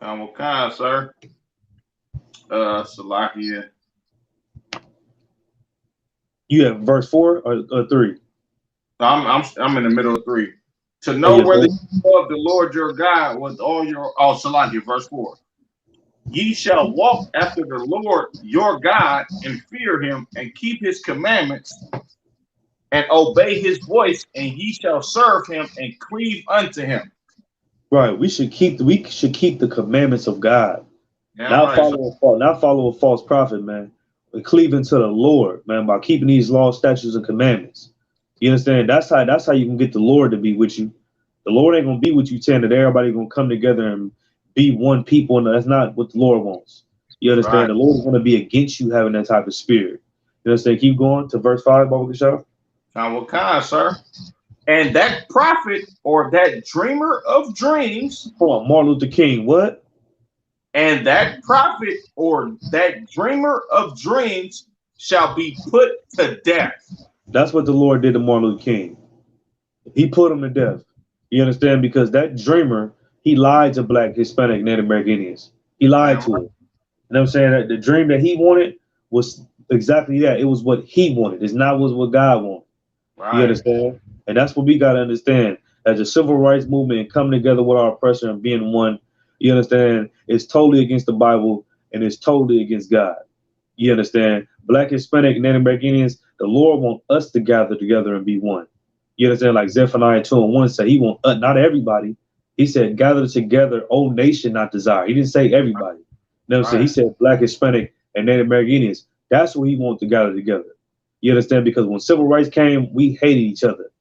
Okay, sir. Salakia. You have verse 4 or 3? I'm in the middle of 3. To know whether you love the Lord your God with all your Salakia, verse 4. Ye shall walk after the Lord your God and fear him and keep his commandments and obey his voice, and ye shall serve him and cleave unto him. Right. We should keep the commandments of God. Yeah, not follow a false prophet, man. But cleave into the Lord, man, by keeping these laws, statutes, and commandments. You understand? That's how you can get the Lord to be with you. The Lord ain't gonna be with you saying that everybody gonna come together and be one people, and that's not what the Lord wants. You understand? Right. The Lord is gonna be against you having that type of spirit. You understand? Keep going to verse 5, Baba Kashab. Sir. And that prophet or that dreamer of dreams. Hold on, Martin Luther King, what? And that prophet or that dreamer of dreams shall be put to death. That's what the Lord did to Martin Luther King. He put him to death. You understand? Because that dreamer, he lied to Black, Hispanic, Native American Indians. He lied to them. You know what I'm saying? That the dream that he wanted was exactly that. It was what he wanted. It's not what God wanted. Right. You understand? And that's what we got to understand. As a civil rights movement and coming together with our oppressor and being one, you understand, it's totally against the Bible and it's totally against God. You understand? Black, Hispanic, and Native American Indians, the Lord wants us to gather together and be one. You understand? Like Zephaniah 2:1 said, he want not everybody. He said, gather together, O nation not desire. He didn't say everybody. You know what I'm saying? He said Black, Hispanic, and Native American Indians. That's what he wants to gather together. You understand? Because when civil rights came, we hated each other.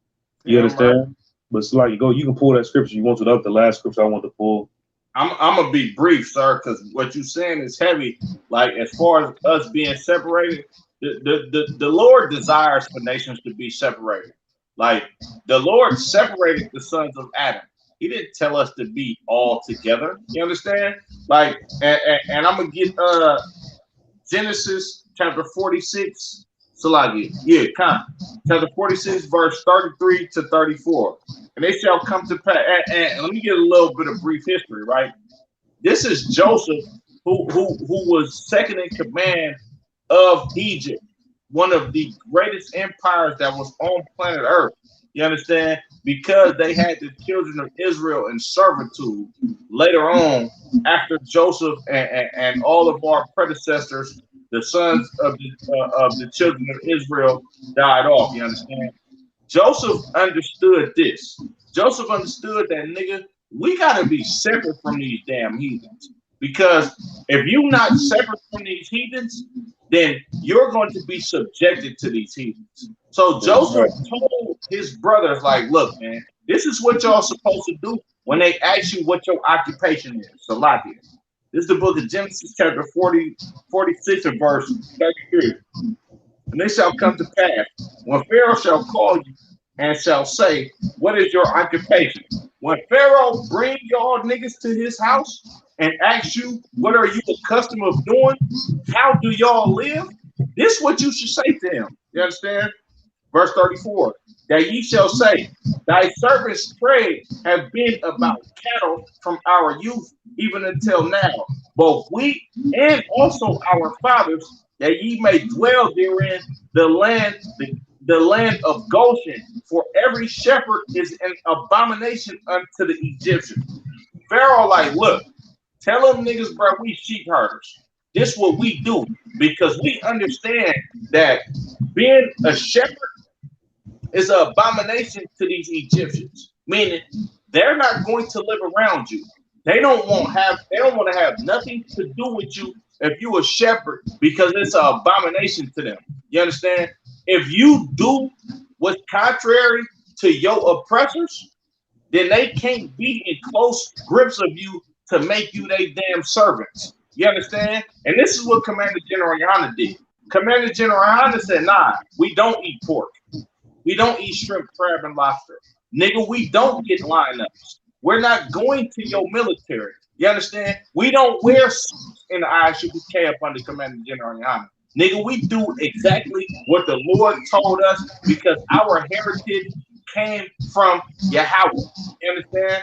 You understand? Right. But it's like you can pull that scripture you want to. That's the last scripture I want to pull. I'm gonna be brief, sir, because what you're saying is heavy. Like as far as us being separated, the Lord desires for nations to be separated. Like the Lord separated the sons of Adam. He didn't tell us to be all together. You understand? Like, and I'm gonna get Genesis chapter 46. Chapter 46, verse 33 to 34. And they shall come to pass. And let me get a little bit of brief history, right? This is Joseph, who was second in command of Egypt, one of the greatest empires that was on planet Earth. You understand? Because they had the children of Israel in servitude later on, after Joseph and all of our predecessors the sons of the children of Israel died off. You understand? Joseph understood this. Joseph understood that, nigga, we gotta be separate from these damn heathens. Because if you're not separate from these heathens, then you're going to be subjected to these heathens. So Joseph told his brothers, like, look, man, this is what y'all supposed to do when they ask you what your occupation is. So, like it. This is the book of Genesis, chapter 46, and verse 33. And it shall come to pass, when Pharaoh shall call you and shall say, what is your occupation? When Pharaoh bring y'all niggas to his house and ask you, what are you accustomed of doing? How do y'all live? This is what you should say to him. You understand? Verse 34, that ye shall say, thy servants' trade have been about cattle from our youth even until now, both we and also our fathers, that ye may dwell therein the land of Goshen, for every shepherd is an abomination unto the Egyptians. Pharaoh like, look, tell them niggas, bro, we sheep herders. This is what we do, because we understand that being a shepherd is an abomination to these Egyptians, meaning they're not going to live around you. They don't want to have nothing to do with you if you a shepherd, because it's an abomination to them. You understand? If you do what's contrary to your oppressors, then they can't be in close grips of you to make you their damn servants. You understand? And this is what Commander General Yana did. Commander General Yana said, nah, we don't eat pork. We don't eat shrimp, crab, and lobster. Nigga, we don't get lineups. We're not going to your military. You understand? We don't wear suits in the ISUPK up under Commander General Yana. Nigga, we do exactly what the Lord told us, because our heritage came from Yahweh. You understand?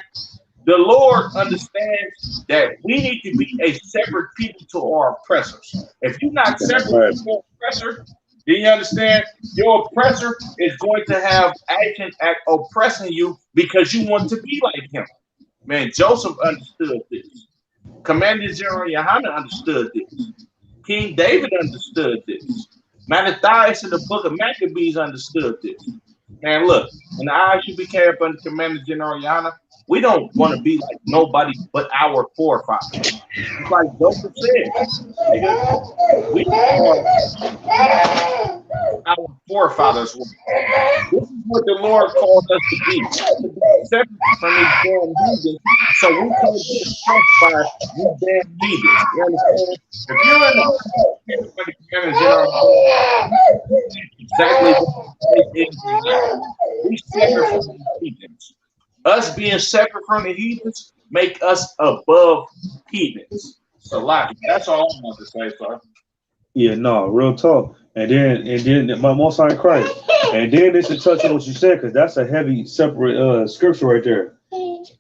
The Lord understands that we need to be a separate people to our oppressors. If you're not separate from your oppressor, do you understand? Your oppressor is going to have action at oppressing you because you want to be like him. Man, Joseph understood this. Commander General Yohanan understood this. King David understood this. Mattathias in the book of Maccabees understood this. Man, look, when the ISUPK up under Commander General Yohanan, we don't want to be like nobody but our forefathers. It's like Joseph said, nigga, we are our forefathers were. This is what the Lord called us to be separate from these damn heathens, so we can't be oppressed by these damn heathens. You understand? If you're in the Commander General, exactly what it is. We separate from these heathens. Us being separate from the heathens make us above heathens. So, like, that's all I want to say, sir. Yeah, no, real talk. And then my Most High Christ. And then this is touch on what you said, because that's a heavy separate scripture right there.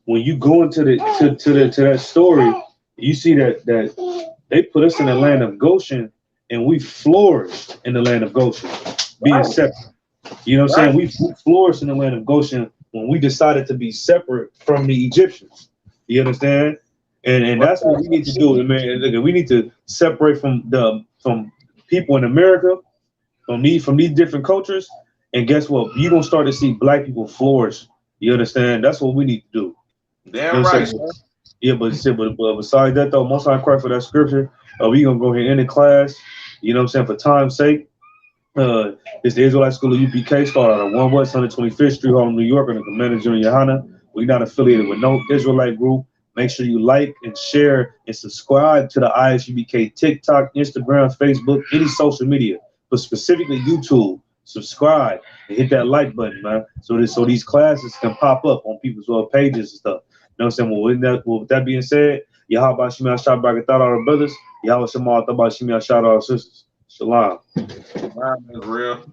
When you go into that story, you see that they put us in the land of Goshen, and we flourished in the land of Goshen, being separate. You know what I'm saying? We flourished in the land of Goshen when we decided to be separate from the Egyptians. You understand? And that's what we need to do, man. We need to separate from people in America, from these different cultures. And guess what? You're gonna start to see black people flourish. You understand? That's what we need to do. Damn right. Yeah, but besides that though, Most High Christ for that scripture, we gonna go ahead and end the class. You know what I'm saying? For time's sake. It's the Israelite School of UPK, started on 1 West 125th Street, Harlem, New York, under Commander General Yohanan. We're not affiliated with no Israelite group. Make sure you like and share and subscribe to the ISUPK TikTok, Instagram, Facebook, any social media, but specifically YouTube. Subscribe and hit that like button, man. So these classes can pop up on people's pages and stuff. You know what I'm saying? With that being said, Yahweh Shemel Shabbat thought our brothers, Yahweh Shemel Shabbat Shemel shout our sisters. Shalom. Wow, that's real.